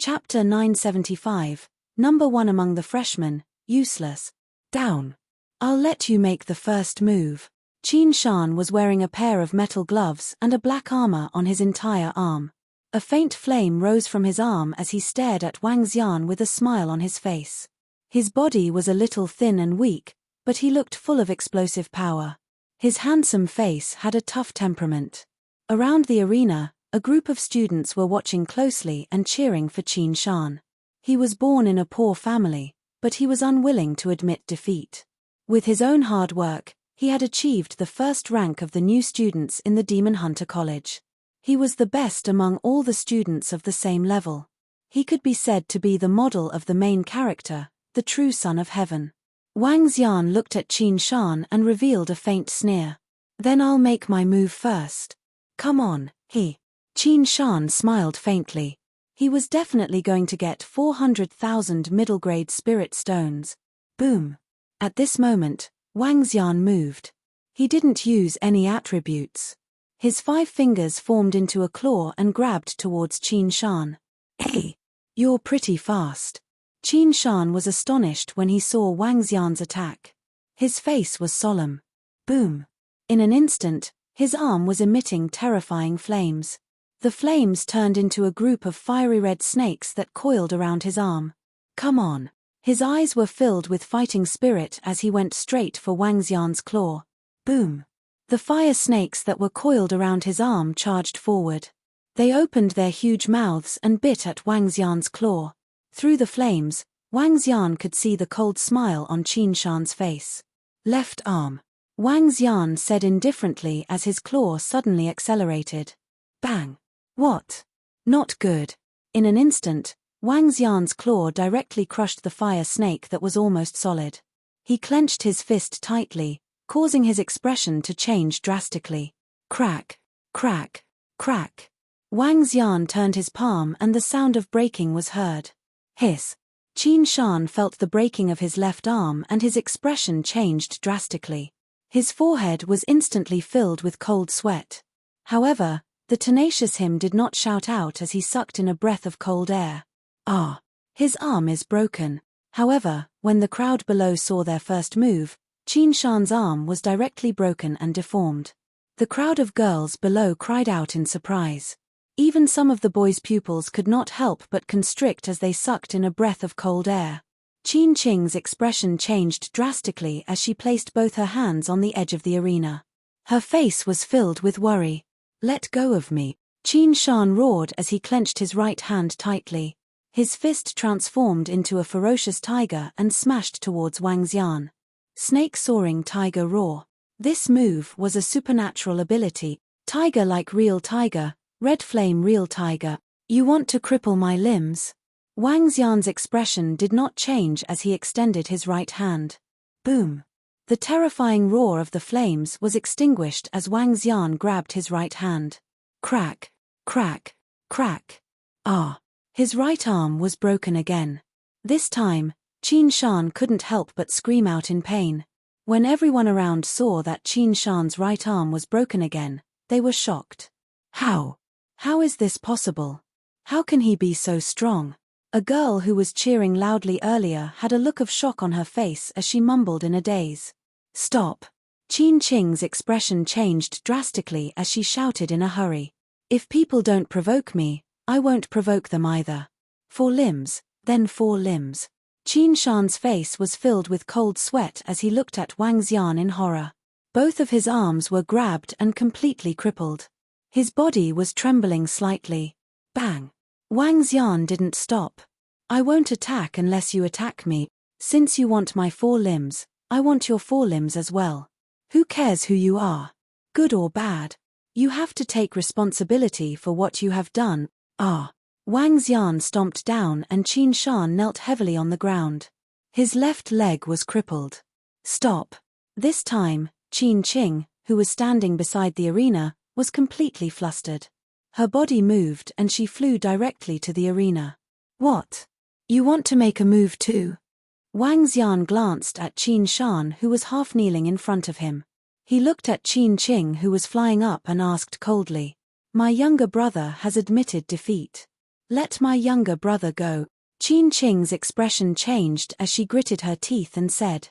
Chapter 975, Number 1 among the freshmen, useless. Down. I'll let you make the first move. Qin Shan was wearing a pair of metal gloves and a black armor on his entire arm. A faint flame rose from his arm as he stared at Wang Xian with a smile on his face. His body was a little thin and weak, but he looked full of explosive power. His handsome face had a tough temperament. Around the arena, a group of students were watching closely and cheering for Qin Shan. He was born in a poor family, but he was unwilling to admit defeat. With his own hard work, he had achieved the first rank of the new students in the Demon Hunter College. He was the best among all the students of the same level. He could be said to be the model of the main character, the true son of heaven. Wang Xian looked at Qin Shan and revealed a faint sneer. Then I'll make my move first. Come on, Qin Shan smiled faintly. He was definitely going to get 400,000 middle-grade spirit stones. Boom. At this moment, Wang Xian moved. He didn't use any attributes. His 5 fingers formed into a claw and grabbed towards Qin Shan. Hey! You're pretty fast. Qin Shan was astonished when he saw Wang Xian's attack. His face was solemn. Boom. In an instant, his arm was emitting terrifying flames. The flames turned into a group of fiery red snakes that coiled around his arm. Come on. His eyes were filled with fighting spirit as he went straight for Wang Xian's claw. Boom. The fire snakes that were coiled around his arm charged forward. They opened their huge mouths and bit at Wang Xian's claw. Through the flames, Wang Xian could see the cold smile on Qin Shan's face. Left arm. Wang Xian said indifferently as his claw suddenly accelerated. Bang. What? Not good. In an instant, Wang Xian's claw directly crushed the fire snake that was almost solid. He clenched his fist tightly, causing his expression to change drastically. Crack, crack, crack. Wang Xian turned his palm and the sound of breaking was heard. Hiss. Qin Shan felt the breaking of his left arm and his expression changed drastically. His forehead was instantly filled with cold sweat. However, the tenacious him did not shout out as he sucked in a breath of cold air. Ah! His arm is broken. However, when the crowd below saw their first move, Qin Shan's arm was directly broken and deformed. The crowd of girls below cried out in surprise. Even some of the boys' pupils could not help but constrict as they sucked in a breath of cold air. Qin Qing's expression changed drastically as she placed both her hands on the edge of the arena. Her face was filled with worry. Let go of me. Qin Shan roared as he clenched his right hand tightly. His fist transformed into a ferocious tiger and smashed towards Wang Xian. Snake Soaring Tiger Roar. This move was a supernatural ability. Tiger like real tiger, red flame real tiger. You want to cripple my limbs? Wang Xian's expression did not change as he extended his right hand. Boom. The terrifying roar of the flames was extinguished as Wang Xian grabbed his right hand. Crack, crack, crack. Ah! His right arm was broken again. This time, Qin Shan couldn't help but scream out in pain. When everyone around saw that Qin Shan's right arm was broken again, they were shocked. How? How is this possible? How can he be so strong? A girl who was cheering loudly earlier had a look of shock on her face as she mumbled in a daze. Stop! Qin Qing's expression changed drastically as she shouted in a hurry. If people don't provoke me, I won't provoke them either. 4 limbs, then 4 limbs. Qin Shan's face was filled with cold sweat as he looked at Wang Xian in horror. Both of his arms were grabbed and completely crippled. His body was trembling slightly. Bang! Wang Xian didn't stop. I won't attack unless you attack me. Since you want my 4 limbs, I want your 4 limbs as well. Who cares who you are? Good or bad? You have to take responsibility for what you have done. Ah! Wang Xian stomped down and Qin Shan knelt heavily on the ground. His left leg was crippled. Stop! This time, Qin Qing, who was standing beside the arena, was completely flustered. Her body moved and she flew directly to the arena. What? You want to make a move too? Wang Xian glanced at Qin Shan who was half kneeling in front of him. He looked at Qin Qing who was flying up and asked coldly. My younger brother has admitted defeat. Let my younger brother go. Qin Qing's expression changed as she gritted her teeth and said,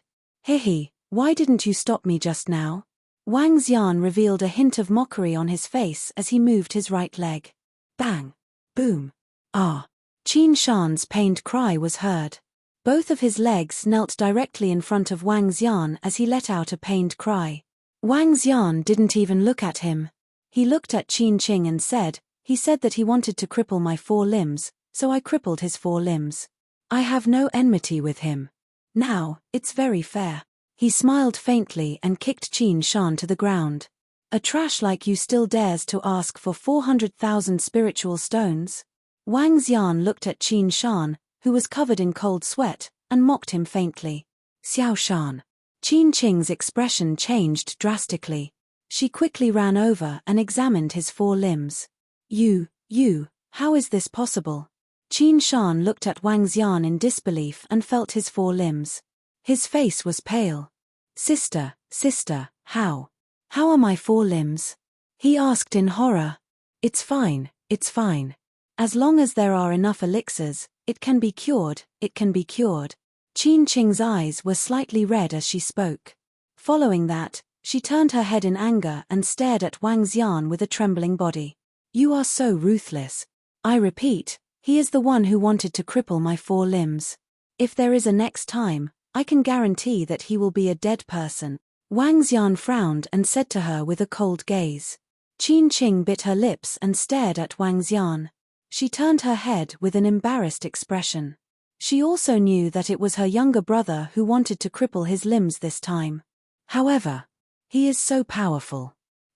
"Hihi, why didn't you stop me just now?" Wang Xian revealed a hint of mockery on his face as he moved his right leg. Bang! Boom! Ah! Qin Shan's pained cry was heard. Both of his legs knelt directly in front of Wang Xian as he let out a pained cry. Wang Xian didn't even look at him. He looked at Qin Qing and said, "He said that he wanted to cripple my 4 limbs, so I crippled his 4 limbs. I have no enmity with him. Now, it's very fair." He smiled faintly and kicked Qin Shan to the ground. "A trash like you still dares to ask for 400,000 spiritual stones?" Wang Xian looked at Qin Shan, who was covered in cold sweat, and mocked him faintly. "Xiao Shan." Qin Qing's expression changed drastically. She quickly ran over and examined his 4 limbs. You, how is this possible?" Qin Shan looked at Wang Xian in disbelief and felt his 4 limbs. His face was pale. Sister, how? How are my 4 limbs?" he asked in horror. It's fine. As long as there are enough elixirs, it can be cured. Qin Qing's eyes were slightly red as she spoke. Following that, she turned her head in anger and stared at Wang Xian with a trembling body. "You are so ruthless. I repeat, he is the one who wanted to cripple my 4 limbs. If there is a next time, I can guarantee that he will be a dead person." Wang Xian frowned and said to her with a cold gaze. Qin Qing bit her lips and stared at Wang Xian. She turned her head with an embarrassed expression. She also knew that it was her younger brother who wanted to cripple his limbs this time. However, he is so powerful.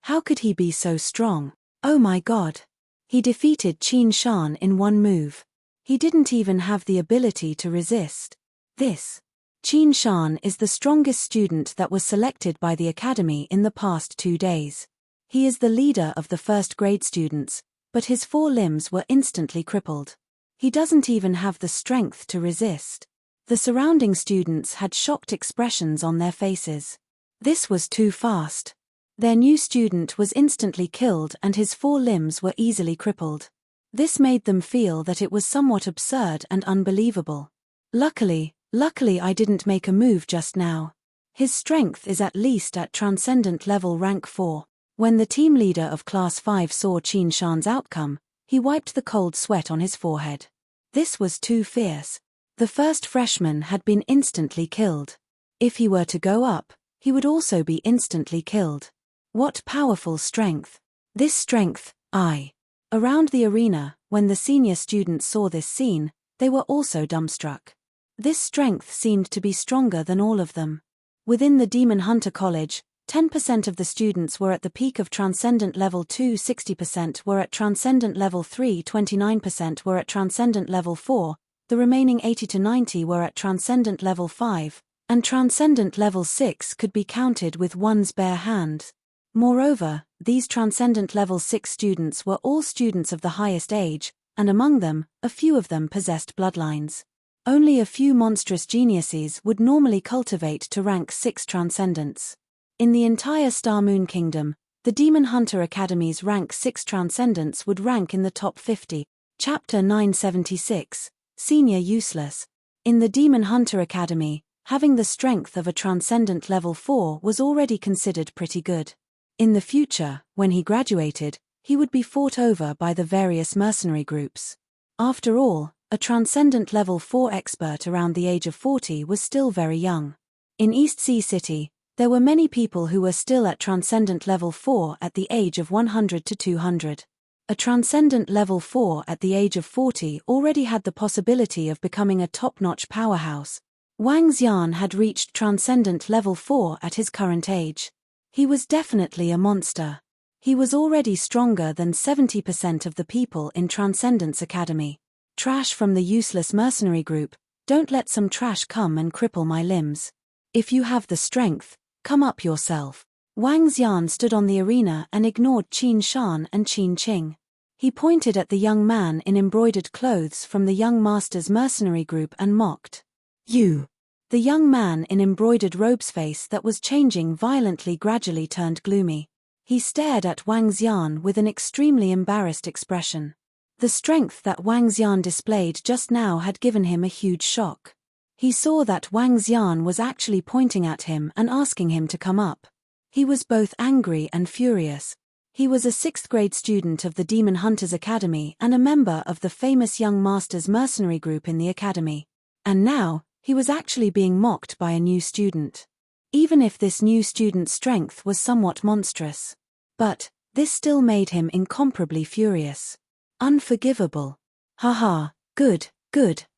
How could he be so strong? Oh my God! He defeated Qin Shan in 1 move. He didn't even have the ability to resist. Qin Shan is the strongest student that was selected by the academy in the past 2 days. He is the leader of the 1st grade students, but his 4 limbs were instantly crippled. He doesn't even have the strength to resist. The surrounding students had shocked expressions on their faces. This was too fast. Their new student was instantly killed and his 4 limbs were easily crippled. This made them feel that it was somewhat absurd and unbelievable. Luckily I didn't make a move just now. His strength is at least at transcendent level rank 4. When the team leader of class 5 saw Qin Shan's outcome, he wiped the cold sweat on his forehead. This was too fierce. The first freshman had been instantly killed. If he were to go up, he would also be instantly killed. What powerful strength. This strength, Around the arena, when the senior students saw this scene, they were also dumbstruck. This strength seemed to be stronger than all of them. Within the Demon Hunter College, 10% of the students were at the peak of Transcendent Level 2, 60% were at Transcendent Level 3, 29% were at Transcendent Level 4, the remaining 80 to 90 were at Transcendent Level 5, and Transcendent Level 6 could be counted with one's bare hand. Moreover, these Transcendent Level 6 students were all students of the highest age, and among them, a few of them possessed bloodlines. Only a few monstrous geniuses would normally cultivate to rank 6 transcendents. In the entire Star Moon Kingdom, the Demon Hunter Academy's rank 6 transcendents would rank in the top 50. Chapter 976, Senior Useless. In the Demon Hunter Academy, having the strength of a transcendent level 4 was already considered pretty good. In the future, when he graduated, he would be fought over by the various mercenary groups. After all, a transcendent level 4 expert around the age of 40 was still very young. In East Sea City, there were many people who were still at transcendent level 4 at the age of 100 to 200. A transcendent level 4 at the age of 40 already had the possibility of becoming a top-notch powerhouse. Wang Xian had reached transcendent level 4 at his current age. He was definitely a monster. He was already stronger than 70% of the people in Transcendence Academy. Trash from the useless mercenary group, don't let some trash come and cripple my limbs. If you have the strength, come up yourself. Wang Xian stood on the arena and ignored Qin Shan and Qin Qing. He pointed at the young man in embroidered clothes from the young master's mercenary group and mocked. You! The young man in embroidered robes' face that was changing violently gradually turned gloomy. He stared at Wang Xian with an extremely embarrassed expression. The strength that Wang Xian displayed just now had given him a huge shock. He saw that Wang Xian was actually pointing at him and asking him to come up. He was both angry and furious. He was a 6th grade student of the Demon Hunters Academy and a member of the famous Young Masters mercenary group in the academy. And now, he was actually being mocked by a new student. Even if this new student's strength was somewhat monstrous. But, this still made him incomparably furious. Unforgivable. Haha, good,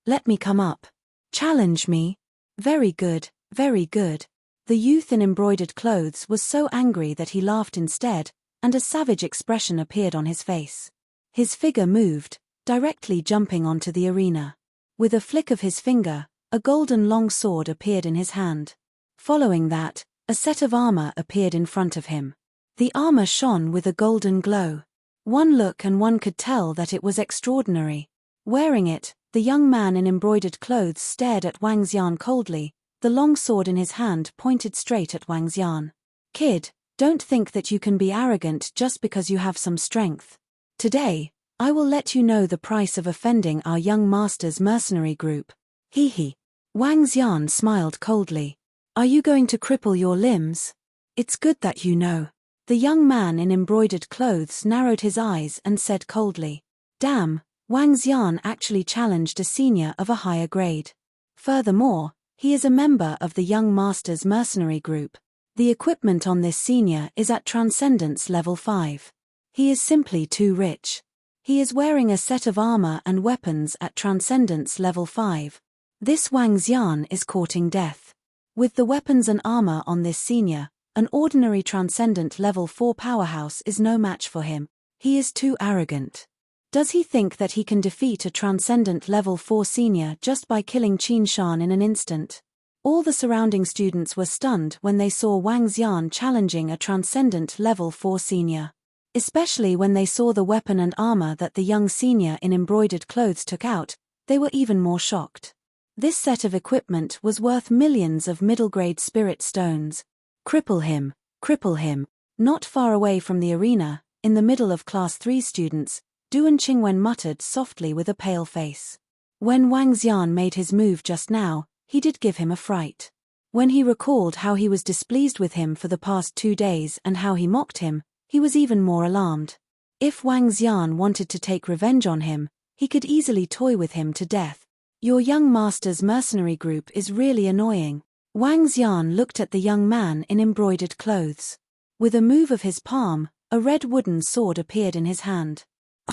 let me come up. Challenge me. Very good, very good. The youth in embroidered clothes was so angry that he laughed instead, and a savage expression appeared on his face. His figure moved, directly jumping onto the arena. With a flick of his finger, a golden long sword appeared in his hand. Following that, a set of armor appeared in front of him. The armor shone with a golden glow. One look and one could tell that it was extraordinary. Wearing it, the young man in embroidered clothes stared at Wang Xian coldly, the long sword in his hand pointed straight at Wang Xian. Kid, don't think that you can be arrogant just because you have some strength. Today, I will let you know the price of offending our young master's mercenary group. Hee hee. Wang Xian smiled coldly. Are you going to cripple your limbs? It's good that you know. The young man in embroidered clothes narrowed his eyes and said coldly. Damn, Wang Xian actually challenged a senior of a higher grade. Furthermore, he is a member of the Young Masters mercenary group. The equipment on this senior is at Transcendence level 5. He is simply too rich. He is wearing a set of armor and weapons at Transcendence level 5. This Wang Xian is courting death. With the weapons and armor on this senior, an ordinary Transcendent level 4 powerhouse is no match for him. He is too arrogant. Does he think that he can defeat a Transcendent level 4 senior just by killing Qin Shan in an instant? All the surrounding students were stunned when they saw Wang Xian challenging a Transcendent level 4 senior. Especially when they saw the weapon and armor that the young senior in embroidered clothes took out, they were even more shocked. This set of equipment was worth millions of middle-grade spirit stones. Cripple him, cripple him. Not far away from the arena, in the middle of Class 3 students, Duan Qingwen muttered softly with a pale face. When Wang Xian made his move just now, he did give him a fright. When he recalled how he was displeased with him for the past 2 days and how he mocked him, he was even more alarmed. If Wang Xian wanted to take revenge on him, he could easily toy with him to death. Your young master's mercenary group is really annoying. Wang Xian looked at the young man in embroidered clothes. With a move of his palm, a red wooden sword appeared in his hand.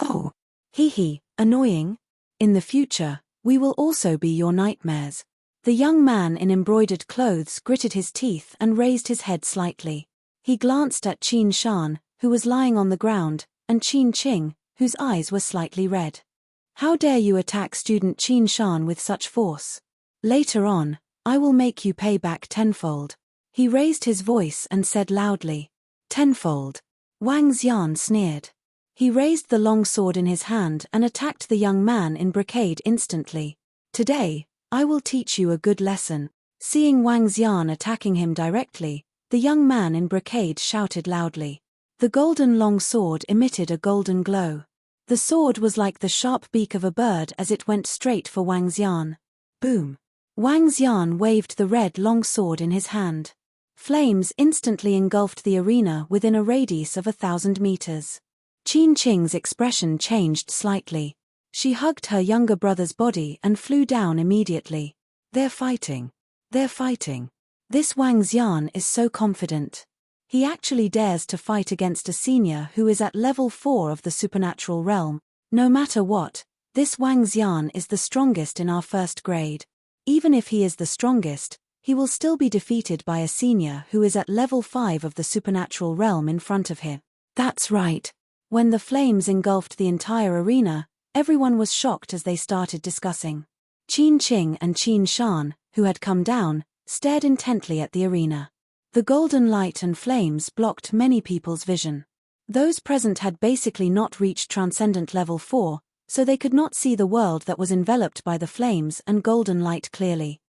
Oh, hee hee, annoying? In the future, we will also be your nightmares. The young man in embroidered clothes gritted his teeth and raised his head slightly. He glanced at Qin Shan, who was lying on the ground, and Qin Qing, whose eyes were slightly red. How dare you attack student Qin Shan with such force? Later on, I will make you pay back tenfold. He raised his voice and said loudly. Tenfold. Wang Xian sneered. He raised the long sword in his hand and attacked the young man in brocade instantly. Today, I will teach you a good lesson. Seeing Wang Xian attacking him directly, the young man in brocade shouted loudly. The golden long sword emitted a golden glow. The sword was like the sharp beak of a bird as it went straight for Wang Xian. Boom! Wang Xian waved the red long sword in his hand. Flames instantly engulfed the arena within a radius of 1,000 meters. Qin Qing's expression changed slightly. She hugged her younger brother's body and flew down immediately. They're fighting. They're fighting. This Wang Xian is so confident. He actually dares to fight against a senior who is at level 4 of the supernatural realm. No matter what, this Wang Xian is the strongest in our first grade. Even if he is the strongest, he will still be defeated by a senior who is at level 5 of the supernatural realm in front of him. That's right. When the flames engulfed the entire arena, everyone was shocked as they started discussing. Qin Qing and Qin Shan, who had come down, stared intently at the arena. The golden light and flames blocked many people's vision. Those present had basically not reached Transcendent Level 4, so they could not see the world that was enveloped by the flames and golden light clearly.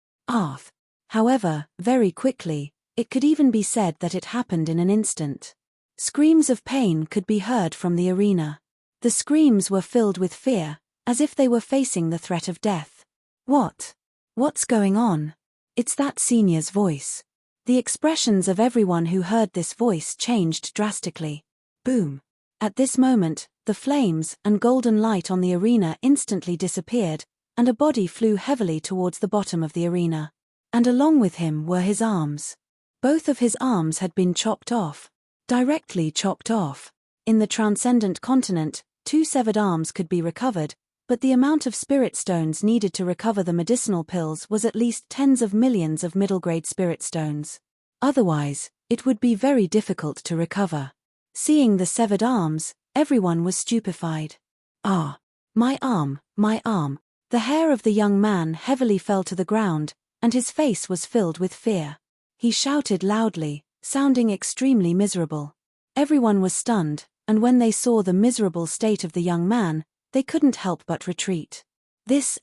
However, very quickly, it could even be said that it happened in an instant. Screams of pain could be heard from the arena. The screams were filled with fear, as if they were facing the threat of death. What's going on? It's that senior's voice. The expressions of everyone who heard this voice changed drastically. Boom. At this moment, the flames and golden light on the arena instantly disappeared, and a body flew heavily towards the bottom of the arena. And along with him were his arms. Both of his arms had been chopped off. Directly chopped off. In the transcendent continent, 2 severed arms could be recovered, but the amount of spirit stones needed to recover the medicinal pills was at least tens of millions of middle-grade spirit stones. Otherwise, it would be very difficult to recover. Seeing the severed arms, everyone was stupefied. Ah! My arm, my arm. The hair of the young man heavily fell to the ground, and his face was filled with fear. He shouted loudly, sounding extremely miserable. Everyone was stunned, and when they saw the miserable state of the young man, they couldn't help but retreat. This,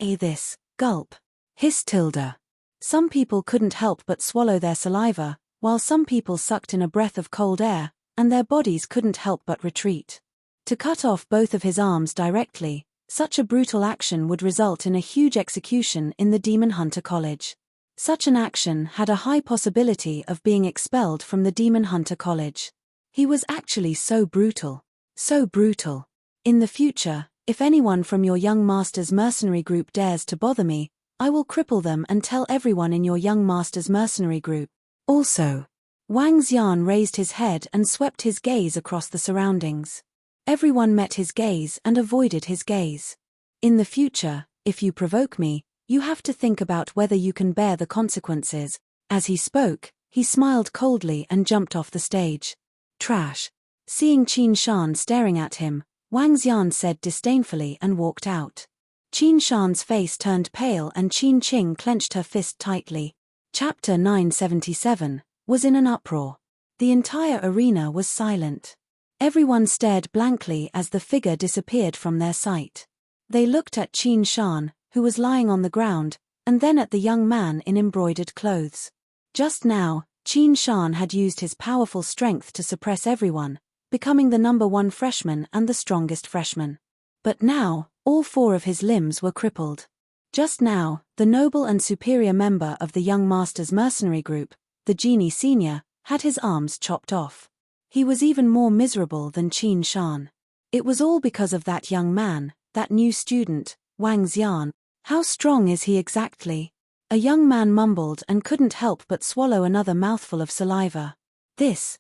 gulp. Hissed Tilda. Some people couldn't help but swallow their saliva, while some people sucked in a breath of cold air, and their bodies couldn't help but retreat. To cut off both of his arms directly, such a brutal action would result in a huge execution in the Demon Hunter College. Such an action had a high possibility of being expelled from the Demon Hunter College. He was actually so brutal. So brutal. In the future, if anyone from your young master's mercenary group dares to bother me, I will cripple them and tell everyone in your young master's mercenary group. Also. Wang Xian raised his head and swept his gaze across the surroundings. Everyone met his gaze and avoided his gaze. In the future, if you provoke me, you have to think about whether you can bear the consequences. As he spoke, he smiled coldly and jumped off the stage. Trash. Seeing Qin Shan staring at him, Wang Xian said disdainfully and walked out. Qin Shan's face turned pale and Qin Qing clenched her fist tightly. Chapter 977 was in an uproar. The entire arena was silent. Everyone stared blankly as the figure disappeared from their sight. They looked at Qin Shan, who was lying on the ground, and then at the young man in embroidered clothes. Just now, Qin Shan had used his powerful strength to suppress everyone, becoming the #1 freshman and the strongest freshman. But now, all 4 of his limbs were crippled. Just now, the noble and superior member of the young master's mercenary group, the genie senior, had his arms chopped off. He was even more miserable than Qin Shan. It was all because of that young man, that new student, Wang Xian. How strong is he exactly? A young man mumbled and couldn't help but swallow another mouthful of saliva. This.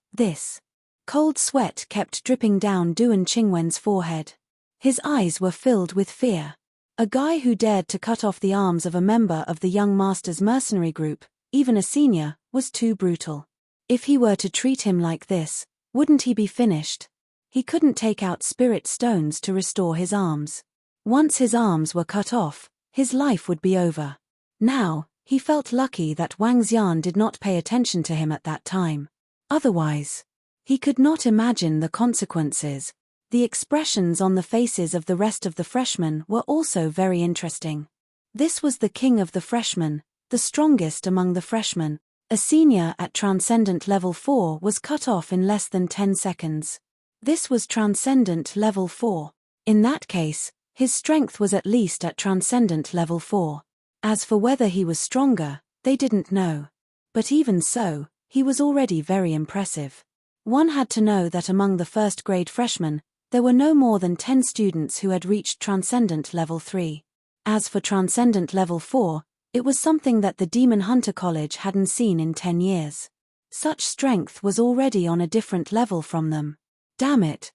Cold sweat kept dripping down Duan Qingwen's forehead. His eyes were filled with fear. A guy who dared to cut off the arms of a member of the young master's mercenary group, even a senior, was too brutal. If he were to treat him like this, wouldn't he be finished? He couldn't take out spirit stones to restore his arms. Once his arms were cut off, his life would be over. Now, he felt lucky that Wang Xian did not pay attention to him at that time. Otherwise, he could not imagine the consequences. The expressions on the faces of the rest of the freshmen were also very interesting. This was the king of the freshmen, the strongest among the freshmen. A senior at Transcendent Level 4 was cut off in less than 10 seconds. This was Transcendent Level 4. In that case, his strength was at least at Transcendent Level 4. As for whether he was stronger, they didn't know. But even so, he was already very impressive. One had to know that among the first-grade freshmen, there were no more than 10 students who had reached Transcendent Level 3. As for Transcendent Level 4, it was something that the Demon Hunter College hadn't seen in 10 years. Such strength was already on a different level from them. Damn it.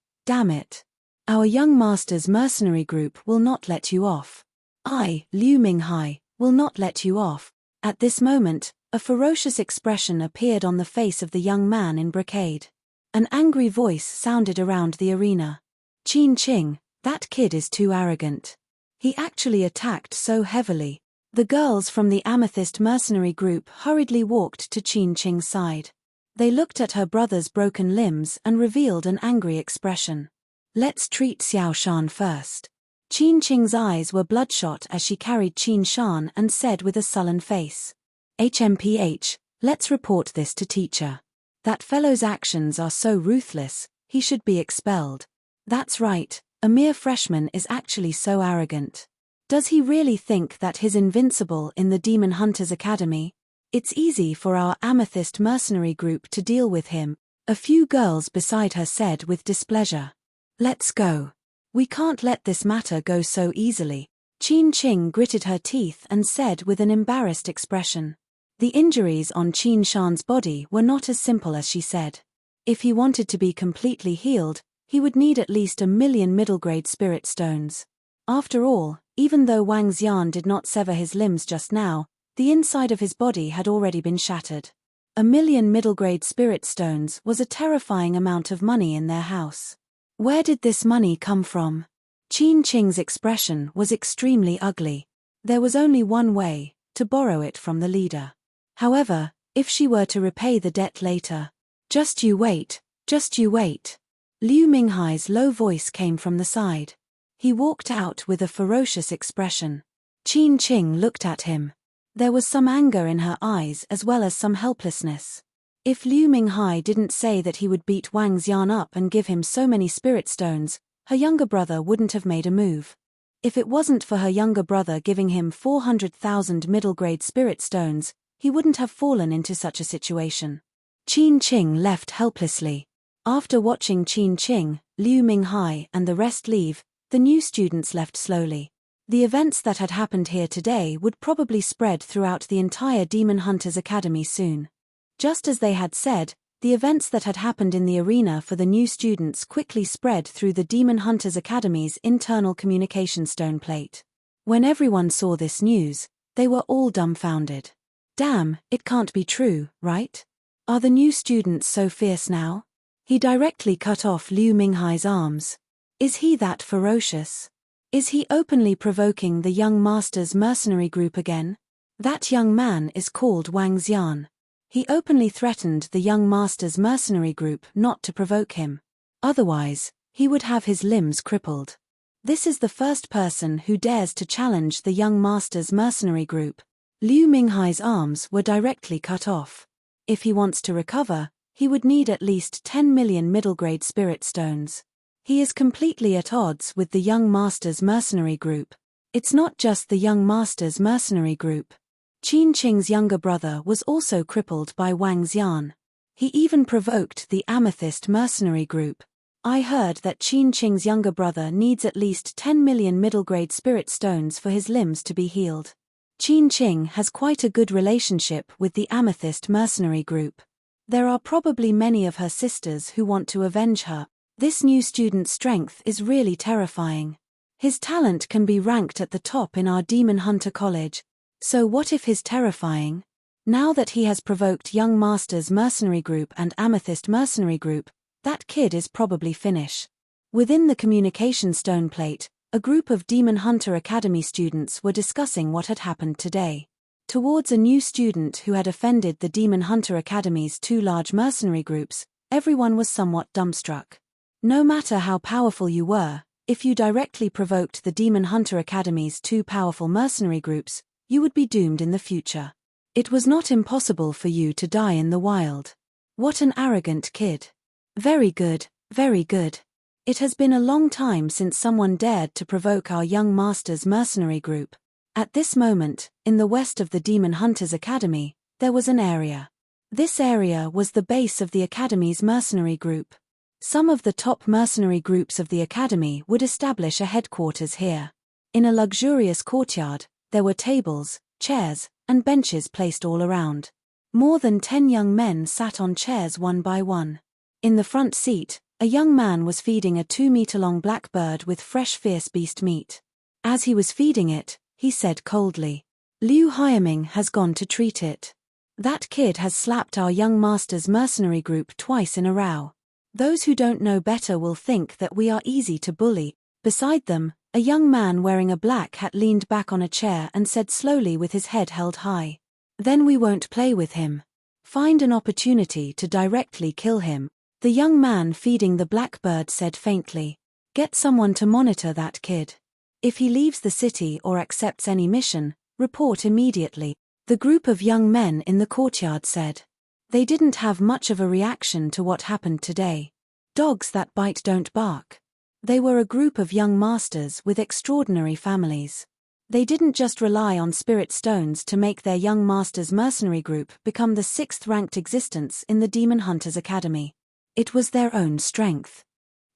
Our young master's mercenary group will not let you off. I, Liu Minghai, will not let you off. At this moment, a ferocious expression appeared on the face of the young man in brocade. An angry voice sounded around the arena. Qin Qing, that kid is too arrogant. He actually attacked so heavily. The girls from the Amethyst mercenary group hurriedly walked to Qin Qing's side. They looked at her brother's broken limbs and revealed an angry expression. Let's treat Xiao Shan first. Qin Qing's eyes were bloodshot as she carried Qin Shan and said with a sullen face. HMPH, let's report this to teacher. That fellow's actions are so ruthless, he should be expelled. That's right, A mere freshman is actually so arrogant. Does he really think that he's invincible in the Demon Hunters Academy? It's easy for our Amethyst mercenary group to deal with him, a few girls beside her said with displeasure. Let's go. We can't let this matter go so easily. Qin Qing gritted her teeth and said with an embarrassed expression. The injuries on Qin Shan's body were not as simple as she said. If he wanted to be completely healed, he would need at least 1,000,000 middle-grade spirit stones. After all, even though Wang Xian did not sever his limbs just now, the inside of his body had already been shattered. 1,000,000 middle-grade spirit stones was a terrifying amount of money in their house. Where did this money come from? Qin Qing's expression was extremely ugly. There was only one way, to borrow it from the leader. However, if she were to repay the debt later. Just you wait, just you wait. Liu Minghai's low voice came from the side. He walked out with a ferocious expression. Qin Qing looked at him. There was some anger in her eyes as well as some helplessness. If Liu Minghai didn't say that he would beat Wang Xian up and give him so many spirit stones, her younger brother wouldn't have made a move. If it wasn't for her younger brother giving him 400,000 middle-grade spirit stones, he wouldn't have fallen into such a situation. Qin Qing left helplessly. After watching Qin Qing, Liu Minghai and the rest leave, the new students left slowly. The events that had happened here today would probably spread throughout the entire Demon Hunters Academy soon. Just as they had said, the events that had happened in the arena for the new students quickly spread through the Demon Hunters Academy's internal communication stone plate. When everyone saw this news, they were all dumbfounded. Damn, it can't be true, right? Are the new students so fierce now? He directly cut off Liu Minghai's arms. Is he that ferocious? Is he openly provoking the young master's mercenary group again? That young man is called Wang Xian. He openly threatened the young master's mercenary group not to provoke him. Otherwise, he would have his limbs crippled. This is the first person who dares to challenge the young master's mercenary group. Liu Minghai's arms were directly cut off. If he wants to recover, he would need at least 10,000,000 middle-grade spirit stones. He is completely at odds with the young master's mercenary group. It's not just the young master's mercenary group. Qin Qing's younger brother was also crippled by Wang Xian. He even provoked the Amethyst mercenary group. I heard that Qin Qing's younger brother needs at least 10,000,000 middle-grade spirit stones for his limbs to be healed. Qin Qing has quite a good relationship with the Amethyst mercenary group. There are probably many of her sisters who want to avenge her. This new student's strength is really terrifying. His talent can be ranked at the top in our Demon Hunter College. So what if he's terrifying? Now that he has provoked Young Master's mercenary group and Amethyst mercenary group, that kid is probably finished. Within the communication stone plate, a group of Demon Hunter Academy students were discussing what had happened today. Towards a new student who had offended the Demon Hunter Academy's two large mercenary groups, everyone was somewhat dumbstruck. No matter how powerful you were, if you directly provoked the Demon Hunter Academy's two powerful mercenary groups, you would be doomed in the future. It was not impossible for you to die in the wild. What an arrogant kid. Very good, very good. It has been a long time since someone dared to provoke our young master's mercenary group. At this moment, in the west of the Demon Hunters Academy, there was an area. This area was the base of the Academy's mercenary group. Some of the top mercenary groups of the Academy would establish a headquarters here. In a luxurious courtyard, there were tables, chairs, and benches placed all around. More than 10 young men sat on chairs one by one. In the front seat, a young man was feeding a 2-meter-long black bird with fresh fierce beast meat. As he was feeding it, he said coldly, "Liu Haiming has gone to treat it. That kid has slapped our young master's mercenary group twice in a row. Those who don't know better will think that we are easy to bully." Beside them, a young man wearing a black hat leaned back on a chair and said slowly with his head held high, "Then we won't play with him. Find an opportunity to directly kill him." The young man feeding the blackbird said faintly, "Get someone to monitor that kid. If he leaves the city or accepts any mission, report immediately." The group of young men in the courtyard said. They didn't have much of a reaction to what happened today. Dogs that bite don't bark. They were a group of young masters with extraordinary families. They didn't just rely on spirit stones to make their young masters' mercenary group become the 6th-ranked existence in the Demon Hunters Academy. It was their own strength.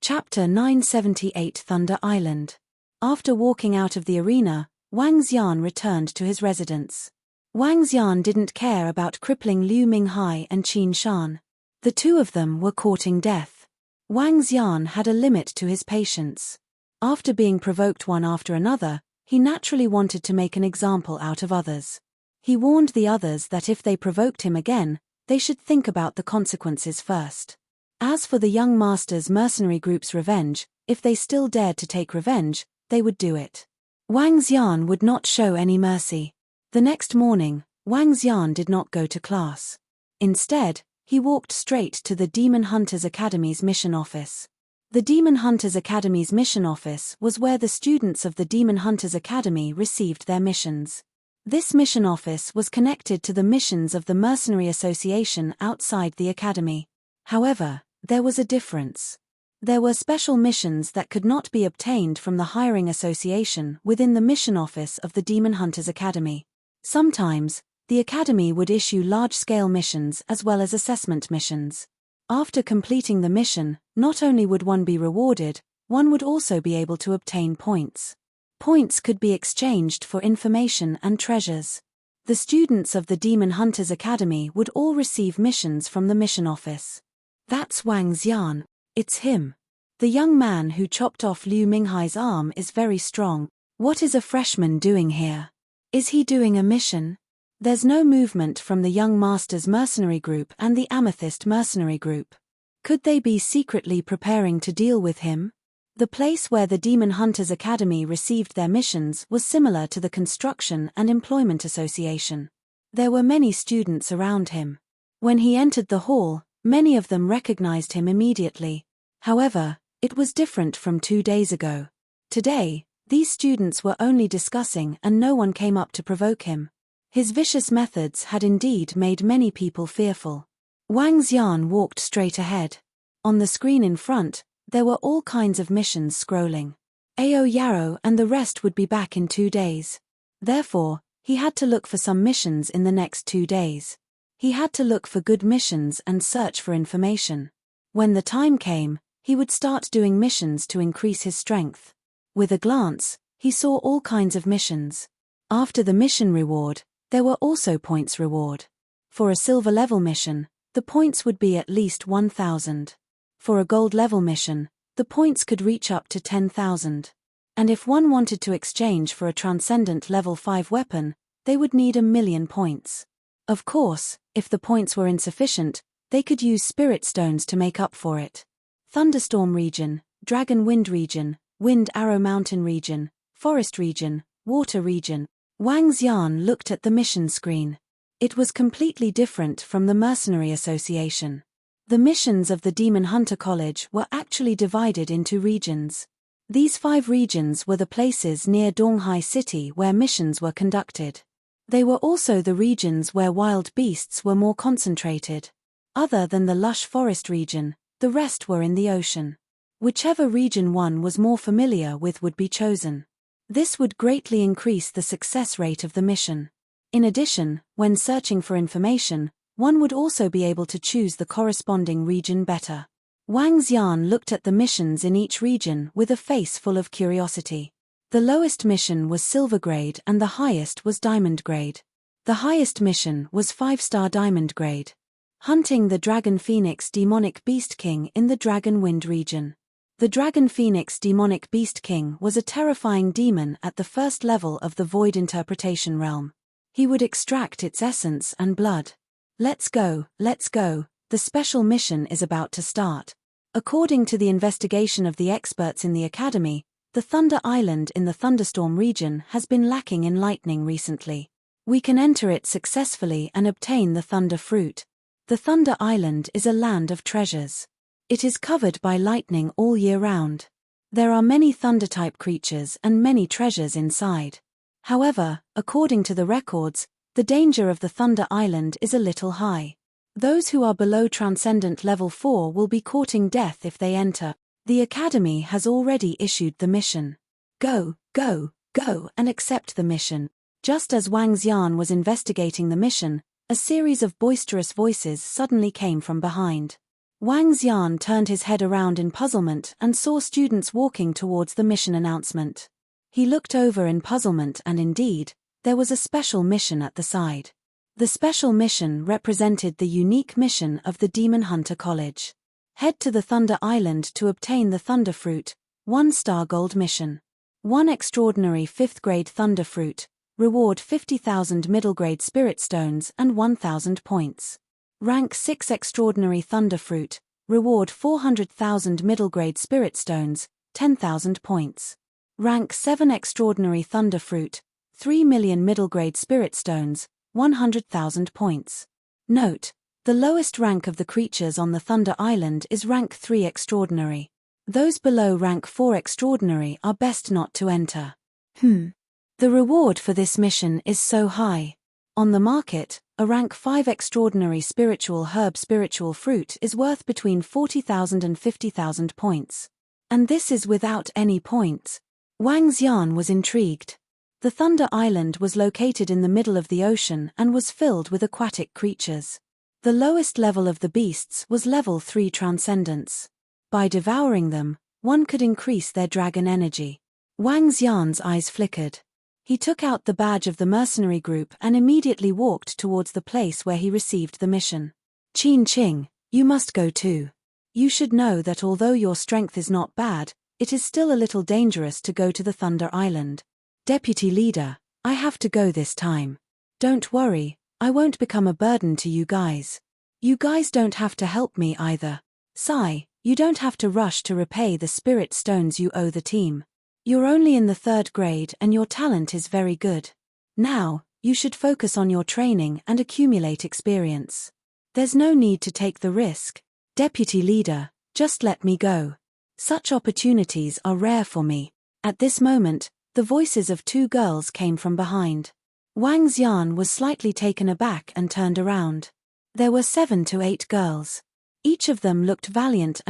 Chapter 978 Thunder Island. After walking out of the arena, Wang Xian returned to his residence. Wang Xian didn't care about crippling Liu Minghai and Qin Shan. The two of them were courting death. Wang Xian had a limit to his patience. After being provoked one after another, he naturally wanted to make an example out of others. He warned the others that if they provoked him again, they should think about the consequences first. As for the young master's mercenary group's revenge, if they still dared to take revenge, they would do it. Wang Xian would not show any mercy. The next morning, Wang Xian did not go to class. Instead, he walked straight to the Demon Hunters Academy's mission office. The Demon Hunters Academy's mission office was where the students of the Demon Hunters Academy received their missions. This mission office was connected to the missions of the Mercenary Association outside the academy. However, there was a difference. There were special missions that could not be obtained from the hiring association within the mission office of the Demon Hunters Academy. Sometimes, the academy would issue large-scale missions as well as assessment missions. After completing the mission, not only would one be rewarded, one would also be able to obtain points. Points could be exchanged for information and treasures. The students of the Demon Hunters Academy would all receive missions from the mission office. That's Wang Xian. It's him. The young man who chopped off Liu Minghai's arm is very strong. What is a freshman doing here? Is he doing a mission? There's no movement from the Young Masters Mercenary Group and the Amethyst Mercenary Group. Could they be secretly preparing to deal with him? The place where the Demon Hunters Academy received their missions was similar to the Construction and Employment Association. There were many students around him. When he entered the hall, many of them recognized him immediately. However, it was different from 2 days ago. Today, these students were only discussing and no one came up to provoke him. His vicious methods had indeed made many people fearful. Wang Xian walked straight ahead. On the screen in front, there were all kinds of missions scrolling. Ao Yarrow and the rest would be back in 2 days. Therefore, he had to look for some missions in the next 2 days. He had to look for good missions and search for information. When the time came, he would start doing missions to increase his strength. With a glance, he saw all kinds of missions. After the mission reward, there were also points reward. For a silver level mission, the points would be at least 1,000. For a gold level mission, the points could reach up to 10,000. And if one wanted to exchange for a transcendent level 5 weapon, they would need 1,000,000 points. Of course, if the points were insufficient, they could use spirit stones to make up for it. Thunderstorm region, Dragon Wind region, Wind Arrow Mountain region, Forest region, Water region. Wang Xian looked at the mission screen. It was completely different from the Mercenary Association. The missions of the Demon Hunter College were actually divided into regions. These 5 regions were the places near Donghai City where missions were conducted. They were also the regions where wild beasts were more concentrated. Other than the lush forest region, the rest were in the ocean. Whichever region one was more familiar with would be chosen. This would greatly increase the success rate of the mission. In addition, when searching for information, one would also be able to choose the corresponding region better. Wang Xian looked at the missions in each region with a face full of curiosity. The lowest mission was silver grade and the highest was diamond grade. The highest mission was 5-star diamond grade. Hunting the Dragon Phoenix Demonic Beast King in the Dragon Wind region. The Dragon Phoenix Demonic Beast King was a terrifying demon at the first level of the Void Interpretation realm. He would extract its essence and blood. Let's go, the special mission is about to start. According to the investigation of the experts in the academy, the Thunder Island in the Thunderstorm region has been lacking in lightning recently. We can enter it successfully and obtain the Thunder Fruit. The Thunder Island is a land of treasures. It is covered by lightning all year round. There are many Thunder-type creatures and many treasures inside. However, according to the records, the danger of the Thunder Island is a little high. Those who are below Transcendent Level 4 will be courting death if they enter. The Academy has already issued the mission. Go, go, go and accept the mission. Just as Wang Xian was investigating the mission, a series of boisterous voices suddenly came from behind. Wang Xian turned his head around in puzzlement and saw students walking towards the mission announcement. He looked over in puzzlement and indeed, there was a special mission at the side. The special mission represented the unique mission of the Demon Hunter College. Head to the Thunder Island to obtain the Thunder Fruit, 1-star gold mission. 1 extraordinary 5th grade Thunder Fruit, reward 50,000 middle grade Spirit Stones and 1,000 points. Rank 6 extraordinary Thunder Fruit, reward 400,000 middle grade Spirit Stones, 10,000 points. Rank 7 extraordinary Thunder Fruit, 3 million middle grade Spirit Stones, 100,000 points. Note: the lowest rank of the creatures on the Thunder Island is rank 3 extraordinary. Those below rank 4 extraordinary are best not to enter. The reward for this mission is so high. On the market, a rank 5 extraordinary spiritual herb spiritual fruit is worth between 40,000 and 50,000 points. And this is without any points. Wang Xian was intrigued. The Thunder Island was located in the middle of the ocean and was filled with aquatic creatures. The lowest level of the beasts was level 3 transcendence. By devouring them, one could increase their dragon energy. Wang Xian's eyes flickered. He took out the badge of the mercenary group and immediately walked towards the place where he received the mission. Qin Qing, you must go too. You should know that although your strength is not bad, it is still a little dangerous to go to the Thunder Island. Deputy Leader, I have to go this time. Don't worry, I won't become a burden to you guys. You guys don't have to help me either. Sai, you don't have to rush to repay the Spirit Stones you owe the team. You're only in the 3rd grade and your talent is very good. Now, you should focus on your training and accumulate experience. There's no need to take the risk. Deputy Leader, just let me go. Such opportunities are rare for me. At this moment, the voices of 2 girls came from behind. Wang Xian was slightly taken aback and turned around. There were 7 to 8 girls. Each of them looked valiant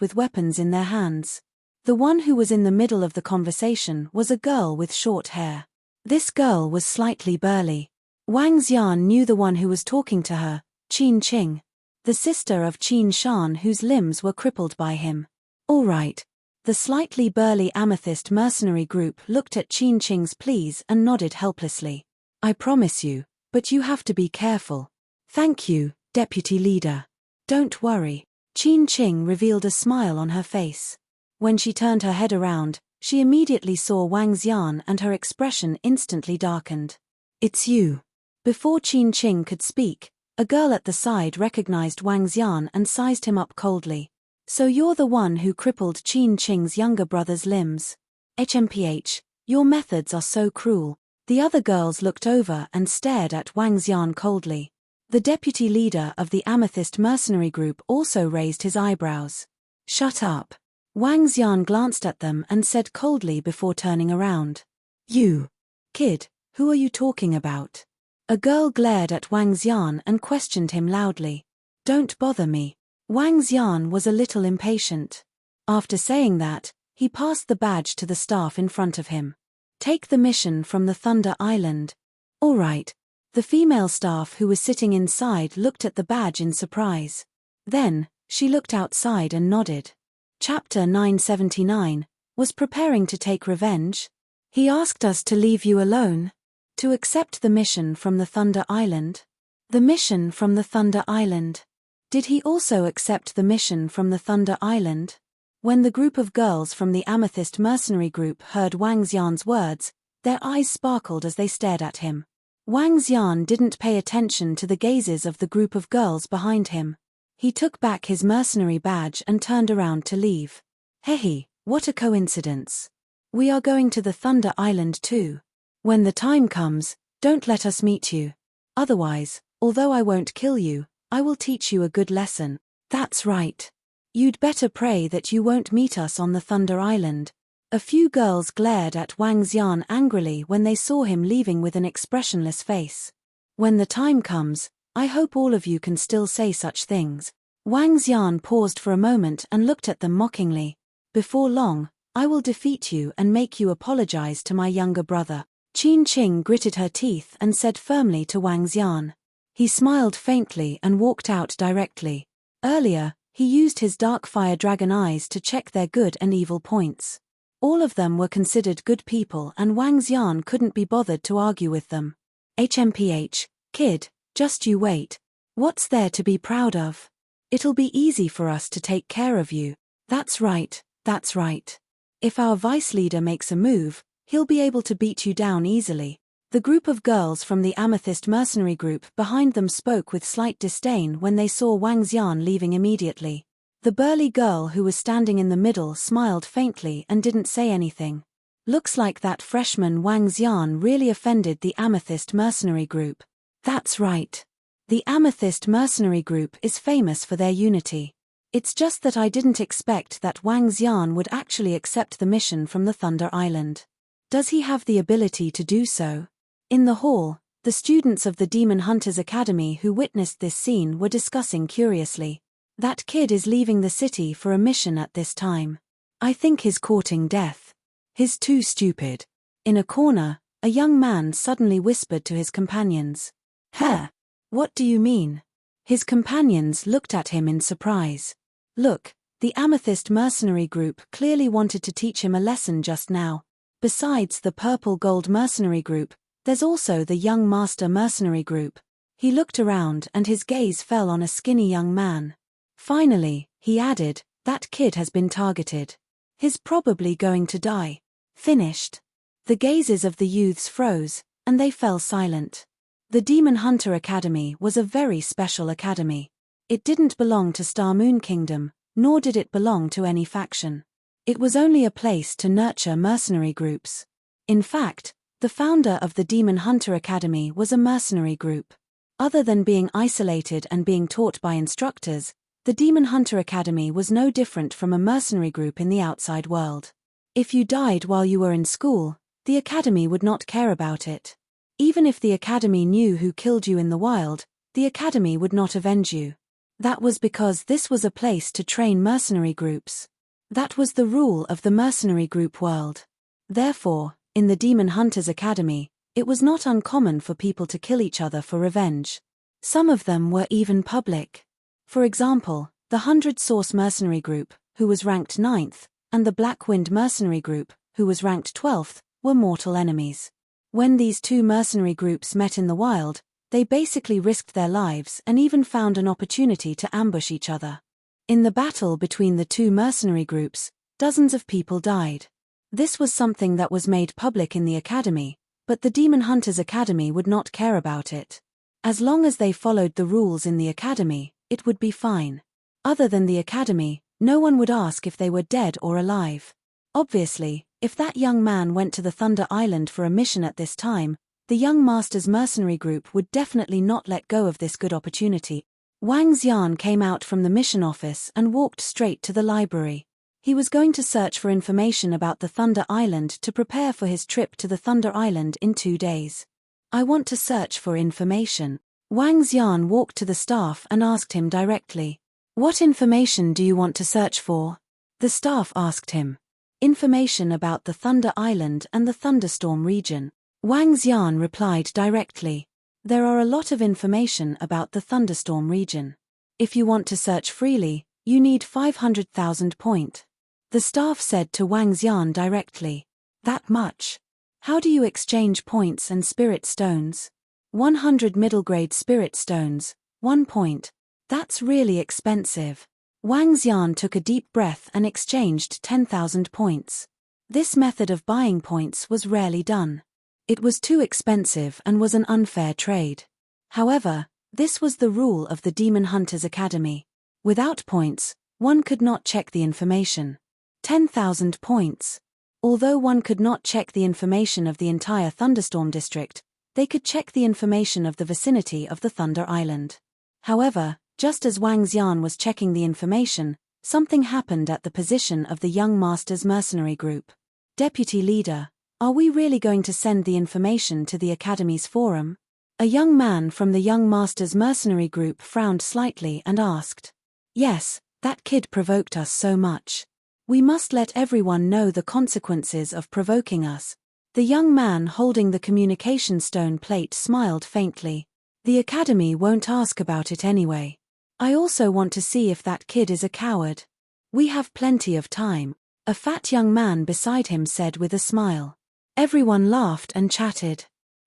with weapons in their hands. The one who was in the middle of the conversation was a girl with short hair. This girl was slightly burly. Wang Xian knew the one who was talking to her, Qin Qing, the sister of Qin Shan whose limbs were crippled by him. All right. The slightly burly amethyst mercenary group looked at Qin Qing's pleas and nodded helplessly. I promise you, but you have to be careful. Thank you, Deputy Leader. Don't worry. Qin Qing revealed a smile on her face. When she turned her head around, she immediately saw Wang Xian and her expression instantly darkened. It's you. Before Qin Qing could speak, a girl at the side recognized Wang Xian and sized him up coldly. So you're the one who crippled Qin Qing's younger brother's limbs. HMPH, your methods are so cruel. The other girls looked over and stared at Wang Xian coldly. The deputy leader of the Amethyst mercenary group also raised his eyebrows. Shut up. Wang Xian glanced at them and said coldly before turning around. You. Kid, who are you talking about? A girl glared at Wang Xian and questioned him loudly. Don't bother me. Wang Xian was a little impatient. After saying that, he passed the badge to the staff in front of him. Take the mission from the Thunder Island. All right. The female staff who was sitting inside looked at the badge in surprise. Then, she looked outside and nodded. Chapter 979, was preparing to take revenge? He asked us to leave you alone. To accept the mission from the Thunder Island. The mission from the Thunder Island. Did he also accept the mission from the Thunder Island? When the group of girls from the Amethyst mercenary group heard Wang Xian's words, their eyes sparkled as they stared at him. Wang Xian didn't pay attention to the gazes of the group of girls behind him. He took back his mercenary badge and turned around to leave. Hey, what a coincidence. We are going to the Thunder Island too. When the time comes, don't let us meet you. Otherwise, although I won't kill you, I will teach you a good lesson. That's right. You'd better pray that you won't meet us on the Thunder Island. A few girls glared at Wang Xian angrily when they saw him leaving with an expressionless face. When the time comes, I hope all of you can still say such things. Wang Xian paused for a moment and looked at them mockingly. Before long, I will defeat you and make you apologize to my younger brother. Qin Qing gritted her teeth and said firmly to Wang Xian. He smiled faintly and walked out directly. Earlier, he used his dark fire dragon eyes to check their good and evil points. All of them were considered good people and Wang Xian couldn't be bothered to argue with them. HMPH, kid, just you wait. What's there to be proud of? It'll be easy for us to take care of you. That's right, that's right. If our vice leader makes a move, he'll be able to beat you down easily. The group of girls from the Amethyst mercenary group behind them spoke with slight disdain when they saw Wang Xian leaving immediately. The burly girl who was standing in the middle smiled faintly and didn't say anything. Looks like that freshman Wang Xian really offended the Amethyst mercenary group. That's right. The Amethyst mercenary group is famous for their unity. It's just that I didn't expect that Wang Xian would actually accept the mission from the Thunder Island. Does he have the ability to do so? In the hall, the students of the Demon Hunters Academy who witnessed this scene were discussing curiously. That kid is leaving the city for a mission at this time. I think he's courting death. He's too stupid. In a corner, a young man suddenly whispered to his companions. Huh? What do you mean? His companions looked at him in surprise. Look, the Amethyst mercenary group clearly wanted to teach him a lesson just now. Besides the Purple Gold mercenary group, there's also the Young Master mercenary group. He looked around and his gaze fell on a skinny young man. Finally, he added, that kid has been targeted. He's probably going to die. Finished. The gazes of the youths froze, and they fell silent. The Demon Hunter Academy was a very special academy. It didn't belong to Star Moon Kingdom, nor did it belong to any faction. It was only a place to nurture mercenary groups. In fact, the founder of the Demon Hunter Academy was a mercenary group. Other than being isolated and being taught by instructors, the Demon Hunter Academy was no different from a mercenary group in the outside world. If you died while you were in school, the academy would not care about it. Even if the academy knew who killed you in the wild, the academy would not avenge you. That was because this was a place to train mercenary groups. That was the rule of the mercenary group world. Therefore, in the Demon Hunters Academy, it was not uncommon for people to kill each other for revenge. Some of them were even public. For example, the 100 Source mercenary group, who was ranked 9th, and the Black Wind mercenary group, who was ranked 12th, were mortal enemies. When these two mercenary groups met in the wild, they basically risked their lives and even found an opportunity to ambush each other. In the battle between the two mercenary groups, dozens of people died. This was something that was made public in the academy, but the Demon Hunters Academy would not care about it. As long as they followed the rules in the academy, it would be fine. Other than the academy, no one would ask if they were dead or alive. Obviously, if that young man went to the Thunder Island for a mission at this time, the Young Masters mercenary group would definitely not let go of this good opportunity. Wang Xian came out from the mission office and walked straight to the library. He was going to search for information about the Thunder Island to prepare for his trip to the Thunder Island in 2 days. I want to search for information. Wang Xian walked to the staff and asked him directly. What information do you want to search for? The staff asked him. Information about the Thunder Island and the Thunderstorm region. Wang Xian replied directly. There are a lot of information about the Thunderstorm region. If you want to search freely, you need 500,000 points. The staff said to Wang Xian directly. That much? How do you exchange points and spirit stones? 100 middle grade spirit stones, 1 point. That's really expensive. Wang Xian took a deep breath and exchanged 10,000 points. This method of buying points was rarely done. It was too expensive and was an unfair trade. However, this was the rule of the Demon Hunters Academy. Without points, one could not check the information. 10,000 points. Although one could not check the information of the entire Thunderstorm district, they could check the information of the vicinity of the Thunder Island. However, just as Wang Xian was checking the information, something happened at the position of the Young Masters mercenary group. Deputy Leader, are we really going to send the information to the Academy's forum? A young man from the Young Masters mercenary group frowned slightly and asked. Yes, that kid provoked us so much. We must let everyone know the consequences of provoking us. The young man holding the communication stone plate smiled faintly. The academy won't ask about it anyway. I also want to see if that kid is a coward. We have plenty of time, a fat young man beside him said with a smile. Everyone laughed and chatted.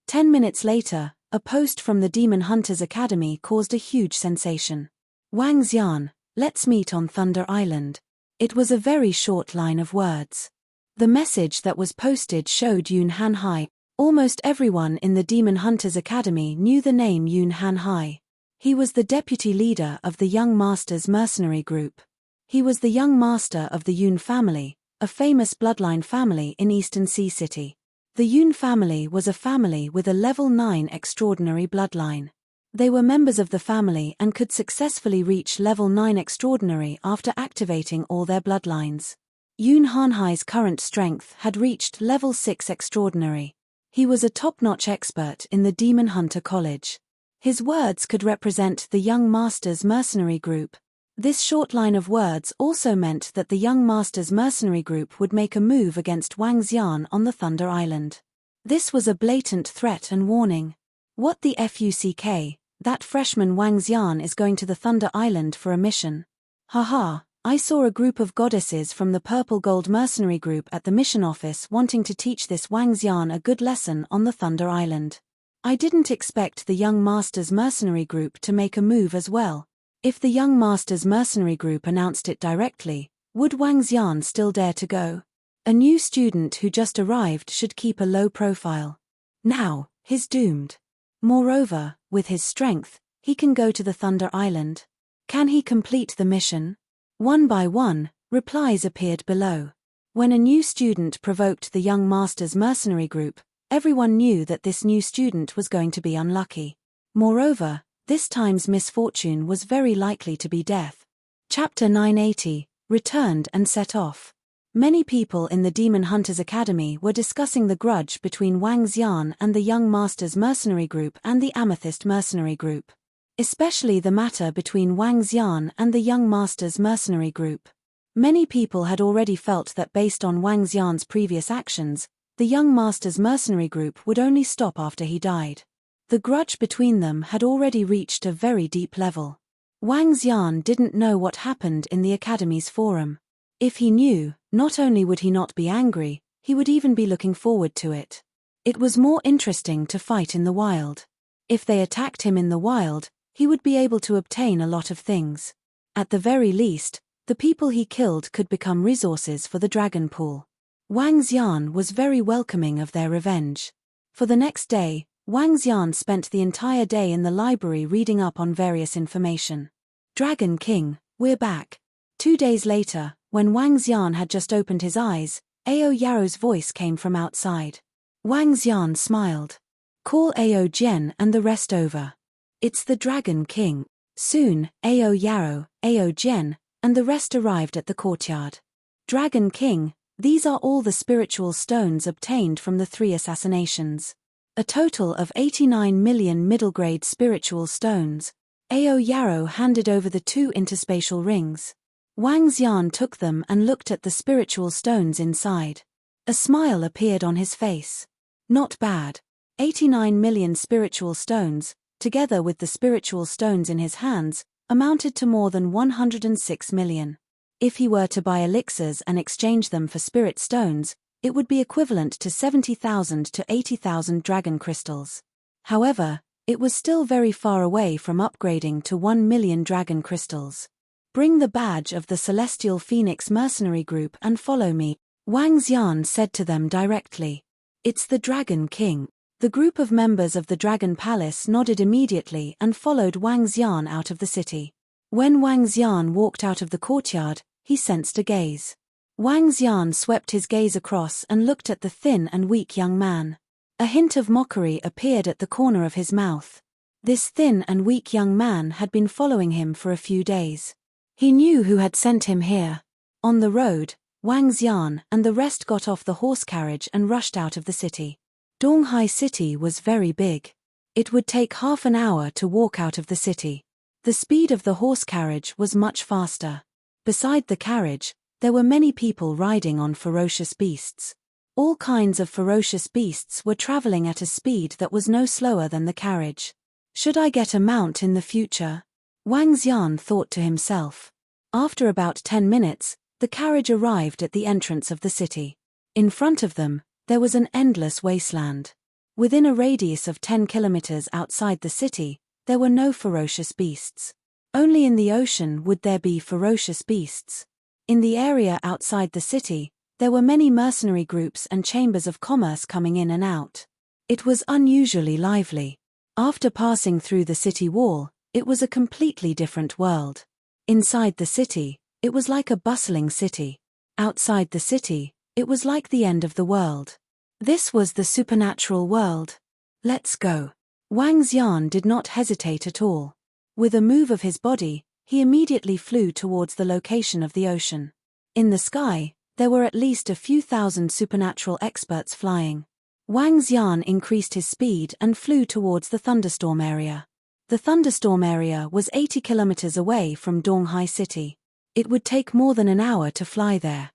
10 minutes later, a post from the Demon Hunters Academy caused a huge sensation. Wang Xian, let's meet on Thunder Island. It was a very short line of words. The message that was posted showed Yun Hanhai. Almost everyone in the Demon Hunters Academy knew the name Yun Hanhai. He was the deputy leader of the Young Masters mercenary group. He was the young master of the Yun family, a famous bloodline family in Eastern Sea City. The Yun family was a family with a level 9 extraordinary bloodline. They were members of the family and could successfully reach level 9 extraordinary after activating all their bloodlines. Yun Hanhai's current strength had reached level 6 extraordinary. He was a top-notch expert in the Demon Hunter College. His words could represent the Young Masters mercenary group. This short line of words also meant that the Young Masters mercenary group would make a move against Wang Xian on the Thunder Island. This was a blatant threat and warning. What the fuck? That freshman Wang Xian is going to the Thunder Island for a mission. Haha, I saw a group of goddesses from the Purple Gold mercenary group at the mission office wanting to teach this Wang Xian a good lesson on the Thunder Island. I didn't expect the Young Masters mercenary group to make a move as well. If the Young Masters mercenary group announced it directly, would Wang Xian still dare to go? A new student who just arrived should keep a low profile. Now, he's doomed. Moreover, with his strength, he can go to the Thunder Island. Can he complete the mission? One by one, replies appeared below. When a new student provoked the Young Masters mercenary group, everyone knew that this new student was going to be unlucky. Moreover, this time's misfortune was very likely to be death. Chapter 980, returned and set off. Many people in the Demon Hunters Academy were discussing the grudge between Wang Xian and the Young Masters mercenary group and the Amethyst mercenary group. Especially the matter between Wang Xian and the Young Masters mercenary group. Many people had already felt that based on Wang Xian's previous actions, the Young Masters mercenary group would only stop after he died. The grudge between them had already reached a very deep level. Wang Xian didn't know what happened in the Academy's forum. If he knew, not only would he not be angry, he would even be looking forward to it. It was more interesting to fight in the wild. If they attacked him in the wild, he would be able to obtain a lot of things. At the very least, the people he killed could become resources for the dragon pool. Wang Xian was very welcoming of their revenge. For the next day, Wang Xian spent the entire day in the library reading up on various information. Dragon King, we're back. 2 days later, when Wang Xian had just opened his eyes, Ao Yaro's voice came from outside. Wang Xian smiled. Call Ao Jian and the rest over. It's the Dragon King. Soon, Ao Yaro, Ao Jian, and the rest arrived at the courtyard. Dragon King, these are all the spiritual stones obtained from the 3 assassinations. A total of 89 million middle-grade spiritual stones. Ao Yaro handed over the 2 interspatial rings. Wang Xian took them and looked at the spiritual stones inside. A smile appeared on his face. Not bad. 89 million spiritual stones, together with the spiritual stones in his hands, amounted to more than 106 million. If he were to buy elixirs and exchange them for spirit stones, it would be equivalent to 70,000 to 80,000 dragon crystals. However, it was still very far away from upgrading to 1 million dragon crystals. Bring the badge of the Celestial Phoenix mercenary group and follow me, Wang Xian said to them directly. It's the Dragon King. The group of members of the Dragon Palace nodded immediately and followed Wang Xian out of the city. When Wang Xian walked out of the courtyard, he sensed a gaze. Wang Xian swept his gaze across and looked at the thin and weak young man. A hint of mockery appeared at the corner of his mouth. This thin and weak young man had been following him for a few days. He knew who had sent him here. On the road, Wang Xian and the rest got off the horse carriage and rushed out of the city. Donghai City was very big. It would take half an hour to walk out of the city. The speed of the horse carriage was much faster. Beside the carriage, There were many people riding on ferocious beasts. All kinds of ferocious beasts were traveling at a speed that was no slower than the carriage. Should I get a mount in the future? Wang Xian thought to himself. After about 10 minutes, the carriage arrived at the entrance of the city. In front of them, there was an endless wasteland. Within a radius of 10 kilometers outside the city, there were no ferocious beasts. Only in the ocean would there be ferocious beasts. In the area outside the city, there were many mercenary groups and chambers of commerce coming in and out. It was unusually lively. After passing through the city wall, it was a completely different world. Inside the city, it was like a bustling city. Outside the city, it was like the end of the world. This was the supernatural world. Let's go. Wang Xian did not hesitate at all. With a move of his body, he immediately flew towards the location of the ocean. In the sky, there were at least a few thousand supernatural experts flying. Wang Xian increased his speed and flew towards the thunderstorm area. The thunderstorm area was 80 kilometers away from Donghai City. It would take more than an hour to fly there.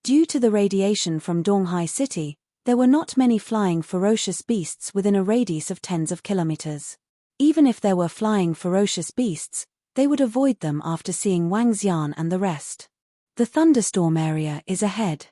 Due to the radiation from Donghai City, there were not many flying ferocious beasts within a radius of tens of kilometers. Even if there were flying ferocious beasts, they would avoid them after seeing Wang Xian and the rest. The thunderstorm area is ahead.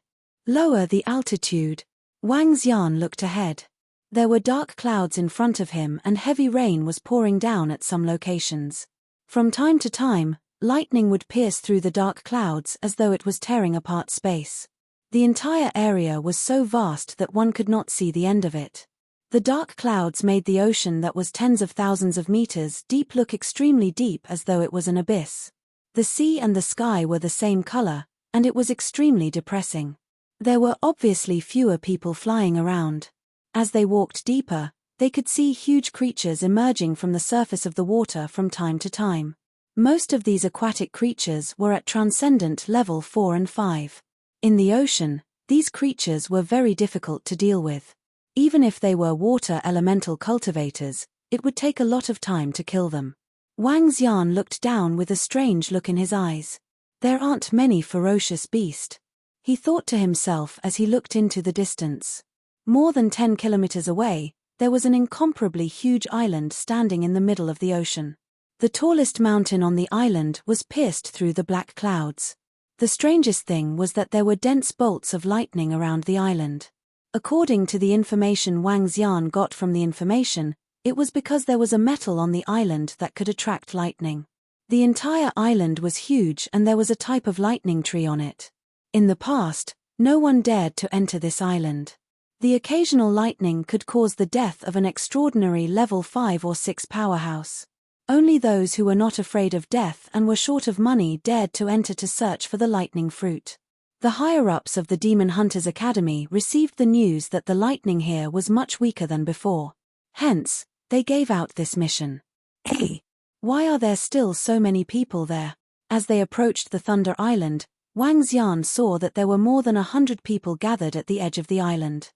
Lower the altitude. Wang Xian looked ahead. There were dark clouds in front of him and heavy rain was pouring down at some locations. From time to time, lightning would pierce through the dark clouds as though it was tearing apart space. The entire area was so vast that one could not see the end of it. The dark clouds made the ocean that was tens of thousands of meters deep look extremely deep as though it was an abyss. The sea and the sky were the same color, and it was extremely depressing. There were obviously fewer people flying around. As they walked deeper, they could see huge creatures emerging from the surface of the water from time to time. Most of these aquatic creatures were at transcendent level 4 and 5. In the ocean, these creatures were very difficult to deal with. Even if they were water elemental cultivators, it would take a lot of time to kill them. Wang Xian looked down with a strange look in his eyes. There aren't many ferocious beasts. He thought to himself as he looked into the distance. More than 10 kilometers away, there was an incomparably huge island standing in the middle of the ocean. The tallest mountain on the island was pierced through the black clouds. The strangest thing was that there were dense bolts of lightning around the island. According to the information Wang Xian got from the information, it was because there was a metal on the island that could attract lightning. The entire island was huge and there was a type of lightning tree on it. In the past, no one dared to enter this island. The occasional lightning could cause the death of an extraordinary level 5 or 6 powerhouse. Only those who were not afraid of death and were short of money dared to enter to search for the lightning fruit. The higher-ups of the Demon Hunters Academy received the news that the lightning here was much weaker than before. Hence, they gave out this mission. Hey! Why are there still so many people there? As they approached the Thunder Island, Wang Xian saw that there were more than 100 people gathered at the edge of the island.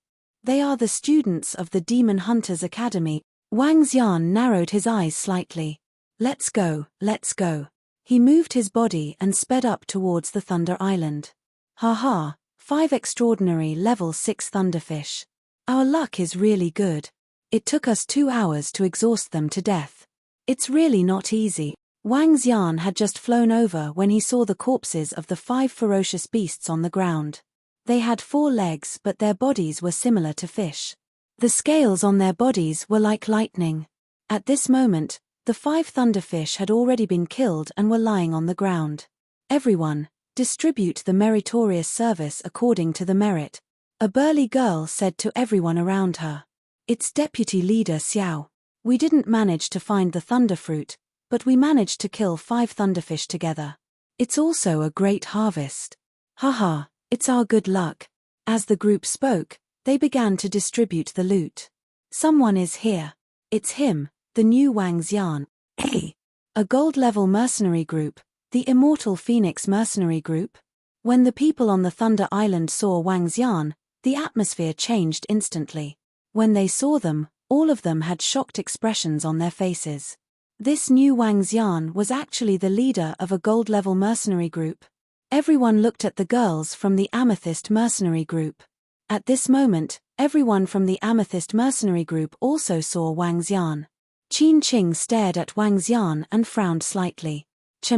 They are the students of the Demon Hunters Academy. Wang Xian narrowed his eyes slightly. Let's go, let's go. He moved his body and sped up towards the Thunder Island. Haha, 5 extraordinary level 6 thunderfish. Our luck is really good. It took us 2 hours to exhaust them to death. It's really not easy. Wang Xian had just flown over when he saw the corpses of the 5 ferocious beasts on the ground. They had 4 legs but their bodies were similar to fish. The scales on their bodies were like lightning. At this moment, the 5 thunderfish had already been killed and were lying on the ground. Everyone, distribute the meritorious service according to the merit. A burly girl said to everyone around her. It's Deputy Leader Xiao. We didn't manage to find the thunder fruit, but we managed to kill 5 thunderfish together. It's also a great harvest. Haha, it's our good luck. As the group spoke, they began to distribute the loot. Someone is here. It's him, the new Wang Xian. Hey! A gold-level mercenary group, the Immortal Phoenix Mercenary Group. When the people on the Thunder Island saw Wang Xian, the atmosphere changed instantly. When they saw them, all of them had shocked expressions on their faces. This new Wang Xian was actually the leader of a gold-level mercenary group. Everyone looked at the girls from the Amethyst mercenary group. At this moment, everyone from the Amethyst mercenary group also saw Wang Xian. Qin Qing stared at Wang Xian and frowned slightly. "Ch,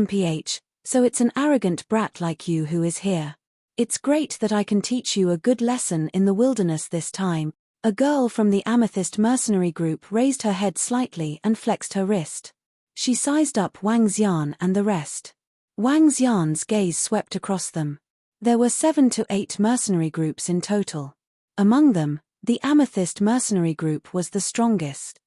so it's an arrogant brat like you who is here. It's great that I can teach you a good lesson in the wilderness this time." A girl from the Amethyst mercenary group raised her head slightly and flexed her wrist. She sized up Wang Xian and the rest. Wang Xian's gaze swept across them. There were 7 to 8 mercenary groups in total. Among them, the Amethyst mercenary group was the strongest.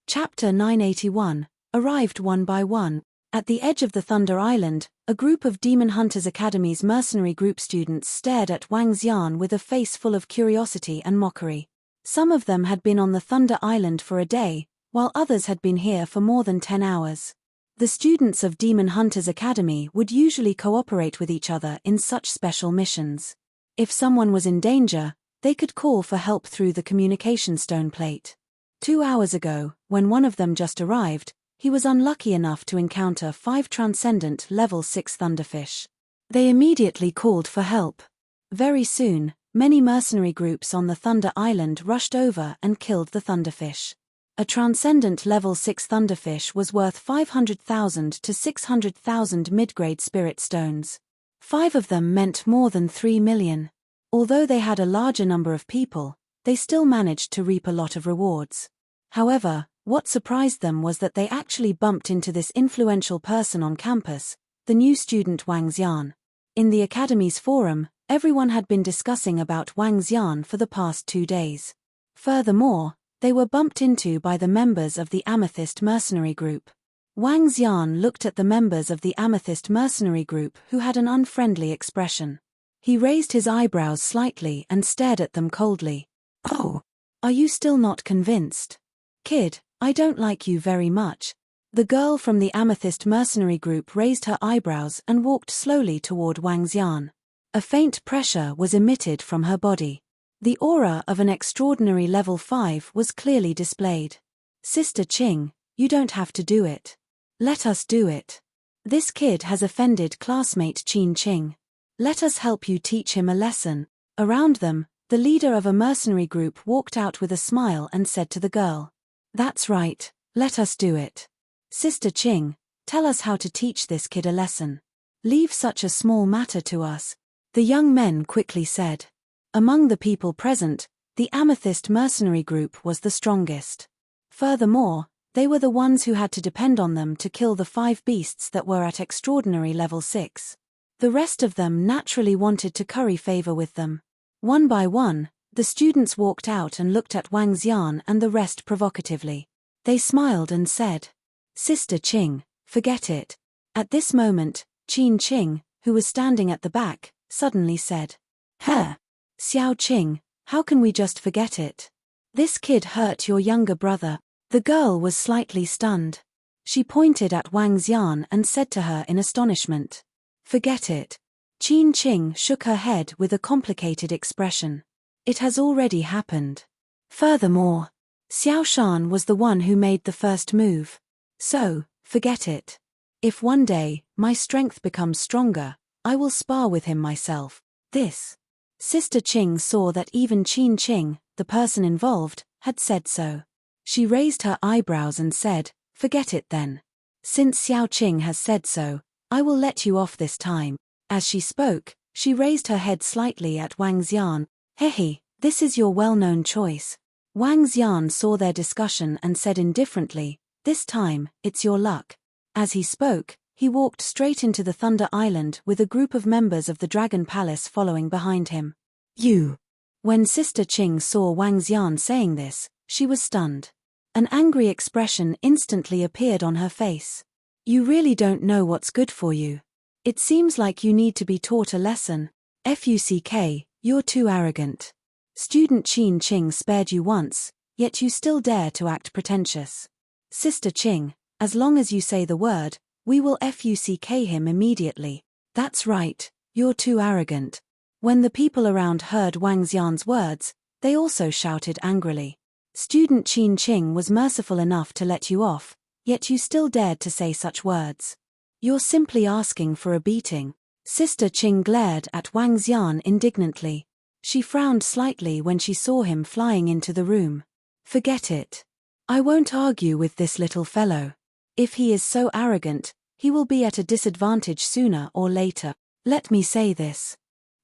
Chapter 981, arrived one by one. At the edge of the Thunder Island, a group of Demon Hunters Academy's mercenary group students stared at Wang Xian with a face full of curiosity and mockery. Some of them had been on the Thunder Island for a day, while others had been here for more than 10 hours. The students of Demon Hunters Academy would usually cooperate with each other in such special missions. If someone was in danger, they could call for help through the communication stone plate. 2 hours ago, when one of them just arrived, he was unlucky enough to encounter 5 transcendent level 6 thunderfish. They immediately called for help. Very soon, many mercenary groups on the Thunder Island rushed over and killed the thunderfish. A transcendent level 6 thunderfish was worth 500,000 to 600,000 mid-grade spirit stones. 5 of them meant more than 3 million. Although they had a larger number of people, they still managed to reap a lot of rewards. However, what surprised them was that they actually bumped into this influential person on campus, the new student Wang Xian. In the Academy's forum, everyone had been discussing about Wang Xian for the past 2 days. Furthermore, they were bumped into by the members of the Amethyst mercenary group. Wang Xian looked at the members of the Amethyst mercenary group who had an unfriendly expression. He raised his eyebrows slightly and stared at them coldly. "Oh, are you still not convinced? Kid, I don't like you very much." The girl from the Amethyst mercenary group raised her eyebrows and walked slowly toward Wang Xian. A faint pressure was emitted from her body. The aura of an extraordinary level 5 was clearly displayed. "Sister Qing, you don't have to do it. Let us do it. This kid has offended classmate Qin Qing. Let us help you teach him a lesson." Around them, the leader of a mercenary group walked out with a smile and said to the girl, "That's right, let us do it. Sister Qing, tell us how to teach this kid a lesson. Leave such a small matter to us." The young men quickly said. Among the people present, the Amethyst mercenary group was the strongest. Furthermore, they were the ones who had to depend on them to kill the 5 beasts that were at extraordinary level 6. The rest of them naturally wanted to curry favor with them. One by one, the students walked out and looked at Wang Xian and the rest provocatively. They smiled and said, "Sister Qing, forget it." At this moment, Qin Qing, who was standing at the back, suddenly said, "Huh? Xiao Qing, how can we just forget it? This kid hurt your younger brother." The girl was slightly stunned. She pointed at Wang Xian and said to her in astonishment, "Forget it." Qin Qing shook her head with a complicated expression. "It has already happened. Furthermore, Xiao Shan was the one who made the first move. So, forget it. If one day, my strength becomes stronger, I will spar with him myself." This. Sister Qing saw that even Qin Qing, the person involved, had said so. She raised her eyebrows and said, "Forget it then. Since Xiao Qing has said so, I will let you off this time." As she spoke, she raised her head slightly at Wang Xian. "Hehe, this is your well-known choice." Wang Xian saw their discussion and said indifferently, "This time, it's your luck." As he spoke, he walked straight into the Thunder Island with a group of members of the Dragon Palace following behind him. "You." When Sister Qing saw Wang Xian saying this, she was stunned. An angry expression instantly appeared on her face. "You really don't know what's good for you. It seems like you need to be taught a lesson. Fuck, you're too arrogant. Student Qin Qing spared you once, yet you still dare to act pretentious. Sister Qing, as long as you say the word, we will fuck him immediately." "That's right, you're too arrogant." When the people around heard Wang Xian's words, they also shouted angrily. "Student Qin Qing was merciful enough to let you off, yet you still dared to say such words. You're simply asking for a beating." Sister Qing glared at Wang Xian indignantly. She frowned slightly when she saw him flying into the room. Forget it. I won't argue with this little fellow. If he is so arrogant, he will be at a disadvantage sooner or later. Let me say this.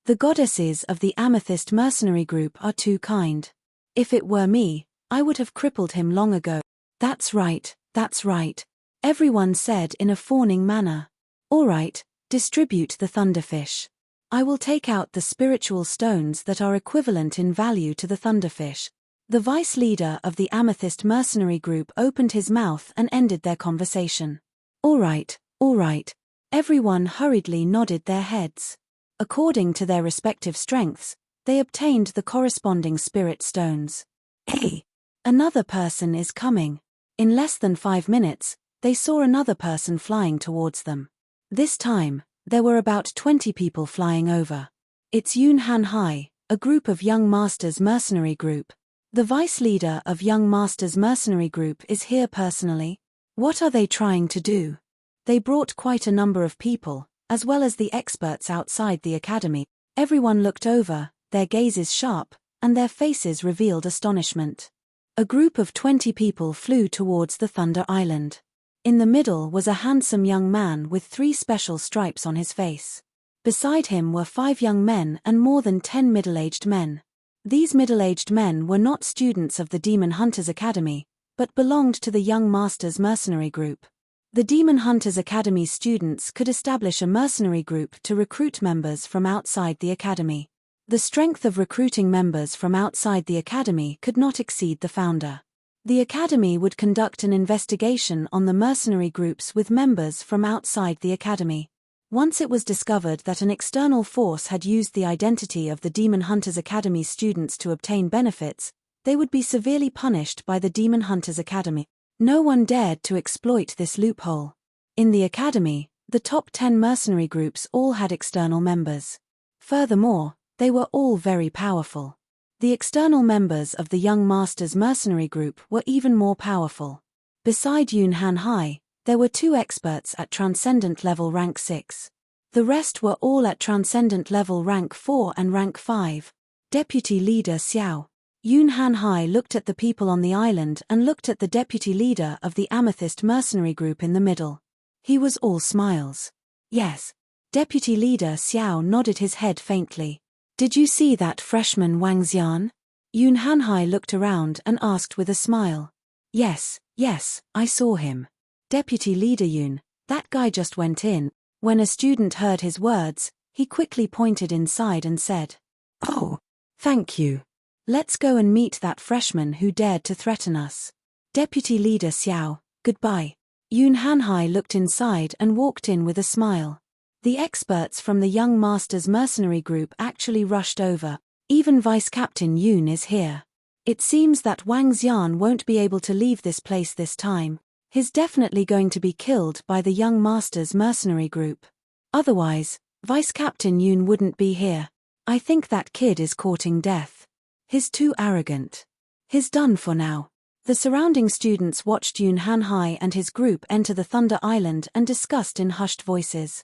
The goddesses of the Amethyst mercenary group are too kind. If it were me, I would have crippled him long ago. That's right, everyone said in a fawning manner. All right, distribute the thunderfish. I will take out the spiritual stones that are equivalent in value to the thunderfish. The vice leader of the Amethyst mercenary group opened his mouth and ended their conversation. All right. Everyone hurriedly nodded their heads. According to their respective strengths, they obtained the corresponding spirit stones. Hey! Another person is coming. In less than 5 minutes, they saw another person flying towards them. This time, there were about 20 people flying over. It's Yun Han Hai, a group of Young Masters mercenary group. The vice leader of Young Masters mercenary group is here personally. What are they trying to do? They brought quite a number of people, as well as the experts outside the academy. Everyone looked over, their gazes sharp, and their faces revealed astonishment. A group of 20 people flew towards the Thunder Island. In the middle was a handsome young man with 3 special stripes on his face. Beside him were 5 young men and more than 10 middle-aged men. These middle-aged men were not students of the Demon Hunters Academy, but belonged to the Young Masters mercenary group. The Demon Hunters Academy students could establish a mercenary group to recruit members from outside the academy. The strength of recruiting members from outside the academy could not exceed the founder. The academy would conduct an investigation on the mercenary groups with members from outside the academy. Once it was discovered that an external force had used the identity of the Demon Hunters Academy students to obtain benefits, they would be severely punished by the Demon Hunters Academy. No one dared to exploit this loophole. In the academy, the top 10 mercenary groups all had external members. Furthermore, they were all very powerful. The external members of the Young Masters mercenary group were even more powerful. Beside Yun Han Hai, there were 2 experts at Transcendent level rank 6. The rest were all at Transcendent level rank 4 and rank 5. Deputy Leader Xiao. Yun Han Hai looked at the people on the island and looked at the deputy leader of the Amethyst mercenary group in the middle. He was all smiles. Yes. Deputy Leader Xiao nodded his head faintly. Did you see that freshman Wang Xian? Yun Han Hai looked around and asked with a smile. Yes, I saw him. Deputy Leader Yun, that guy just went in. When a student heard his words, he quickly pointed inside and said, "Oh, thank you. Let's go and meet that freshman who dared to threaten us." Deputy Leader Xiao, goodbye. Yun Han Hai looked inside and walked in with a smile. The experts from the Young Masters mercenary group actually rushed over. Even Vice Captain Yun is here. It seems that Wang Xian won't be able to leave this place this time. He's definitely going to be killed by the Young Masters mercenary group. Otherwise, Vice Captain Yun wouldn't be here. I think that kid is courting death. He's too arrogant. He's done for now. The surrounding students watched Yun Han Hai and his group enter the Thunder Island and discussed in hushed voices.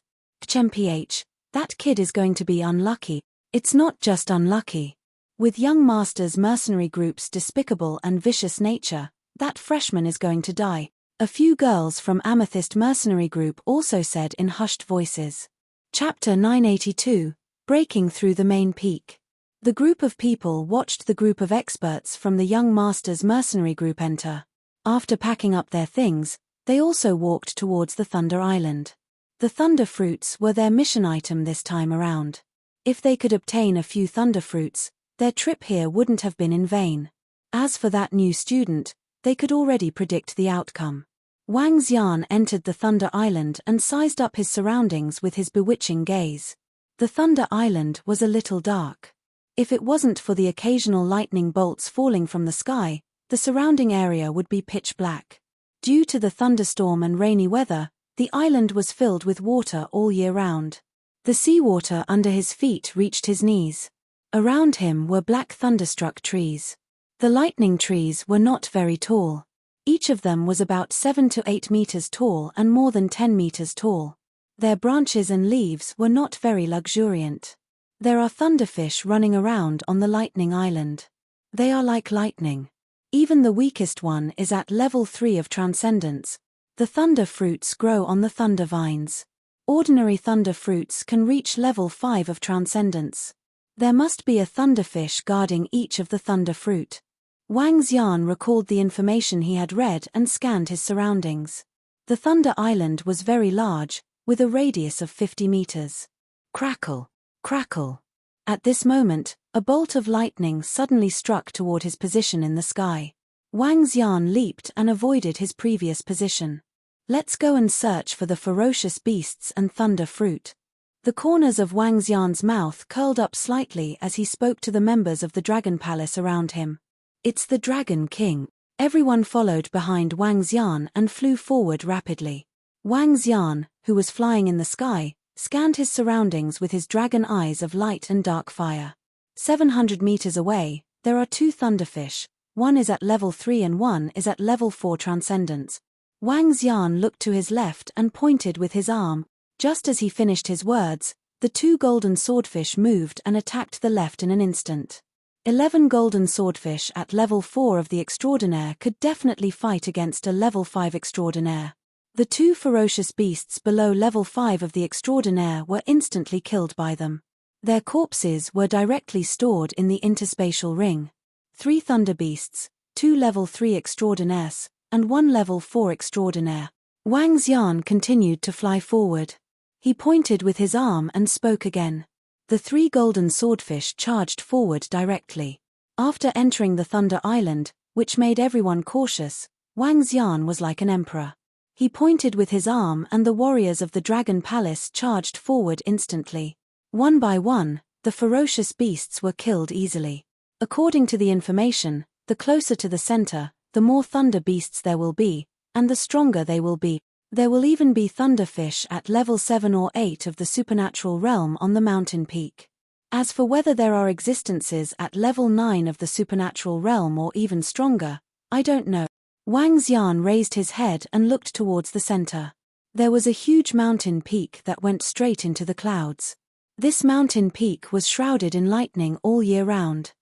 "PH, that kid is going to be unlucky." It's not just unlucky. With Young Masters mercenary group's despicable and vicious nature, that freshman is going to die. A few girls from Amethyst mercenary group also said in hushed voices. Chapter 982, Breaking Through the Main Peak. The group of people watched the group of experts from the Young Masters mercenary group enter. After packing up their things, they also walked towards the Thunder Island. The Thunder Fruits were their mission item this time around. If they could obtain a few Thunder Fruits, their trip here wouldn't have been in vain. As for that new student, they could already predict the outcome. Wang Xian entered the Thunder Island and sized up his surroundings with his bewitching gaze. The Thunder Island was a little dark. If it wasn't for the occasional lightning bolts falling from the sky, the surrounding area would be pitch black. Due to the thunderstorm and rainy weather, the island was filled with water all year round. The seawater under his feet reached his knees. Around him were black thunderstruck trees. The lightning trees were not very tall. Each of them was about 7 to 8 meters tall and more than 10 meters tall. Their branches and leaves were not very luxuriant. There are thunderfish running around on the lightning island. They are like lightning. Even the weakest one is at level 3 of transcendence. The thunder fruits grow on the thunder vines. Ordinary thunder fruits can reach level 5 of transcendence. There must be a thunderfish guarding each of the thunder fruit. Wang Xian recalled the information he had read and scanned his surroundings. The thunder island was very large, with a radius of 50 meters. Crackle, crackle. At this moment, a bolt of lightning suddenly struck toward his position in the sky. Wang Xian leaped and avoided his previous position. Let's go and search for the ferocious beasts and thunder fruit. The corners of Wang Xian's mouth curled up slightly as he spoke to the members of the dragon palace around him. It's the Dragon King. Everyone followed behind Wang Xian and flew forward rapidly. Wang Xian, who was flying in the sky, scanned his surroundings with his dragon eyes of light and dark fire. 700 meters away, there are 2 thunderfish. One is at level 3 and one is at level 4 transcendence. Wang Xian looked to his left and pointed with his arm. Just as he finished his words, the 2 golden swordfish moved and attacked the left in an instant. 11 golden swordfish at level 4 of the extraordinaire could definitely fight against a level 5 extraordinaire. The 2 ferocious beasts below level 5 of the extraordinaire were instantly killed by them. Their corpses were directly stored in the interspatial ring. 3 thunder beasts, 2 level 3 extraordinaires, and 1 level 4 extraordinaire. Wang Xian continued to fly forward. He pointed with his arm and spoke again. The 3 golden swordfish charged forward directly. After entering the Thunder Island, which made everyone cautious, Wang Xian was like an emperor. He pointed with his arm and the warriors of the Dragon Palace charged forward instantly. One by one, the ferocious beasts were killed easily. According to the information, the closer to the center, the more thunder beasts there will be, and the stronger they will be. There will even be thunderfish at level 7 or 8 of the supernatural realm on the mountain peak. As for whether there are existences at level 9 of the supernatural realm or even stronger, I don't know. Wang Xian raised his head and looked towards the center. There was a huge mountain peak that went straight into the clouds. This mountain peak was shrouded in lightning all year round.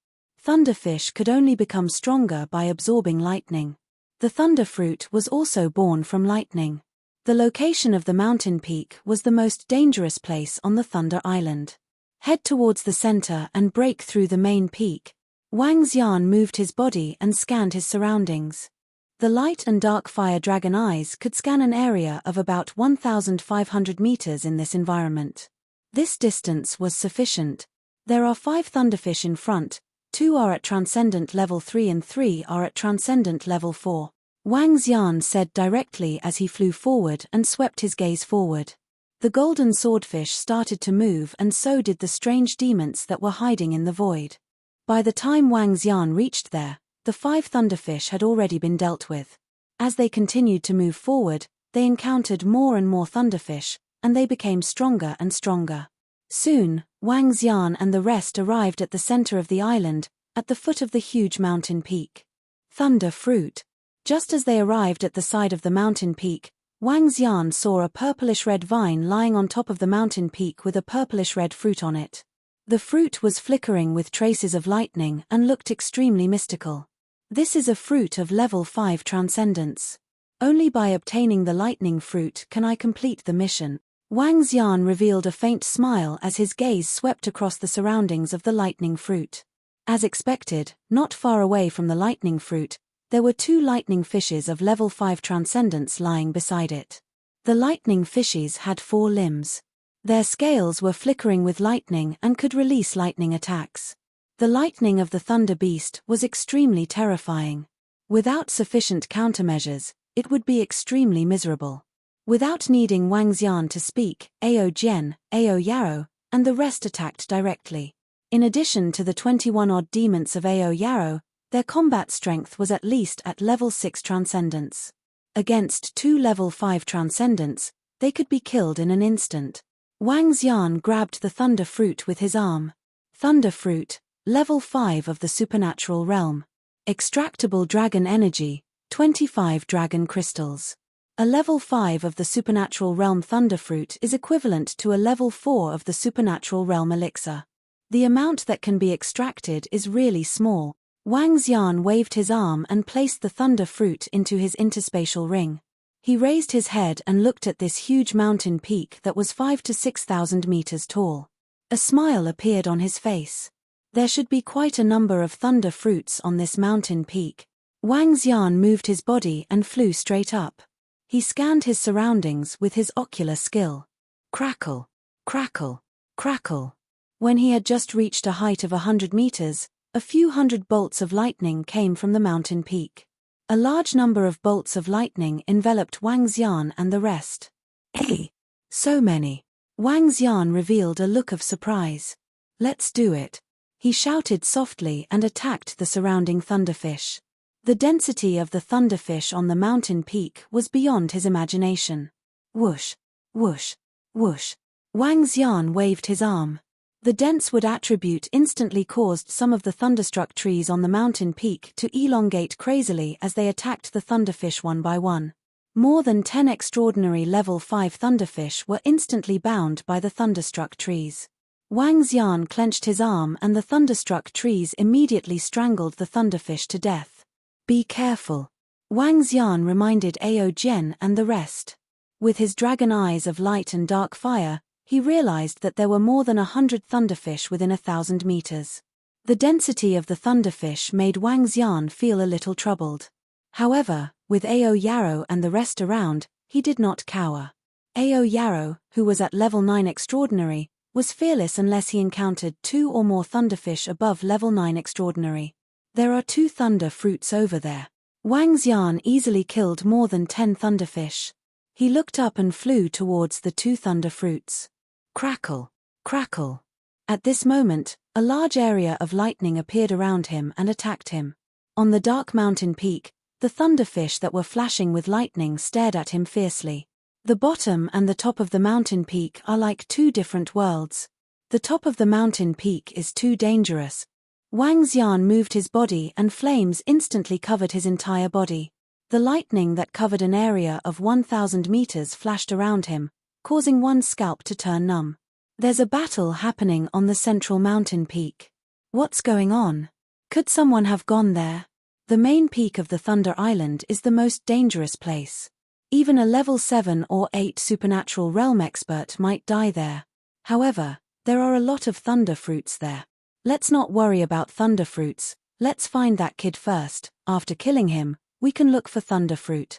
Thunderfish could only become stronger by absorbing lightning. The thunder fruit was also born from lightning. The location of the mountain peak was the most dangerous place on the Thunder Island. Head towards the center and break through the main peak. Wang Xian moved his body and scanned his surroundings. The light and dark fire dragon eyes could scan an area of about 1,500 meters in this environment. This distance was sufficient. There are 5 thunderfish in front, 2 are at transcendent level 3 and 3 are at transcendent level 4. Wang Xian said directly as he flew forward and swept his gaze forward. The golden swordfish started to move and so did the strange demons that were hiding in the void. By the time Wang Xian reached there, the 5 thunderfish had already been dealt with. As they continued to move forward, they encountered more and more thunderfish, and they became stronger and stronger. Soon, Wang Xian and the rest arrived at the center of the island, at the foot of the huge mountain peak. Thunder fruit. Just as they arrived at the side of the mountain peak, Wang Xian saw a purplish-red vine lying on top of the mountain peak with a purplish-red fruit on it. The fruit was flickering with traces of lightning and looked extremely mystical. This is a fruit of level 5 transcendence. Only by obtaining the lightning fruit can I complete the mission. Wang Xian revealed a faint smile as his gaze swept across the surroundings of the lightning fruit. As expected, not far away from the lightning fruit, there were 2 lightning fishes of level 5 transcendence lying beside it. The lightning fishes had 4 limbs. Their scales were flickering with lightning and could release lightning attacks. The lightning of the thunder beast was extremely terrifying. Without sufficient countermeasures, it would be extremely miserable. Without needing Wang Xian to speak, Ao Jian, Ao Yarrow, and the rest attacked directly. In addition to the 21-odd demons of Ao Yarrow, their combat strength was at least at level 6 transcendence. Against 2 level 5 transcendence, they could be killed in an instant. Wang Xian grabbed the thunder fruit with his arm. Thunder fruit, level 5 of the supernatural realm. Extractable dragon energy, 25 dragon crystals. A level 5 of the supernatural realm thunderfruit is equivalent to a level 4 of the supernatural realm elixir. The amount that can be extracted is really small. Wang Xian waved his arm and placed the thunder fruit into his interspatial ring. He raised his head and looked at this huge mountain peak that was 5,000 to 6,000 meters tall. A smile appeared on his face. There should be quite a number of thunder fruits on this mountain peak. Wang Xian moved his body and flew straight up. He scanned his surroundings with his ocular skill. Crackle, crackle, crackle. When he had just reached a height of 100 meters, a few hundred bolts of lightning came from the mountain peak. A large number of bolts of lightning enveloped Wang Xian and the rest. Hey! So many! Wang Xian revealed a look of surprise. Let's do it! He shouted softly and attacked the surrounding thunderfish. The density of the thunderfish on the mountain peak was beyond his imagination. Whoosh! Whoosh! Whoosh! Wang Xian waved his arm. The dense wood attribute instantly caused some of the thunderstruck trees on the mountain peak to elongate crazily as they attacked the thunderfish one by one. More than 10 extraordinary level 5 thunderfish were instantly bound by the thunderstruck trees. Wang Xian clenched his arm and the thunderstruck trees immediately strangled the thunderfish to death. Be careful. Wang Xian reminded Ao Jian and the rest. With his dragon eyes of light and dark fire, he realized that there were more than 100 thunderfish within 1,000 meters. The density of the thunderfish made Wang Xian feel a little troubled. However, with Ao Yarrow and the rest around, he did not cower. Ao Yarrow, who was at level 9 extraordinary, was fearless unless he encountered 2 or more thunderfish above level 9 extraordinary. There are 2 thunder fruits over there. Wang Xian easily killed more than 10 thunderfish. He looked up and flew towards the 2 thunder fruits. Crackle, crackle. At this moment, a large area of lightning appeared around him and attacked him. On the dark mountain peak, the thunderfish that were flashing with lightning stared at him fiercely. The bottom and the top of the mountain peak are like 2 different worlds. The top of the mountain peak is too dangerous. Wang Xian moved his body and flames instantly covered his entire body. The lightning that covered an area of 1,000 meters flashed around him, causing one scalp to turn numb. There's a battle happening on the central mountain peak. What's going on? Could someone have gone there? The main peak of the Thunder Island is the most dangerous place. Even a level 7 or 8 supernatural realm expert might die there. However, there are a lot of thunder fruits there. Let's not worry about thunder fruits, let's find that kid first. After killing him, we can look for thunder fruit.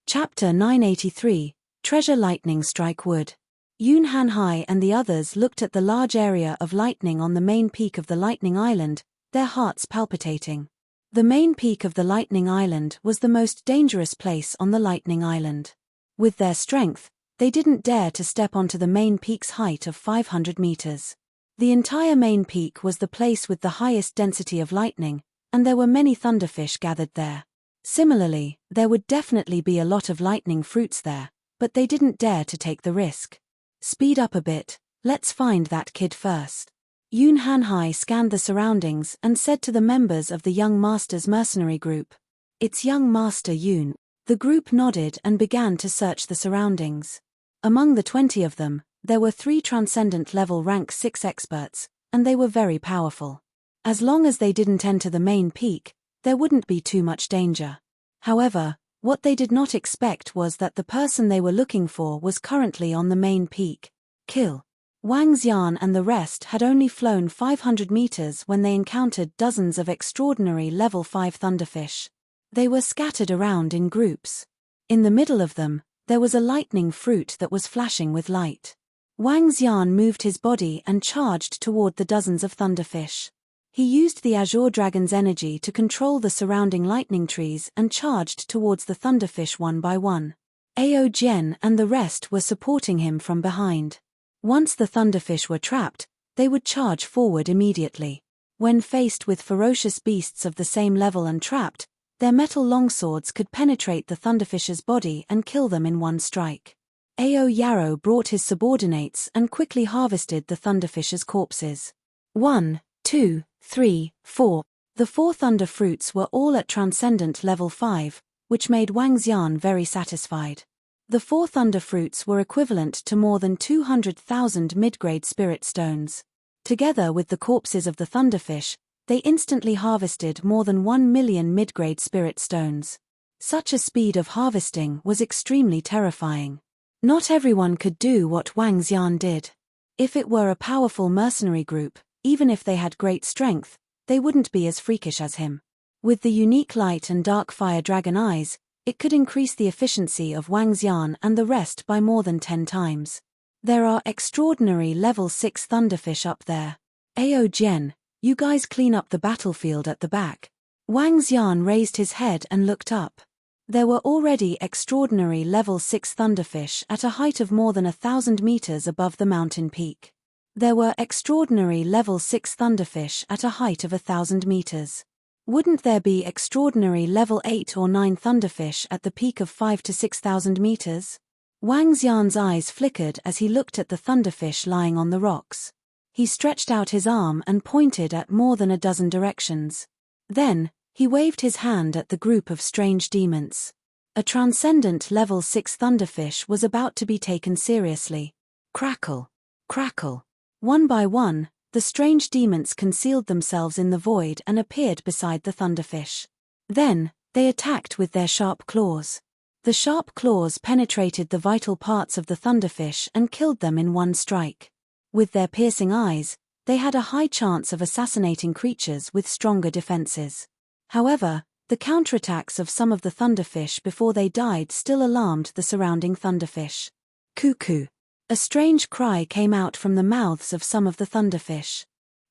Chapter 983, Treasure Lightning Strike Wood. Yun Hanhai and the others looked at the large area of lightning on the main peak of the Lightning Island, their hearts palpitating. The main peak of the Lightning Island was the most dangerous place on the Lightning Island. With their strength, they didn't dare to step onto the main peak's height of 500 meters. The entire main peak was the place with the highest density of lightning, and there were many thunderfish gathered there. Similarly, there would definitely be a lot of lightning fruits there, but they didn't dare to take the risk. Speed up a bit, let's find that kid first. Yun Hanhai scanned the surroundings and said to the members of the Young Master's mercenary group, "It's young Master Yun." The group nodded and began to search the surroundings. Among the 20 of them, there were 3 transcendent level rank 6 experts, and they were very powerful. As long as they didn't enter the main peak, there wouldn't be too much danger. However, what they did not expect was that the person they were looking for was currently on the main peak. Kill. Wang Xian and the rest had only flown 500 meters when they encountered dozens of extraordinary level 5 thunderfish. They were scattered around in groups. In the middle of them, there was a lightning fruit that was flashing with light. Wang Xian moved his body and charged toward the dozens of thunderfish. He used the Azure Dragon's energy to control the surrounding lightning trees and charged towards the thunderfish one by one. Ao Jian and the rest were supporting him from behind. Once the thunderfish were trapped, they would charge forward immediately. When faced with ferocious beasts of the same level and trapped, their metal longswords could penetrate the thunderfish's body and kill them in one strike. Ao Yarrow brought his subordinates and quickly harvested the thunderfish's corpses. 1, 2, 3, 4. The 4 thunder fruits were all at transcendent level 5, which made Wang Xian very satisfied. The 4 thunder fruits were equivalent to more than 200,000 mid-grade spirit stones. Together with the corpses of the thunderfish, they instantly harvested more than 1 million mid-grade spirit stones. Such a speed of harvesting was extremely terrifying. Not everyone could do what Wang Xian did. If it were a powerful mercenary group, even if they had great strength, they wouldn't be as freakish as him. With the unique light and dark fire dragon eyes, it could increase the efficiency of Wang Xian and the rest by more than 10 times. There are extraordinary level 6 thunderfish up there. Ao Jian, you guys clean up the battlefield at the back. Wang Xian raised his head and looked up. There were already extraordinary level 6 thunderfish at a height of more than 1,000 meters above the mountain peak. There were extraordinary level 6 thunderfish at a height of 1,000 meters. Wouldn't there be extraordinary level 8 or 9 thunderfish at the peak of 5 to 6,000 meters? Wang Xian's eyes flickered as he looked at the thunderfish lying on the rocks. He stretched out his arm and pointed at more than a dozen directions. Then, he waved his hand at the group of strange demons. A transcendent level 6 thunderfish was about to be taken seriously. Crackle! Crackle! One by one, the strange demons concealed themselves in the void and appeared beside the thunderfish. Then, they attacked with their sharp claws. The sharp claws penetrated the vital parts of the thunderfish and killed them in one strike. With their piercing eyes, they had a high chance of assassinating creatures with stronger defenses. However, the counterattacks of some of the thunderfish before they died still alarmed the surrounding thunderfish. Cuckoo! A strange cry came out from the mouths of some of the thunderfish.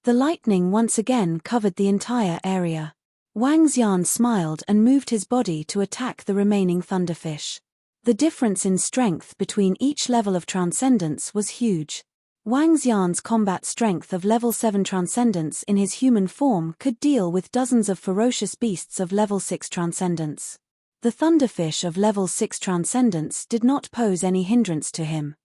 The lightning once again covered the entire area. Wang Xian smiled and moved his body to attack the remaining thunderfish. The difference in strength between each level of transcendence was huge. Wang Xian's combat strength of level 7 transcendence in his human form could deal with dozens of ferocious beasts of level 6 transcendence. The thunderfish of level 6 transcendence did not pose any hindrance to him.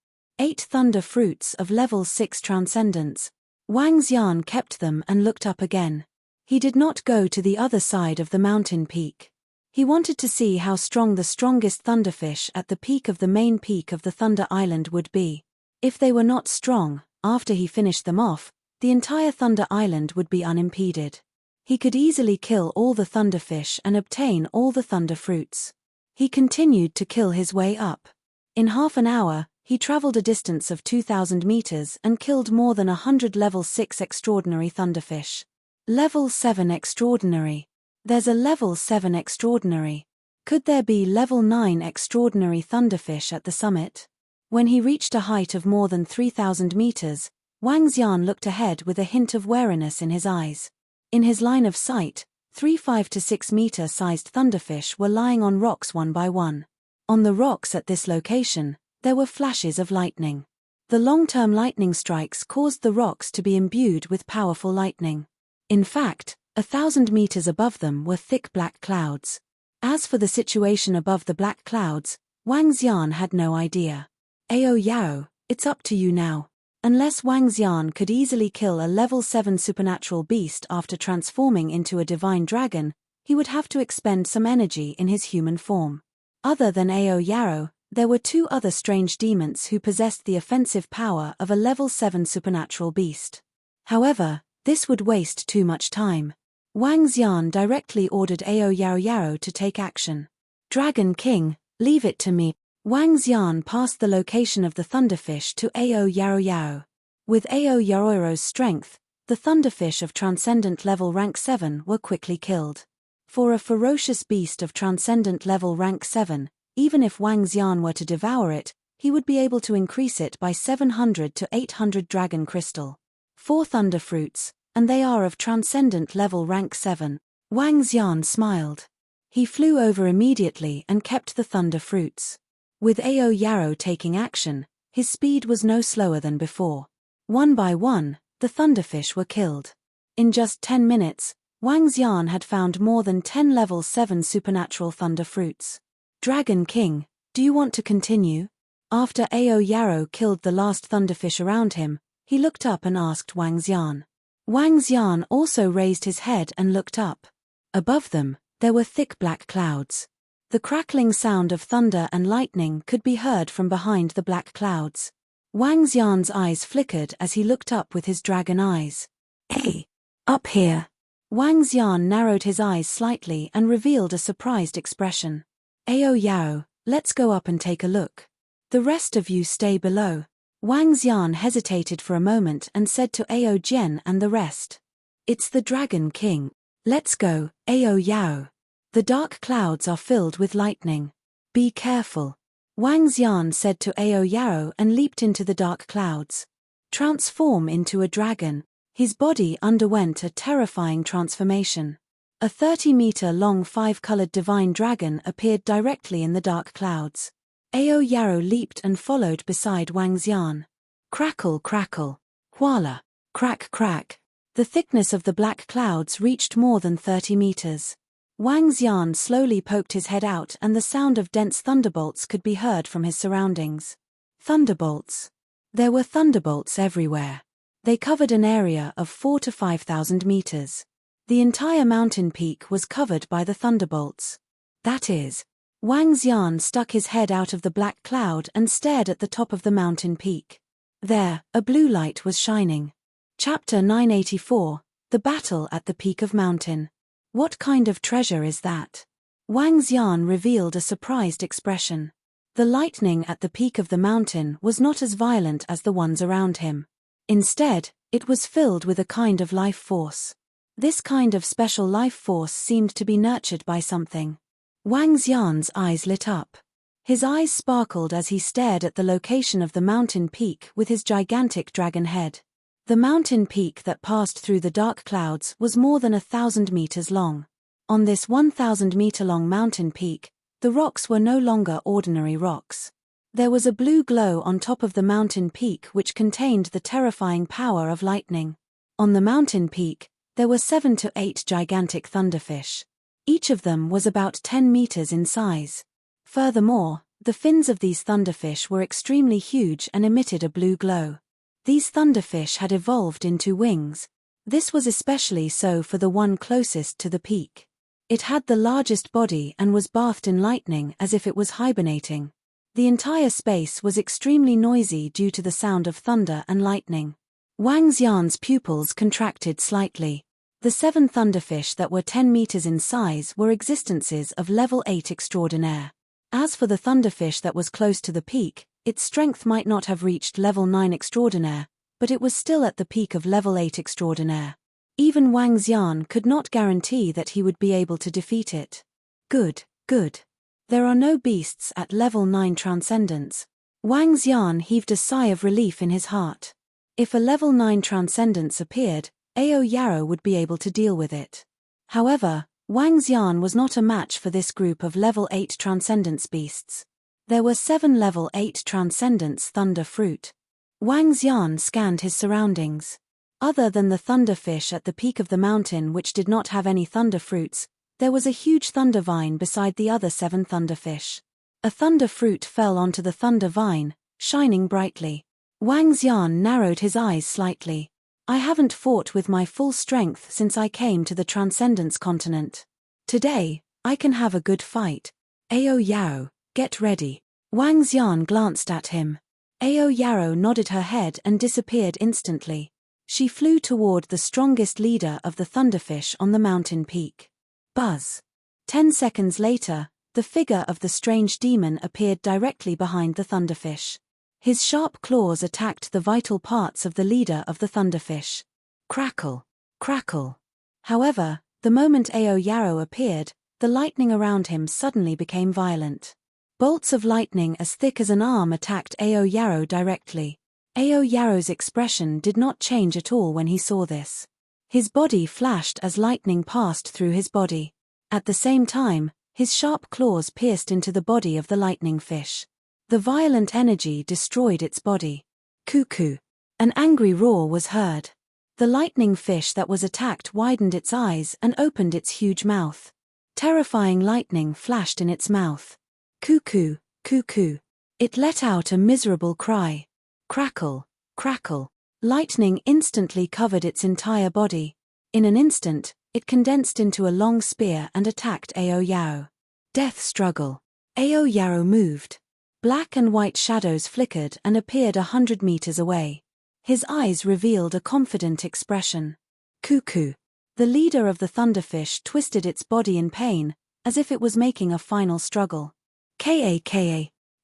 8 thunder fruits of level 6 transcendence. Wang Xian kept them and looked up again. He did not go to the other side of the mountain peak. He wanted to see how strong the strongest thunderfish at the peak of the main peak of the Thunder Island would be. If they were not strong, after he finished them off, the entire Thunder Island would be unimpeded. He could easily kill all the thunderfish and obtain all the thunder fruits. He continued to kill his way up. In half an hour, he traveled a distance of 2,000 meters and killed more than 100 level 6 extraordinary thunderfish. Level 7 extraordinary. There's a level 7 extraordinary. Could there be level 9 extraordinary thunderfish at the summit? When he reached a height of more than 3,000 meters, Wang Xian looked ahead with a hint of wariness in his eyes. In his line of sight, 3 5 to 6 meter-sized thunderfish were lying on rocks one by one. On the rocks at this location, there were flashes of lightning. The long-term lightning strikes caused the rocks to be imbued with powerful lightning. In fact, 1,000 meters above them were thick black clouds. As for the situation above the black clouds, Wang Xian had no idea. Ao Yao, it's up to you now. Unless Wang Xian could easily kill a level 7 supernatural beast after transforming into a divine dragon, he would have to expend some energy in his human form. Other than Ao Yao, there were 2 other strange demons who possessed the offensive power of a level 7 supernatural beast. However, this would waste too much time. Wang Xian directly ordered Ao Yao to take action. Dragon King, leave it to me. Wang Xian passed the location of the thunderfish to Ao Yao. With Ao Yao's strength, the thunderfish of transcendent level rank 7 were quickly killed. For a ferocious beast of transcendent level rank 7, even if Wang Xian were to devour it, he would be able to increase it by 700 to 800 dragon crystal. 4 thunder fruits, and they are of transcendent level rank 7. Wang Xian smiled. He flew over immediately and kept the thunder fruits. With Ao Yao taking action, his speed was no slower than before. One by one, the thunderfish were killed. In just 10 minutes, Wang Xian had found more than 10 level 7 supernatural thunder fruits. Dragon King, do you want to continue? After Ao Yao killed the last thunderfish around him, he looked up and asked Wang Xian. Wang Xian also raised his head and looked up. Above them, there were thick black clouds. The crackling sound of thunder and lightning could be heard from behind the black clouds. Wang Xian's eyes flickered as he looked up with his dragon eyes. "Hey! Up here!" Wang Xian narrowed his eyes slightly and revealed a surprised expression. "Ao Yao, let's go up and take a look. The rest of you stay below." Wang Xian hesitated for a moment and said to Ao Jian and the rest, "It's the Dragon King. Let's go, Ao Yao. The dark clouds are filled with lightning. Be careful." Wang Xian said to Ao Yao and leaped into the dark clouds. Transform into a dragon. His body underwent a terrifying transformation. A 30-meter-long 5-colored divine dragon appeared directly in the dark clouds. Ao Yao leaped and followed beside Wang Xian. Crackle, crackle. Huala. Crack, crack. The thickness of the black clouds reached more than 30 meters. Wang Xian slowly poked his head out and the sound of dense thunderbolts could be heard from his surroundings. Thunderbolts. There were thunderbolts everywhere. They covered an area of 4,000 to 5,000 meters. The entire mountain peak was covered by the thunderbolts. That is, Wang Xian stuck his head out of the black cloud and stared at the top of the mountain peak. There, a blue light was shining. Chapter 984, The Battle at the Peak of Mountain. What kind of treasure is that? Wang Xian revealed a surprised expression. The lightning at the peak of the mountain was not as violent as the ones around him. Instead, it was filled with a kind of life force. This kind of special life force seemed to be nurtured by something. Wang Xian's eyes lit up. His eyes sparkled as he stared at the location of the mountain peak with his gigantic dragon head. The mountain peak that passed through the dark clouds was more than 1,000 meters long. On this 1,000-meter-long mountain peak, the rocks were no longer ordinary rocks. There was a blue glow on top of the mountain peak which contained the terrifying power of lightning. On the mountain peak, there were 7 to 8 gigantic thunderfish. Each of them was about 10 meters in size. Furthermore, the fins of these thunderfish were extremely huge and emitted a blue glow. These thunderfish had evolved into wings. This was especially so for the one closest to the peak. It had the largest body and was bathed in lightning as if it was hibernating. The entire space was extremely noisy due to the sound of thunder and lightning. Wang Xian's pupils contracted slightly. The 7 thunderfish that were 10 meters in size were existences of level 8 extraordinaire. As for the thunderfish that was close to the peak, its strength might not have reached level 9 extraordinaire, but it was still at the peak of level 8 extraordinaire. Even Wang Xian could not guarantee that he would be able to defeat it. Good, good. There are no beasts at level 9 transcendence. Wang Xian heaved a sigh of relief in his heart. If a level 9 transcendence appeared, Ao Yao would be able to deal with it. However, Wang Xian was not a match for this group of level 8 transcendence beasts. There were 7 level 8 transcendence thunder fruit. Wang Xian scanned his surroundings. Other than the thunderfish at the peak of the mountain which did not have any thunder fruits, there was a huge thunder vine beside the other 7 thunderfish. A thunder fruit fell onto the thunder vine, shining brightly. Wang Xian narrowed his eyes slightly. I haven't fought with my full strength since I came to the Transcendence continent. Today, I can have a good fight. Ao Yao, get ready. Wang Xian glanced at him. Ao Yao nodded her head and disappeared instantly. She flew toward the strongest leader of the thunderfish on the mountain peak. Buzz. 10 seconds later, the figure of the strange demon appeared directly behind the thunderfish. His sharp claws attacked the vital parts of the leader of the thunderfish. Crackle, crackle. However, the moment Ao Yao appeared, the lightning around him suddenly became violent. Bolts of lightning as thick as an arm attacked Ao Yao directly. Ao Yao's expression did not change at all when he saw this. His body flashed as lightning passed through his body. At the same time, his sharp claws pierced into the body of the lightning fish. The violent energy destroyed its body. Cuckoo. An angry roar was heard. The lightning fish that was attacked widened its eyes and opened its huge mouth. Terrifying lightning flashed in its mouth. Cuckoo, cuckoo. It let out a miserable cry. Crackle, crackle. Lightning instantly covered its entire body. In an instant, it condensed into a long spear and attacked Ao Yao. Death struggle. Ao Yarrow moved. Black and white shadows flickered and appeared 100 meters away. His eyes revealed a confident expression. Cuckoo. The leader of the thunderfish twisted its body in pain, as if it was making a final struggle. Ka.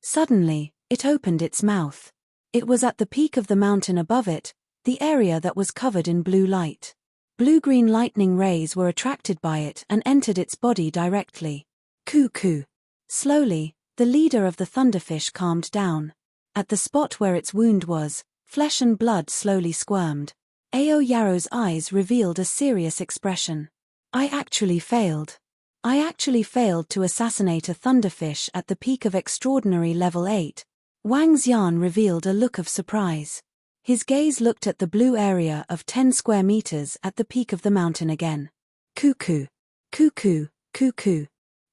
Suddenly, it opened its mouth. It was at the peak of the mountain above it, the area that was covered in blue light. Blue-green lightning rays were attracted by it and entered its body directly. Cuckoo. Slowly, the leader of the thunderfish calmed down. At the spot where its wound was, flesh and blood slowly squirmed. Ao Yarrow's eyes revealed a serious expression. I actually failed to assassinate a thunderfish at the peak of extraordinary level 8. Wang Xian revealed a look of surprise. His gaze looked at the blue area of 10 square meters at the peak of the mountain again. Cuckoo. Cuckoo, cuckoo.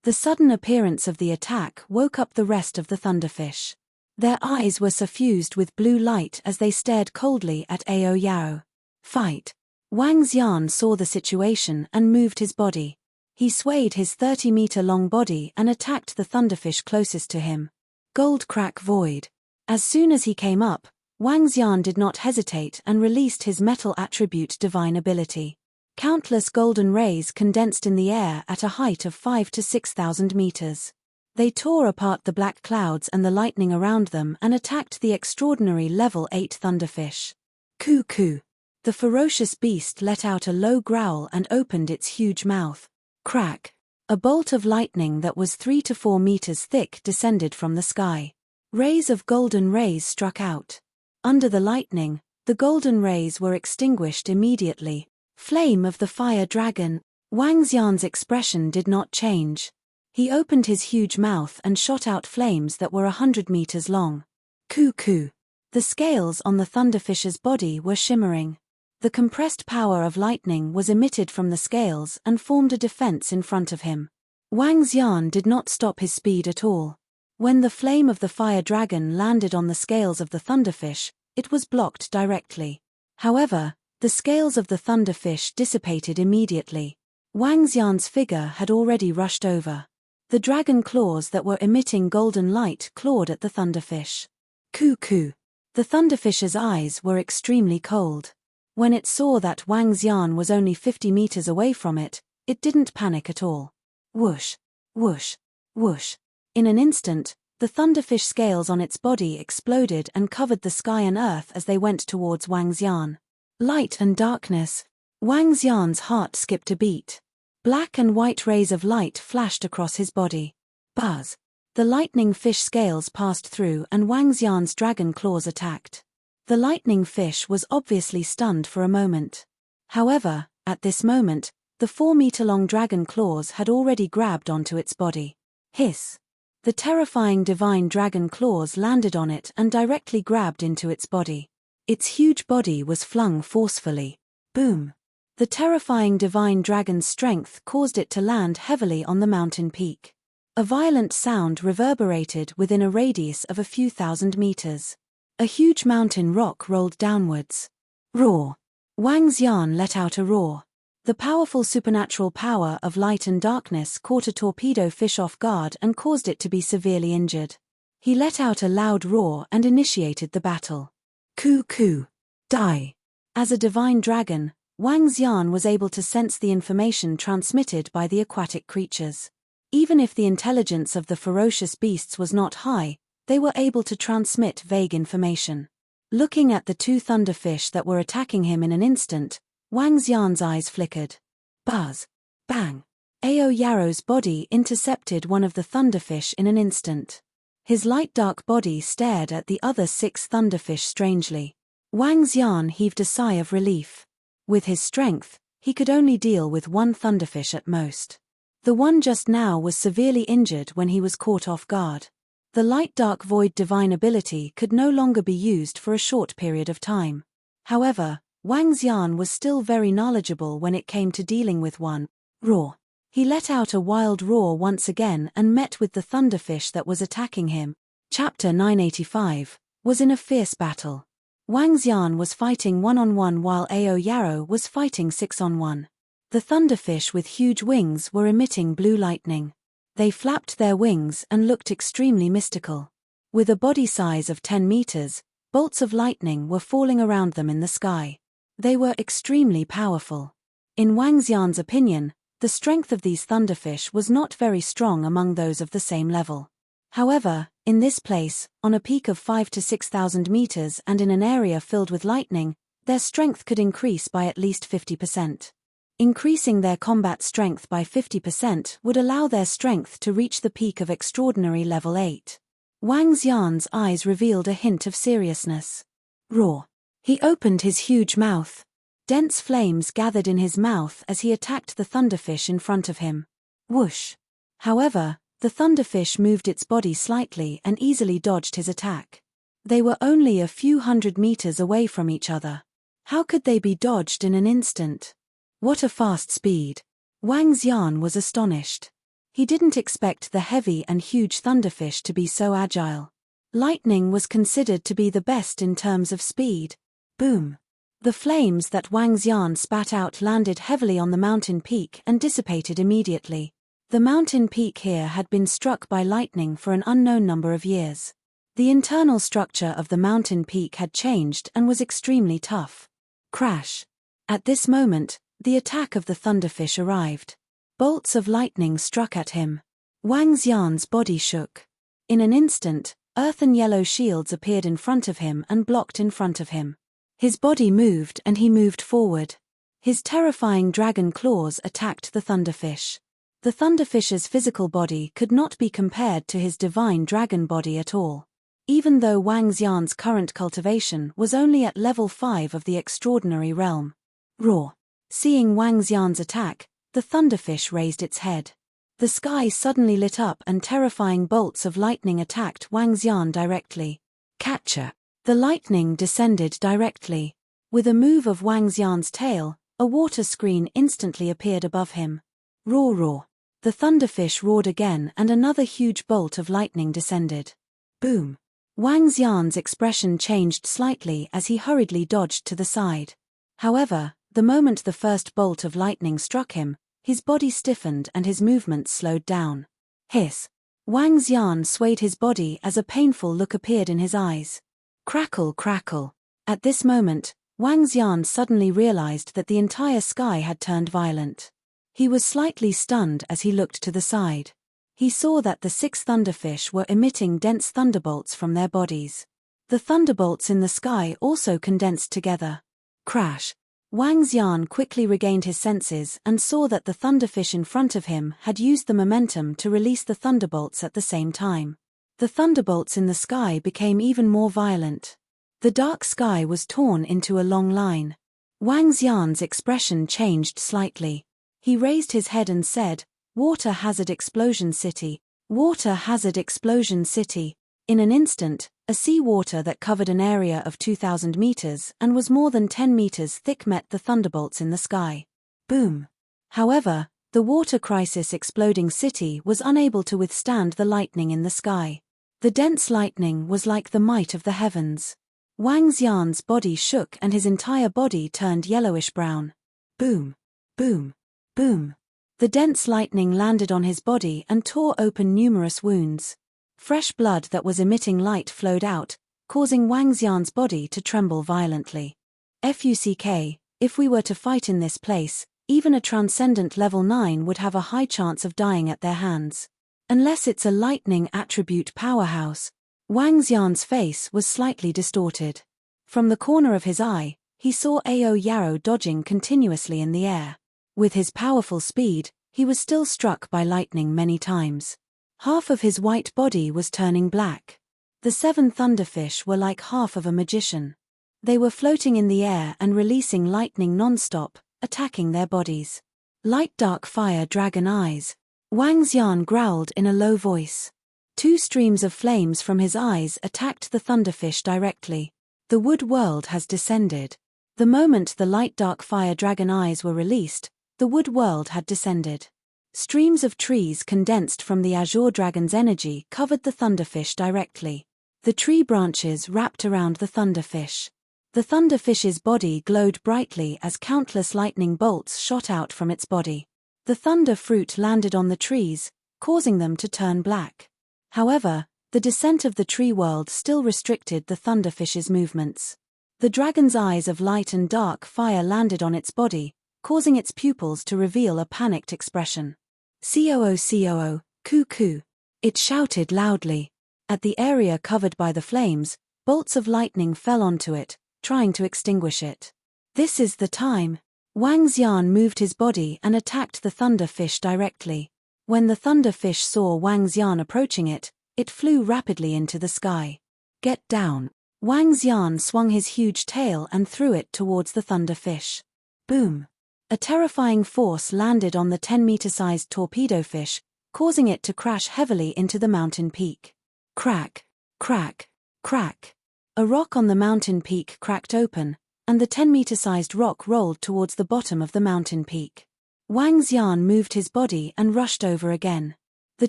The sudden appearance of the attack woke up the rest of the thunderfish. Their eyes were suffused with blue light as they stared coldly at Ao Yarrow. Fight. Wang Xian saw the situation and moved his body. He swayed his 30-meter-long body and attacked the thunderfish closest to him. Gold Crack Void. As soon as he came up, Wang Xian did not hesitate and released his metal attribute Divine Ability. Countless golden rays condensed in the air at a height of 5,000 to 6,000 meters. They tore apart the black clouds and the lightning around them and attacked the extraordinary level 8 thunderfish. Cuckoo. The ferocious beast let out a low growl and opened its huge mouth. Crack. A bolt of lightning that was 3 to 4 meters thick descended from the sky. Rays of golden rays struck out. Under the lightning, the golden rays were extinguished immediately. Flame of the fire dragon. Wang Xian's expression did not change. He opened his huge mouth and shot out flames that were 100 meters long. Cuckoo. The scales on the thunderfish's body were shimmering. The compressed power of lightning was emitted from the scales and formed a defense in front of him. Wang Xian did not stop his speed at all. When the flame of the fire dragon landed on the scales of the thunderfish, it was blocked directly. However, the scales of the thunderfish dissipated immediately. Wang Xian's figure had already rushed over. The dragon claws that were emitting golden light clawed at the thunderfish. Cuckoo. The thunderfish's eyes were extremely cold. When it saw that Wang Xian was only 50 meters away from it, it didn't panic at all. Whoosh, whoosh, whoosh. In an instant, the thunderfish scales on its body exploded and covered the sky and earth as they went towards Wang Xian. Light and darkness. Wang Xian's heart skipped a beat. Black and white rays of light flashed across his body. Buzz. The lightning fish scales passed through and Wang Xian's dragon claws attacked. The lightning fish was obviously stunned for a moment. However, at this moment, the 4-meter-long dragon claws had already grabbed onto its body. Hiss. The terrifying divine dragon claws landed on it and directly grabbed into its body. Its huge body was flung forcefully. Boom. The terrifying divine dragon's strength caused it to land heavily on the mountain peak. A violent sound reverberated within a radius of a few thousand meters. A huge mountain rock rolled downwards. Roar. Wang Xian let out a roar. The powerful supernatural power of light and darkness caught a torpedo fish off guard and caused it to be severely injured. He let out a loud roar and initiated the battle. Cuckoo. Die. As a divine dragon, Wang Xian was able to sense the information transmitted by the aquatic creatures. Even if the intelligence of the ferocious beasts was not high, they were able to transmit vague information. Looking at the 2 thunderfish that were attacking him in an instant, Wang Xian's eyes flickered. Buzz. Bang. Ao Yarrow's body intercepted one of the thunderfish in an instant. His light dark body stared at the other 6 thunderfish strangely. Wang Xian heaved a sigh of relief. With his strength, he could only deal with 1 thunderfish at most. The one just now was severely injured when he was caught off guard. The light dark void divine ability could no longer be used for a short period of time. However, Wang Xian was still very knowledgeable when it came to dealing with one. Roar. He let out a wild roar once again and met with the thunderfish that was attacking him. Chapter 985 was in a fierce battle. Wang Xian was fighting 1-on-1 while Ao Yarrow was fighting 6-on-1. The thunderfish with huge wings were emitting blue lightning. They flapped their wings and looked extremely mystical. With a body size of 10 meters, bolts of lightning were falling around them in the sky. They were extremely powerful. In Wang Xian's opinion, the strength of these thunderfish was not very strong among those of the same level. However, in this place, on a peak of 5 to 6,000 meters and in an area filled with lightning, their strength could increase by at least 50%. Increasing their combat strength by 50% would allow their strength to reach the peak of extraordinary level 8. Wang Xian's eyes revealed a hint of seriousness. Roar. He opened his huge mouth. Dense flames gathered in his mouth as he attacked the thunderfish in front of him. Whoosh. However, the thunderfish moved its body slightly and easily dodged his attack. They were only a few hundred meters away from each other. How could they be dodged in an instant? What a fast speed! Wang Xian was astonished. He didn't expect the heavy and huge thunderfish to be so agile. Lightning was considered to be the best in terms of speed. Boom! The flames that Wang Xian spat out landed heavily on the mountain peak and dissipated immediately. The mountain peak here had been struck by lightning for an unknown number of years. The internal structure of the mountain peak had changed and was extremely tough. Crash! At this moment, the attack of the thunderfish arrived. Bolts of lightning struck at him. Wang Xian's body shook. In an instant, earthen yellow shields appeared in front of him and blocked in front of him. His body moved and he moved forward. His terrifying dragon claws attacked the thunderfish. The thunderfish's physical body could not be compared to his divine dragon body at all. Even though Wang Xian's current cultivation was only at level 5 of the extraordinary realm. Roar! Seeing Wang Xian's attack, the thunderfish raised its head. The sky suddenly lit up and terrifying bolts of lightning attacked Wang Xian directly. Catcher! The lightning descended directly. With a move of Wang Xian's tail, a water screen instantly appeared above him. Roar roar! The thunderfish roared again and another huge bolt of lightning descended. Boom! Wang Xian's expression changed slightly as he hurriedly dodged to the side. However, the moment the first bolt of lightning struck him, his body stiffened and his movements slowed down. Hiss! Wang Xian swayed his body as a painful look appeared in his eyes. Crackle crackle! At this moment, Wang Xian suddenly realized that the entire sky had turned violent. He was slightly stunned as he looked to the side. He saw that the 6 thunderfish were emitting dense thunderbolts from their bodies. The thunderbolts in the sky also condensed together. Crash! Wang Xian quickly regained his senses and saw that the thunderfish in front of him had used the momentum to release the thunderbolts at the same time. The thunderbolts in the sky became even more violent. The dark sky was torn into a long line. Wang Xian's expression changed slightly. He raised his head and said, "Water hazard explosion city, water hazard explosion city." In an instant, a sea water that covered an area of 2,000 meters and was more than 10 meters thick met the thunderbolts in the sky. Boom! However, the water crisis exploding city was unable to withstand the lightning in the sky. The dense lightning was like the might of the heavens. Wang Xian's body shook and his entire body turned yellowish-brown. Boom! Boom! Boom! The dense lightning landed on his body and tore open numerous wounds. Fresh blood that was emitting light flowed out, causing Wang Xian's body to tremble violently. Fuck, if we were to fight in this place, even a transcendent level 9 would have a high chance of dying at their hands. Unless it's a lightning attribute powerhouse. Wang Xian's face was slightly distorted. From the corner of his eye, he saw Ao Yarrow dodging continuously in the air. With his powerful speed, he was still struck by lightning many times. Half of his white body was turning black. The 7 thunderfish were like half of a magician. They were floating in the air and releasing lightning non-stop, attacking their bodies. Light dark fire dragon eyes. Wang Xian growled in a low voice. 2 streams of flames from his eyes attacked the thunderfish directly. The wood world has descended. The moment the light dark fire dragon eyes were released, the wood world had descended. Streams of trees condensed from the azure dragon's energy covered the thunderfish directly. The tree branches wrapped around the thunderfish. The thunderfish's body glowed brightly as countless lightning bolts shot out from its body. The thunder fruit landed on the trees, causing them to turn black. However, the descent of the tree world still restricted the thunderfish's movements. The dragon's eyes of light and dark fire landed on its body, causing its pupils to reveal a panicked expression. "Coo coo, coo coo." It shouted loudly. At the area covered by the flames, bolts of lightning fell onto it, trying to extinguish it. "This is the time." Wang Xian moved his body and attacked the thunderfish directly. When the thunderfish saw Wang Xian approaching it, it flew rapidly into the sky. "Get down." Wang Xian swung his huge tail and threw it towards the thunderfish. Boom! A terrifying force landed on the 10-meter-sized torpedo fish, causing it to crash heavily into the mountain peak. Crack, crack, crack. A rock on the mountain peak cracked open, and the 10-meter-sized rock rolled towards the bottom of the mountain peak. Wang Xian moved his body and rushed over again. The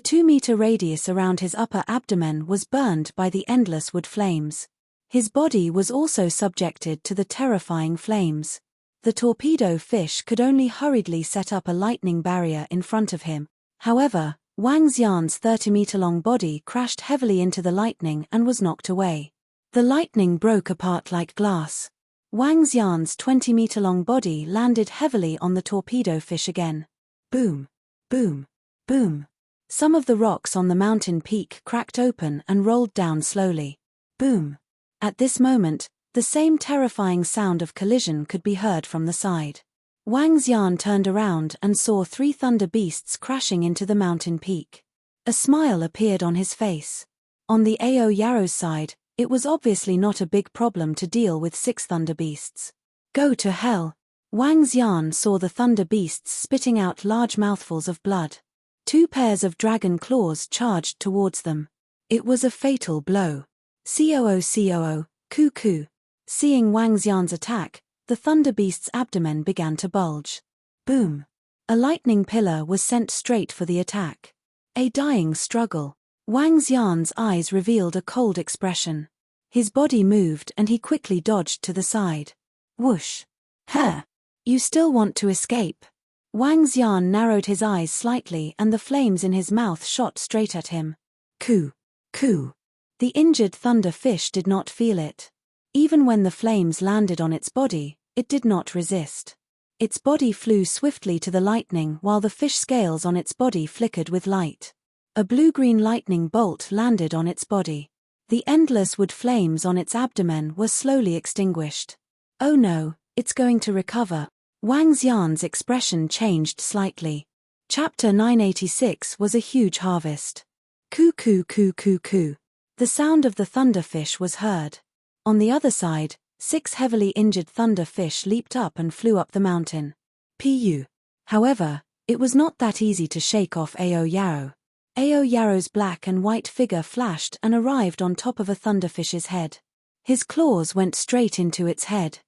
2-meter radius around his upper abdomen was burned by the endless wood flames. His body was also subjected to the terrifying flames. The torpedo fish could only hurriedly set up a lightning barrier in front of him. However, Wang Xian's 30-meter-long body crashed heavily into the lightning and was knocked away. The lightning broke apart like glass. Wang Xian's 20-meter-long body landed heavily on the torpedo fish again. Boom, boom, boom. Some of the rocks on the mountain peak cracked open and rolled down slowly. Boom. At this moment, the same terrifying sound of collision could be heard from the side. Wang Xian turned around and saw 3 thunder beasts crashing into the mountain peak. A smile appeared on his face. On the Ao Yaro's side, it was obviously not a big problem to deal with 6 thunder beasts. "Go to hell." Wang Xian saw the thunder beasts spitting out large mouthfuls of blood. 2 pairs of dragon claws charged towards them. It was a fatal blow. Coo, coo coo. Seeing Wang Xian's attack, the thunder beast's abdomen began to bulge. Boom! A lightning pillar was sent straight for the attack. A dying struggle. Wang Xian's eyes revealed a cold expression. His body moved and he quickly dodged to the side. Whoosh! Ha! You still want to escape? Wang Xian narrowed his eyes slightly and the flames in his mouth shot straight at him. Coo! Coo! The injured thunder fish did not feel it. Even when the flames landed on its body, it did not resist. Its body flew swiftly to the lightning while the fish scales on its body flickered with light. A blue-green lightning bolt landed on its body. The endless wood flames on its abdomen were slowly extinguished. "Oh no, it's going to recover." Wang Xian's expression changed slightly. Chapter 986 was a huge harvest. Coo coo coo coo coo. The sound of the thunderfish was heard. On the other side, 6 heavily injured thunderfish leaped up and flew up the mountain. Pu. However, it was not that easy to shake off Ao Yaro. Ao Yaro's black and white figure flashed and arrived on top of a thunderfish's head. His claws went straight into its head.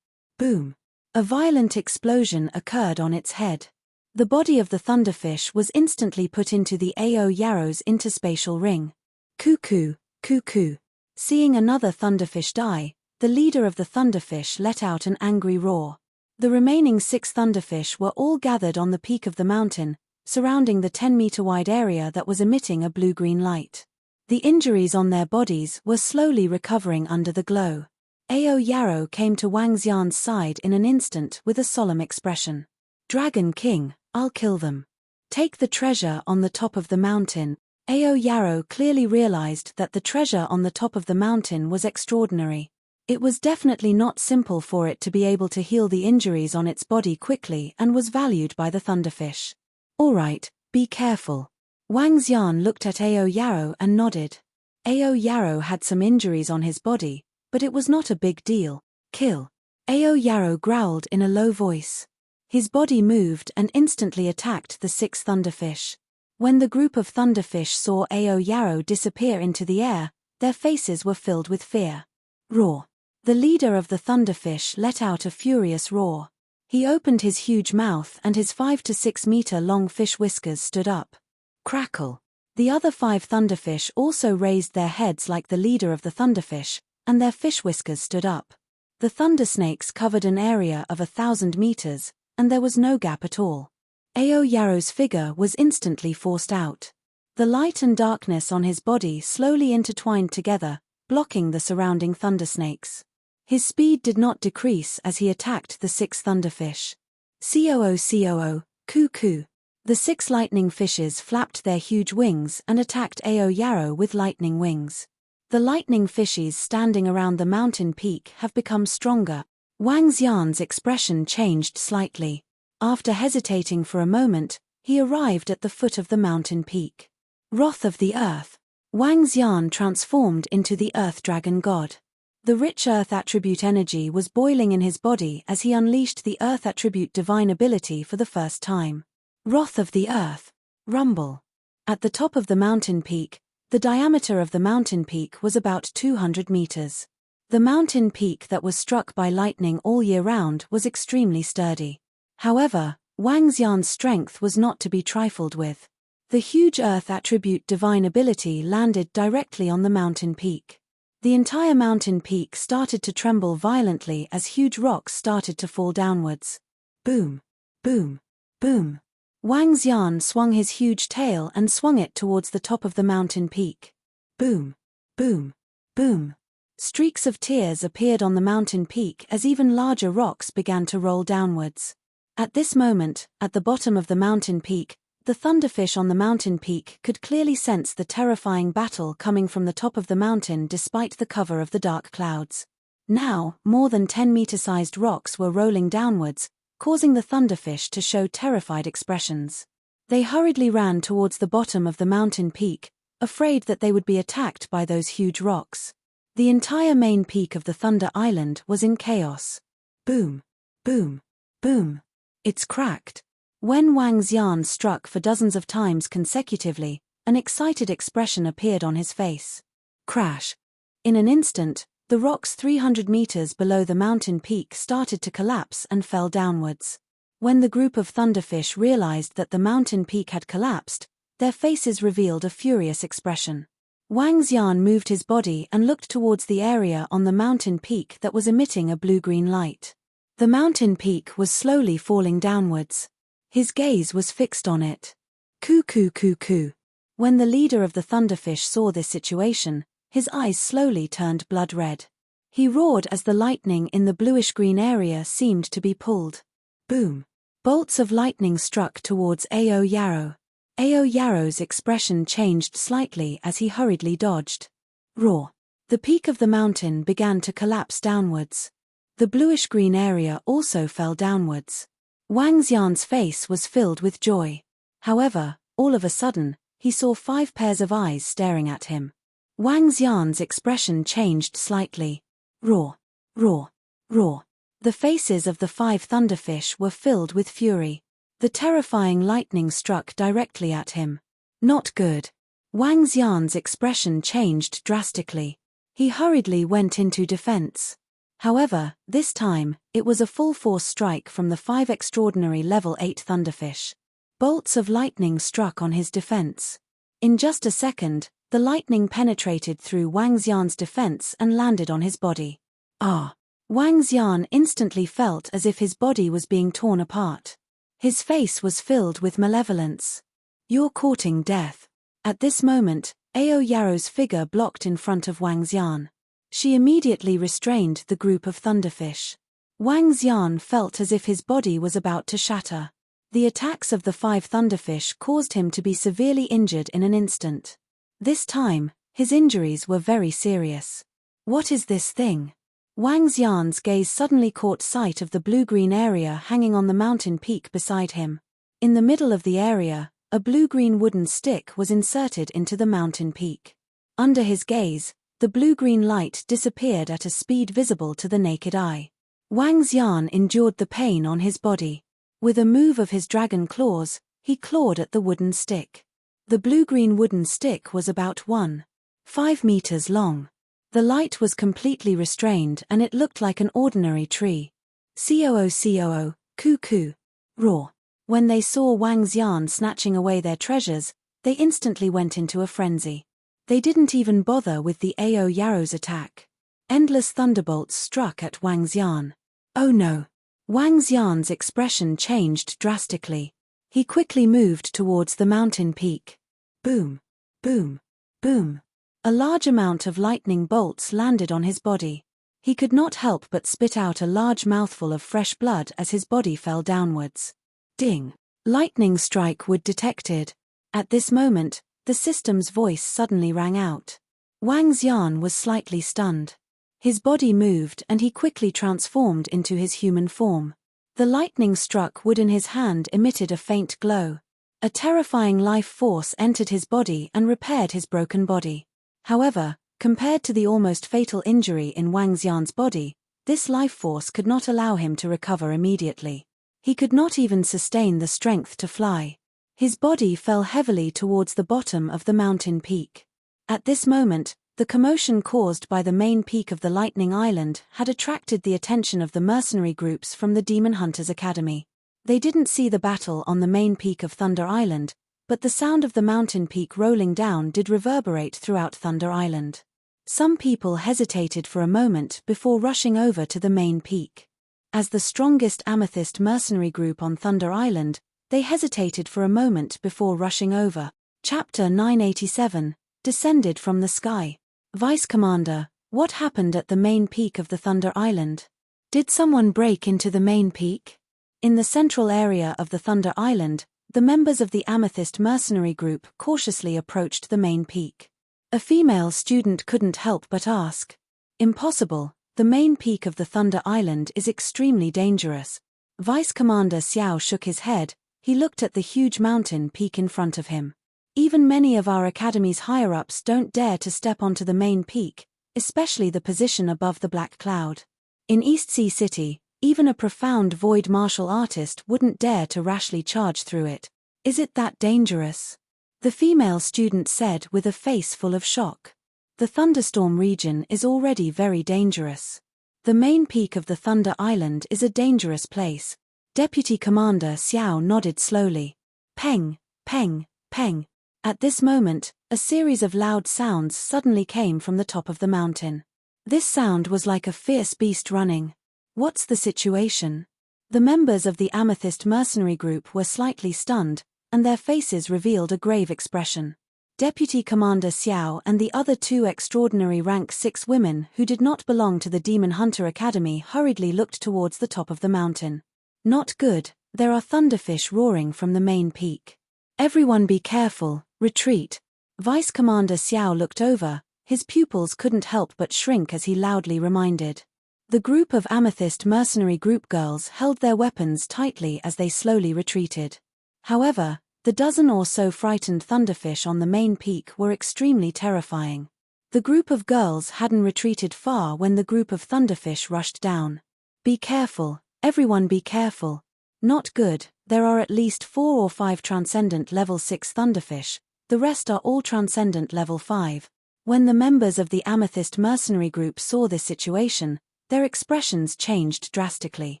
Boom! A violent explosion occurred on its head. The body of the thunderfish was instantly put into the Ao Yaro's interspatial ring. Cuckoo, cuckoo. Seeing another thunderfish die, the leader of the thunderfish let out an angry roar. The remaining 6 thunderfish were all gathered on the peak of the mountain, surrounding the 10-meter-wide area that was emitting a blue-green light. The injuries on their bodies were slowly recovering under the glow. Ao Yaro came to Wang Xian's side in an instant with a solemn expression. "Dragon King, I'll kill them. Take the treasure on the top of the mountain." Ao Yaro clearly realized that the treasure on the top of the mountain was extraordinary. It was definitely not simple for it to be able to heal the injuries on its body quickly and was valued by the thunderfish. "All right, be careful." Wang Xian looked at Ao Yaro and nodded. Ao Yaro had some injuries on his body, but it was not a big deal. "Kill." Ao Yaro growled in a low voice. His body moved and instantly attacked the 6 thunderfish. When the group of thunderfish saw Ao Yaro disappear into the air, their faces were filled with fear. Roar. The leader of the thunderfish let out a furious roar. He opened his huge mouth and his 5 to 6 meter long fish whiskers stood up. Crackle. The other 5 thunderfish also raised their heads like the leader of the thunderfish, and their fish whiskers stood up. The thunder snakes covered an area of 1,000 meters, and there was no gap at all. Ao Yaro's figure was instantly forced out. The light and darkness on his body slowly intertwined together, blocking the surrounding thundersnakes. His speed did not decrease as he attacked the 6 thunderfish. Coo, coo coo. The 6 lightning fishes flapped their huge wings and attacked Ao Yarrow with lightning wings. The lightning fishes standing around the mountain peak have become stronger. Wang Xian's expression changed slightly. After hesitating for a moment, he arrived at the foot of the mountain peak. Wrath of the Earth. Wang Xian transformed into the Earth Dragon God. The rich Earth attribute energy was boiling in his body as he unleashed the Earth attribute divine ability for the first time. Wrath of the Earth. Rumble. At the top of the mountain peak, the diameter of the mountain peak was about 200 meters. The mountain peak that was struck by lightning all year round was extremely sturdy. However, Wang Xian's strength was not to be trifled with. The huge Earth attribute divine ability landed directly on the mountain peak. The entire mountain peak started to tremble violently as huge rocks started to fall downwards. Boom, boom, boom. Wang Xian swung his huge tail and swung it towards the top of the mountain peak. Boom, boom, boom. Streaks of tears appeared on the mountain peak as even larger rocks began to roll downwards. At this moment, at the bottom of the mountain peak, the thunderfish on the mountain peak could clearly sense the terrifying battle coming from the top of the mountain despite the cover of the dark clouds. Now, more than 10-meter-sized rocks were rolling downwards, causing the thunderfish to show terrified expressions. They hurriedly ran towards the bottom of the mountain peak, afraid that they would be attacked by those huge rocks. The entire main peak of the Thunder Island was in chaos. Boom, boom, boom. It's cracked. When Wang Xian struck for dozens of times consecutively, an excited expression appeared on his face. Crash. In an instant, the rocks 300 meters below the mountain peak started to collapse and fell downwards. When the group of thunderfish realized that the mountain peak had collapsed, their faces revealed a furious expression. Wang Xian moved his body and looked towards the area on the mountain peak that was emitting a blue-green light. The mountain peak was slowly falling downwards. His gaze was fixed on it. Coo coo coo coo. When the leader of the thunderfish saw this situation, his eyes slowly turned blood red. He roared as the lightning in the bluish-green area seemed to be pulled. Boom. Bolts of lightning struck towards Ao Yarrow. Ao Yarrow's expression changed slightly as he hurriedly dodged. Roar. The peak of the mountain began to collapse downwards. The bluish-green area also fell downwards. Wang Xian's face was filled with joy. However, all of a sudden, he saw 5 pairs of eyes staring at him. Wang Xian's expression changed slightly. Roar, roar, roar. The faces of the 5 thunderfish were filled with fury. The terrifying lightning struck directly at him. Not good. Wang Xian's expression changed drastically. He hurriedly went into defense. However, this time, it was a full-force strike from the 5 extraordinary level 8 thunderfish. Bolts of lightning struck on his defense. In just a second, the lightning penetrated through Wang Xian's defense and landed on his body. Ah! Wang Xian instantly felt as if his body was being torn apart. His face was filled with malevolence. You're courting death. At this moment, Ao Yarrow's figure blocked in front of Wang Xian. She immediately restrained the group of thunderfish. Wang Xian felt as if his body was about to shatter. The attacks of the 5 thunderfish caused him to be severely injured in an instant. This time, his injuries were very serious. What is this thing? Wang Xian's gaze suddenly caught sight of the blue-green area hanging on the mountain peak beside him. In the middle of the area, a blue-green wooden stick was inserted into the mountain peak. Under his gaze, the blue-green light disappeared at a speed visible to the naked eye. Wang Xian endured the pain on his body. With a move of his dragon claws, he clawed at the wooden stick. The blue-green wooden stick was about 1.5 meters long. The light was completely restrained and it looked like an ordinary tree. Coo, coo coo. Roar. When they saw Wang Xian snatching away their treasures, they instantly went into a frenzy. They didn't even bother with the Ao Yarrow's attack. Endless thunderbolts struck at Wang Xian. Oh no! Wang Xian's expression changed drastically. He quickly moved towards the mountain peak. Boom! Boom! Boom! A large amount of lightning bolts landed on his body. He could not help but spit out a large mouthful of fresh blood as his body fell downwards. Ding! Lightning strike would detected. At this moment, the system's voice suddenly rang out. Wang Xian was slightly stunned. His body moved and he quickly transformed into his human form. The lightning struck wood in his hand emitted a faint glow. A terrifying life force entered his body and repaired his broken body. However, compared to the almost fatal injury in Wang Xian's body, this life force could not allow him to recover immediately. He could not even sustain the strength to fly. His body fell heavily towards the bottom of the mountain peak. At this moment, the commotion caused by the main peak of the Lightning Island had attracted the attention of the mercenary groups from the Demon Hunters Academy. They didn't see the battle on the main peak of Thunder Island, but the sound of the mountain peak rolling down did reverberate throughout Thunder Island. Some people hesitated for a moment before rushing over to the main peak. As the strongest amethyst mercenary group on Thunder Island, they hesitated for a moment before rushing over. Chapter 987, Descended from the Sky. Vice Commander, what happened at the main peak of the Thunder Island? Did someone break into the main peak? In the central area of the Thunder Island, the members of the Amethyst mercenary group cautiously approached the main peak. A female student couldn't help but ask. Impossible, the main peak of the Thunder Island is extremely dangerous. Vice Commander Xiao shook his head. He looked at the huge mountain peak in front of him. Even many of our academy's higher-ups don't dare to step onto the main peak, especially the position above the black cloud. In East Sea City, even a profound void martial artist wouldn't dare to rashly charge through it. Is it that dangerous? The female student said with a face full of shock. The thunderstorm region is already very dangerous. The main peak of the Thunder Island is a dangerous place. Deputy Commander Xiao nodded slowly. Peng, peng, peng. At this moment, a series of loud sounds suddenly came from the top of the mountain. This sound was like a fierce beast running. What's the situation? The members of the Amethyst mercenary group were slightly stunned, and their faces revealed a grave expression. Deputy Commander Xiao and the other two extraordinary rank 6 women who did not belong to the Demon Hunter Academy hurriedly looked towards the top of the mountain. Not good, there are thunderfish roaring from the main peak. Everyone be careful, retreat. Vice Commander Xiao looked over, his pupils couldn't help but shrink as he loudly reminded. The group of Amethyst mercenary group girls held their weapons tightly as they slowly retreated. However, the dozen or so frightened thunderfish on the main peak were extremely terrifying. The group of girls hadn't retreated far when the group of thunderfish rushed down. Be careful, everyone be careful. Not good, there are at least 4 or 5 transcendent level 6 thunderfish, the rest are all transcendent level 5. When the members of the Amethyst mercenary group saw this situation, their expressions changed drastically.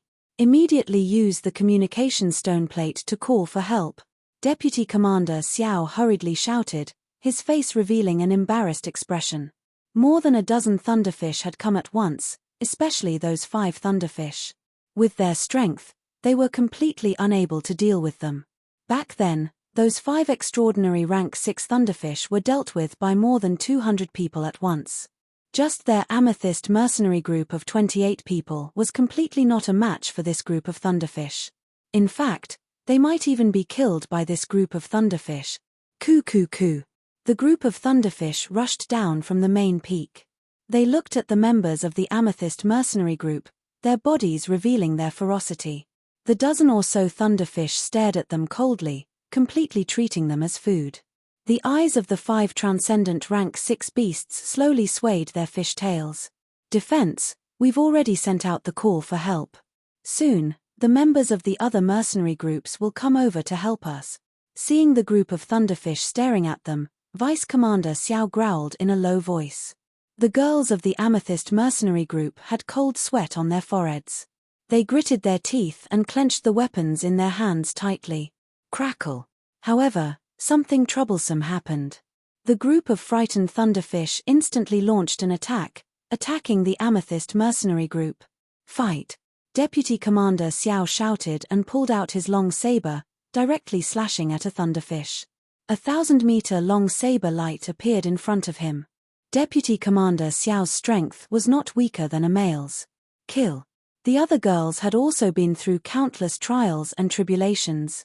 Immediately use the communication stone plate to call for help. Deputy Commander Xiao hurriedly shouted, his face revealing an embarrassed expression. More than a dozen thunderfish had come at once, especially those 5 thunderfish. With their strength, they were completely unable to deal with them. Back then, those 5 extraordinary rank 6 thunderfish were dealt with by more than 200 people at once. Just their Amethyst mercenary group of 28 people was completely not a match for this group of thunderfish. In fact, they might even be killed by this group of thunderfish. Coo coo coo. The group of thunderfish rushed down from the main peak. They looked at the members of the Amethyst mercenary group, their bodies revealing their ferocity. The dozen or so thunderfish stared at them coldly, completely treating them as food. The eyes of the 5 transcendent rank 6 beasts slowly swayed their fish tails. Defense, we've already sent out the call for help. Soon, the members of the other mercenary groups will come over to help us. Seeing the group of thunderfish staring at them, Vice Commander Xiao growled in a low voice. The girls of the Amethyst mercenary group had cold sweat on their foreheads. They gritted their teeth and clenched the weapons in their hands tightly. Crackle. However, something troublesome happened. The group of frightened thunderfish instantly launched an attack, attacking the Amethyst mercenary group. Fight! Deputy Commander Xiao shouted and pulled out his long saber, directly slashing at a thunderfish. A 1,000-meter-long saber light appeared in front of him. Deputy Commander Xiao's strength was not weaker than a male's. Kill. The other girls had also been through countless trials and tribulations.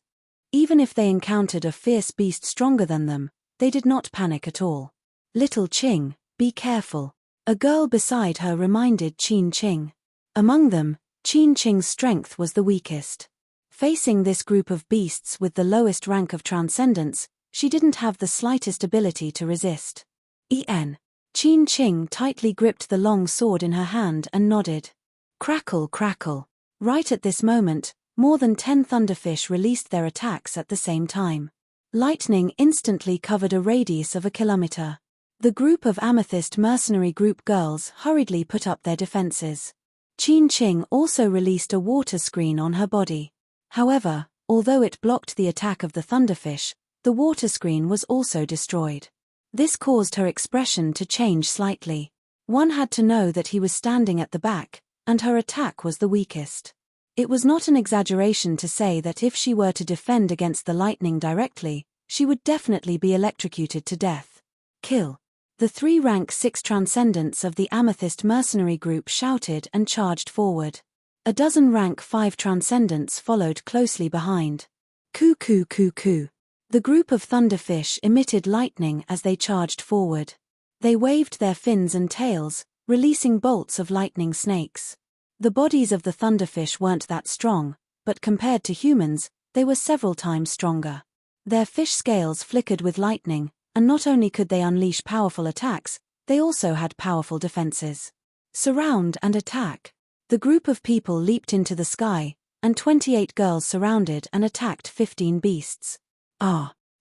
Even if they encountered a fierce beast stronger than them, they did not panic at all. Little Qing, be careful. A girl beside her reminded Qin Qing. Among them, Qin Qing's strength was the weakest. Facing this group of beasts with the lowest rank of transcendence, she didn't have the slightest ability to resist. Qin Qing tightly gripped the long sword in her hand and nodded. Crackle, crackle. Right at this moment, more than 10 thunderfish released their attacks at the same time. Lightning instantly covered a radius of a kilometer. The group of Amethyst Mercenary Group girls hurriedly put up their defenses. Qin Qing also released a water screen on her body. However, although it blocked the attack of the thunderfish, the water screen was also destroyed. This caused her expression to change slightly. One had to know that he was standing at the back, and her attack was the weakest. It was not an exaggeration to say that if she were to defend against the lightning directly, she would definitely be electrocuted to death. Kill. The 3 rank 6 transcendents of the Amethyst Mercenary Group shouted and charged forward. A dozen rank 5 transcendents followed closely behind. Coo coo coo coo. The group of thunderfish emitted lightning as they charged forward. They waved their fins and tails, releasing bolts of lightning snakes. The bodies of the thunderfish weren't that strong, but compared to humans, they were several times stronger. Their fish scales flickered with lightning, and not only could they unleash powerful attacks, they also had powerful defenses. Surround and attack. The group of people leaped into the sky, and 28 girls surrounded and attacked 15 beasts.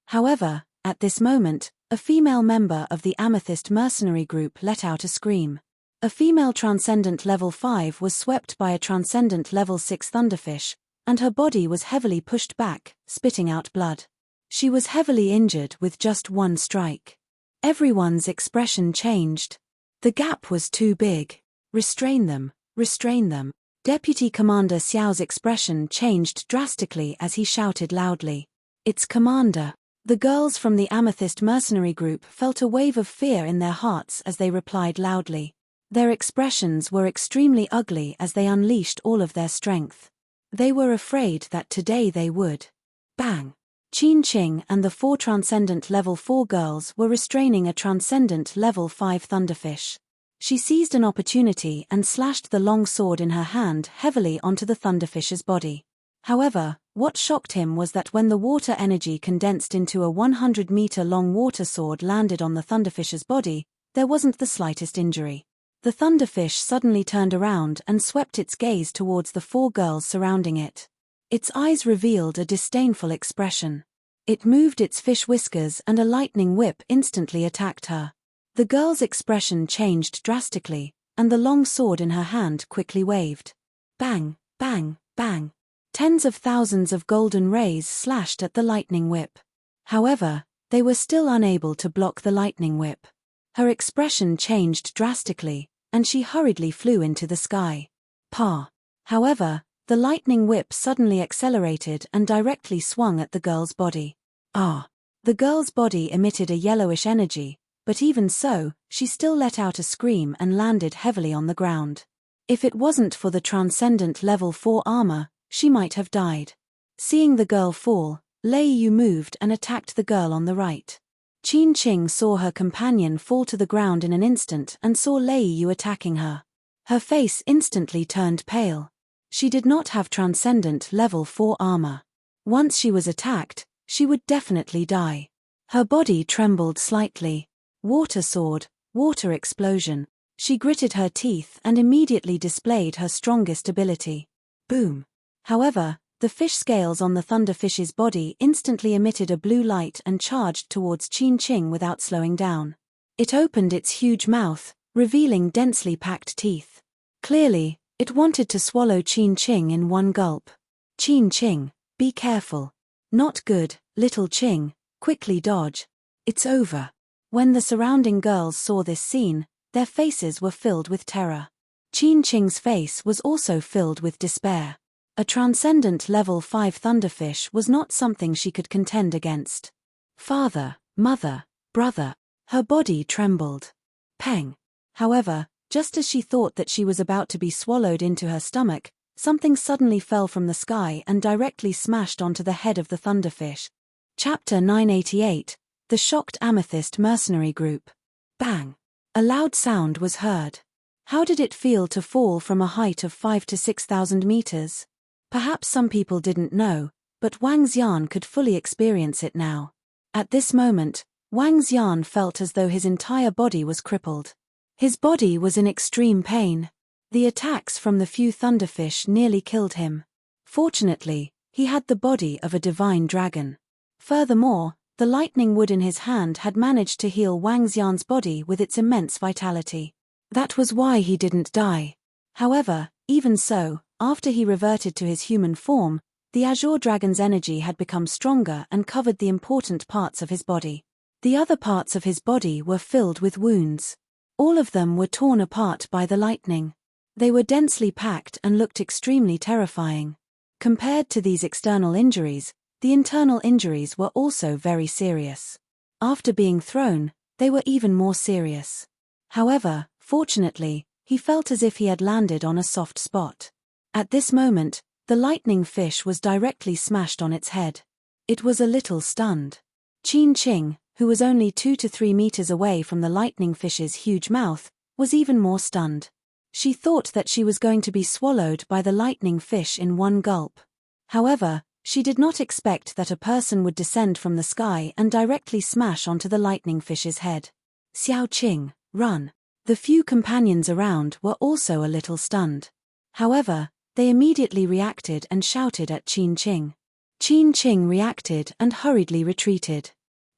However, at this moment, a female member of the Amethyst Mercenary Group let out a scream. A female Transcendent Level 5 was swept by a Transcendent Level 6 thunderfish, and her body was heavily pushed back, spitting out blood. She was heavily injured with just one strike. Everyone's expression changed. The gap was too big. Restrain them, restrain them. Deputy Commander Xiao's expression changed drastically as he shouted loudly. It's Commander. The girls from the Amethyst Mercenary Group felt a wave of fear in their hearts as they replied loudly. Their expressions were extremely ugly as they unleashed all of their strength. They were afraid that today they would. Bang! Qin Qing and the 4 Transcendent Level 4 girls were restraining a Transcendent Level 5 thunderfish. She seized an opportunity and slashed the long sword in her hand heavily onto the thunderfish's body. However, what shocked him was that when the water energy condensed into a 100-meter-long water sword landed on the thunderfish's body, there wasn't the slightest injury. The thunderfish suddenly turned around and swept its gaze towards the 4 girls surrounding it. Its eyes revealed a disdainful expression. It moved its fish whiskers and a lightning whip instantly attacked her. The girl's expression changed drastically, and the long sword in her hand quickly waved. Bang, bang, bang. Tens of thousands of golden rays slashed at the lightning whip. However, they were still unable to block the lightning whip. Her expression changed drastically, and she hurriedly flew into the sky. However, the lightning whip suddenly accelerated and directly swung at the girl's body. The girl's body emitted a yellowish energy, but even so, she still let out a scream and landed heavily on the ground. If it wasn't for the Transcendent Level 4 armor, she might have died. Seeing the girl fall, Lei Yu moved and attacked the girl on the right. Qin Qing saw her companion fall to the ground in an instant and saw Lei Yu attacking her. Her face instantly turned pale. She did not have Transcendent Level 4 armor. Once she was attacked, she would definitely die. Her body trembled slightly. Water sword, water explosion. She gritted her teeth and immediately displayed her strongest ability. Boom. However, the fish scales on the thunderfish's body instantly emitted a blue light and charged towards Qin Qing without slowing down. It opened its huge mouth, revealing densely packed teeth. Clearly, it wanted to swallow Qin Qing in one gulp. Qin Qing, be careful. Not good, little Qing, quickly dodge. It's over. When the surrounding girls saw this scene, their faces were filled with terror. Qin Qing's face was also filled with despair. A Transcendent Level 5 thunderfish was not something she could contend against. Father, mother, brother. Her body trembled. Peng. However, just as she thought that she was about to be swallowed into her stomach, something suddenly fell from the sky and directly smashed onto the head of the thunderfish. Chapter 988, The Shocked Amethyst Mercenary Group. Bang! A loud sound was heard. How did it feel to fall from a height of 5,000 to 6,000 meters? Perhaps some people didn't know, but Wang Xian could fully experience it now. At this moment, Wang Xian felt as though his entire body was crippled. His body was in extreme pain. The attacks from the few thunderfish nearly killed him. Fortunately, he had the body of a divine dragon. Furthermore, the lightning wood in his hand had managed to heal Wang Xian's body with its immense vitality. That was why he didn't die. However, even so, after he reverted to his human form, the azure dragon's energy had become stronger and covered the important parts of his body. The other parts of his body were filled with wounds. All of them were torn apart by the lightning. They were densely packed and looked extremely terrifying. Compared to these external injuries, the internal injuries were also very serious. After being thrown, they were even more serious. However, fortunately, he felt as if he had landed on a soft spot. At this moment, the lightning fish was directly smashed on its head. It was a little stunned. Qin Qing, who was only 2 to 3 meters away from the lightning fish's huge mouth, was even more stunned. She thought that she was going to be swallowed by the lightning fish in one gulp. However, she did not expect that a person would descend from the sky and directly smash onto the lightning fish's head. Xiao Qing, run. The few companions around were also a little stunned. However, they immediately reacted and shouted at Qin Qing. Qin Qing reacted and hurriedly retreated.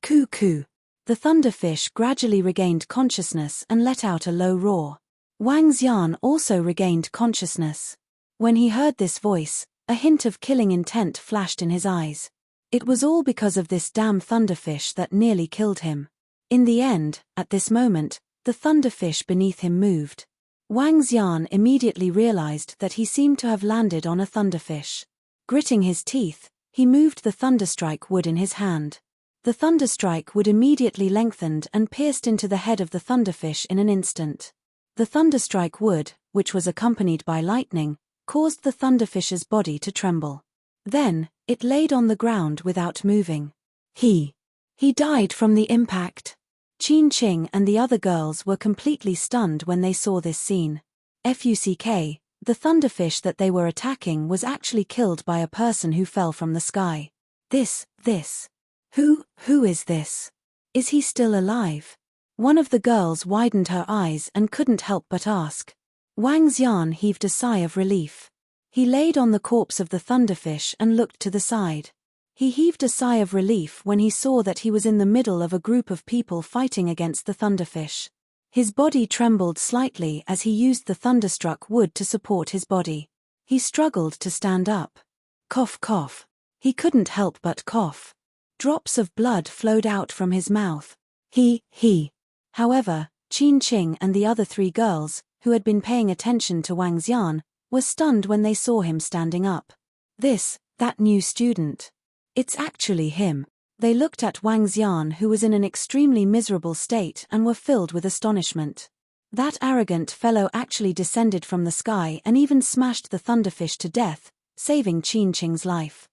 Coo-coo. The thunderfish gradually regained consciousness and let out a low roar. Wang Xian also regained consciousness. When he heard this voice, a hint of killing intent flashed in his eyes. It was all because of this damn thunderfish that nearly killed him. In the end, at this moment, the thunderfish beneath him moved. Wang Xian immediately realized that he seemed to have landed on a thunderfish. Gritting his teeth, he moved the thunderstrike wood in his hand. The thunderstrike wood immediately lengthened and pierced into the head of the thunderfish in an instant. The thunderstrike wood, which was accompanied by lightning, caused the thunderfish's body to tremble. Then, it laid on the ground without moving. He died from the impact. Qin Qing and the other girls were completely stunned when they saw this scene. Fuck, the thunderfish that they were attacking was actually killed by a person who fell from the sky. This. Who is this? Is he still alive? One of the girls widened her eyes and couldn't help but ask. Wang Xian heaved a sigh of relief. He laid on the corpse of the thunderfish and looked to the side. He heaved a sigh of relief when he saw that he was in the middle of a group of people fighting against the thunderfish. His body trembled slightly as he used the thunderstruck wood to support his body. He struggled to stand up. Cough cough. He couldn't help but cough. Drops of blood flowed out from his mouth. However, Qin Qing and the other 3 girls, who had been paying attention to Wang Xian, were stunned when they saw him standing up. That new student. It's actually him. They looked at Wang Xian, who was in an extremely miserable state, and were filled with astonishment. That arrogant fellow actually descended from the sky and even smashed the thunderfish to death, saving Qin Qing's life.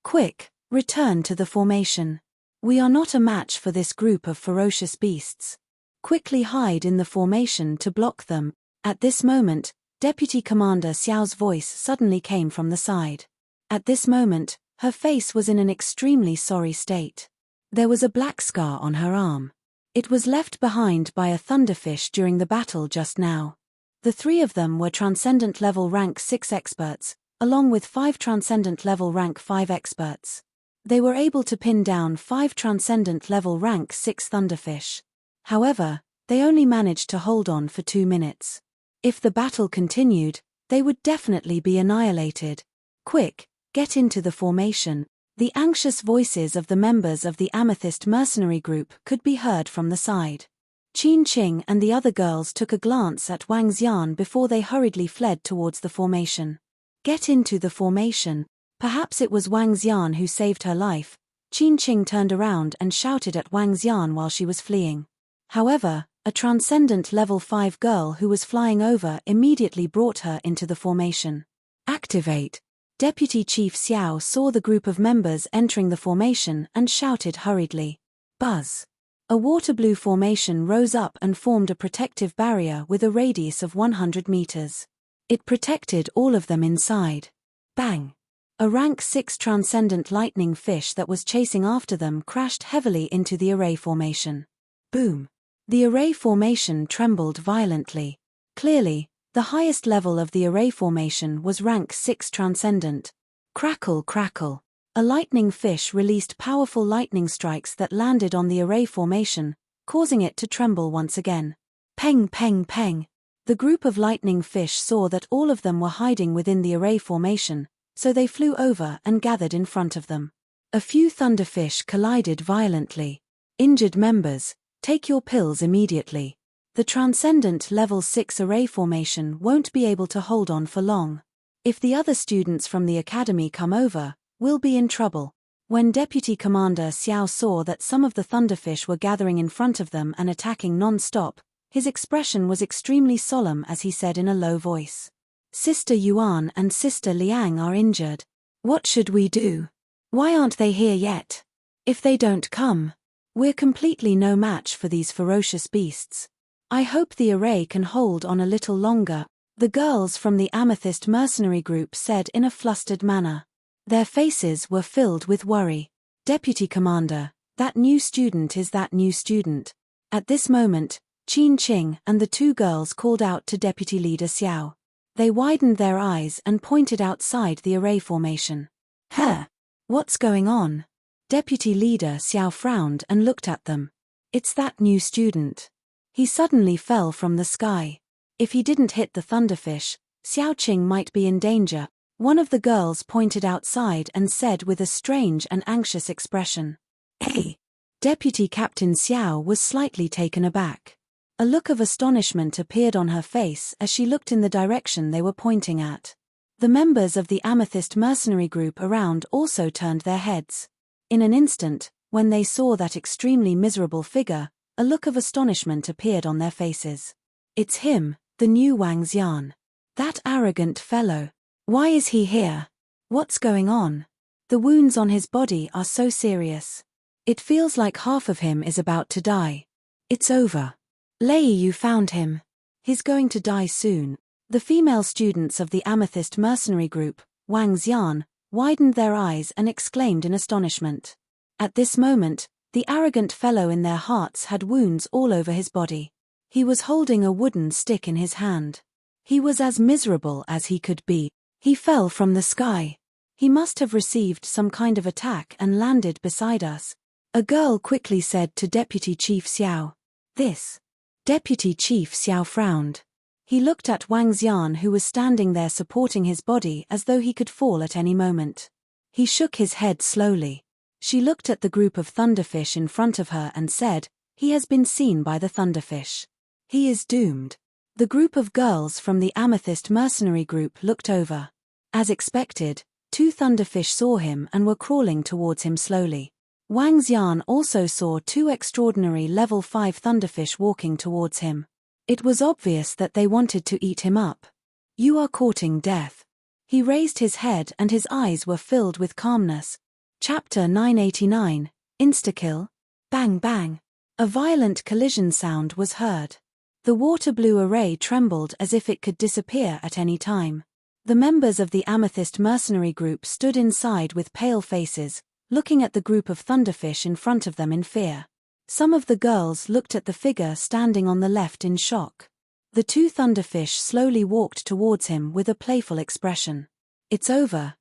Quick, return to the formation. We are not a match for this group of ferocious beasts. Quickly hide in the formation to block them. At this moment, Deputy Commander Xiao's voice suddenly came from the side. At this moment, her face was in an extremely sorry state. There was a black scar on her arm. It was left behind by a thunderfish during the battle just now. The 3 of them were Transcendent Level Rank 6 experts, along with 5 Transcendent Level Rank 5 experts. They were able to pin down 5 Transcendent Level Rank 6 thunderfish. However, they only managed to hold on for 2 minutes. If the battle continued, they would definitely be annihilated. Quick, get into the formation. The anxious voices of the members of the Amethyst Mercenary Group could be heard from the side. Qin Qing and the other girls took a glance at Wang Xian before they hurriedly fled towards the formation. Get into the formation. Perhaps it was Wang Xian who saved her life, Qin Qing turned around and shouted at Wang Xian while she was fleeing. However, a transcendent level 5 girl who was flying over immediately brought her into the formation. Activate. Deputy Chief Xiao saw the group of members entering the formation and shouted hurriedly. Buzz. A water blue formation rose up and formed a protective barrier with a radius of 100 meters. It protected all of them inside. Bang. A rank 6 transcendent lightning fish that was chasing after them crashed heavily into the array formation. Boom. The array formation trembled violently. Clearly, the highest level of the array formation was rank 6 transcendent. Crackle, crackle. A lightning fish released powerful lightning strikes that landed on the array formation, causing it to tremble once again. Peng, peng, peng. The group of lightning fish saw that all of them were hiding within the array formation, so they flew over and gathered in front of them. A few thunderfish collided violently. Injured members, take your pills immediately. The transcendent level 6 array formation won't be able to hold on for long. If the other students from the academy come over, we'll be in trouble. When Deputy Commander Xiao saw that some of the thunderfish were gathering in front of them and attacking non-stop, his expression was extremely solemn as he said in a low voice. Sister Yuan and Sister Liang are injured. What should we do? Why aren't they here yet? If they don't come, we're completely no match for these ferocious beasts. I hope the array can hold on a little longer, the girls from the Amethyst mercenary group said in a flustered manner. Their faces were filled with worry. Deputy Commander, that new student is that new student. At this moment, Qin Qing and the two girls called out to Deputy Leader Xiao. They widened their eyes and pointed outside the array formation. What's going on? Deputy Leader Xiao frowned and looked at them. It's that new student. He suddenly fell from the sky. If he didn't hit the thunderfish, Xiao Qing might be in danger. One of the girls pointed outside and said with a strange and anxious expression. Hey! Deputy Captain Xiao was slightly taken aback. A look of astonishment appeared on her face as she looked in the direction they were pointing at. The members of the Amethyst mercenary group around also turned their heads. In an instant, when they saw that extremely miserable figure, a look of astonishment appeared on their faces. It's him, the new Wang Xian. That arrogant fellow. Why is he here? What's going on? The wounds on his body are so serious. It feels like half of him is about to die. It's over. Lei, you found him. He's going to die soon. The female students of the Amethyst mercenary group, Wang Xian, widened their eyes and exclaimed in astonishment. At this moment, the arrogant fellow in their hearts had wounds all over his body. He was holding a wooden stick in his hand. He was as miserable as he could be. He fell from the sky. He must have received some kind of attack and landed beside us. A girl quickly said to Deputy Chief Xiao. This. Deputy Chief Xiao frowned. He looked at Wang Xian who was standing there supporting his body as though he could fall at any moment. He shook his head slowly. She looked at the group of thunderfish in front of her and said, he has been seen by the thunderfish. He is doomed. The group of girls from the Amethyst mercenary group looked over. As expected, 2 thunderfish saw him and were crawling towards him slowly. Wang Xian also saw 2 extraordinary level 5 thunderfish walking towards him. It was obvious that they wanted to eat him up. You are courting death. He raised his head and his eyes were filled with calmness. Chapter 989, Instakill. Bang bang. A violent collision sound was heard. The water blue array trembled as if it could disappear at any time. The members of the Amethyst mercenary group stood inside with pale faces, looking at the group of thunderfish in front of them in fear. Some of the girls looked at the figure standing on the left in shock. The 2 thunderfish slowly walked towards him with a playful expression. It's over,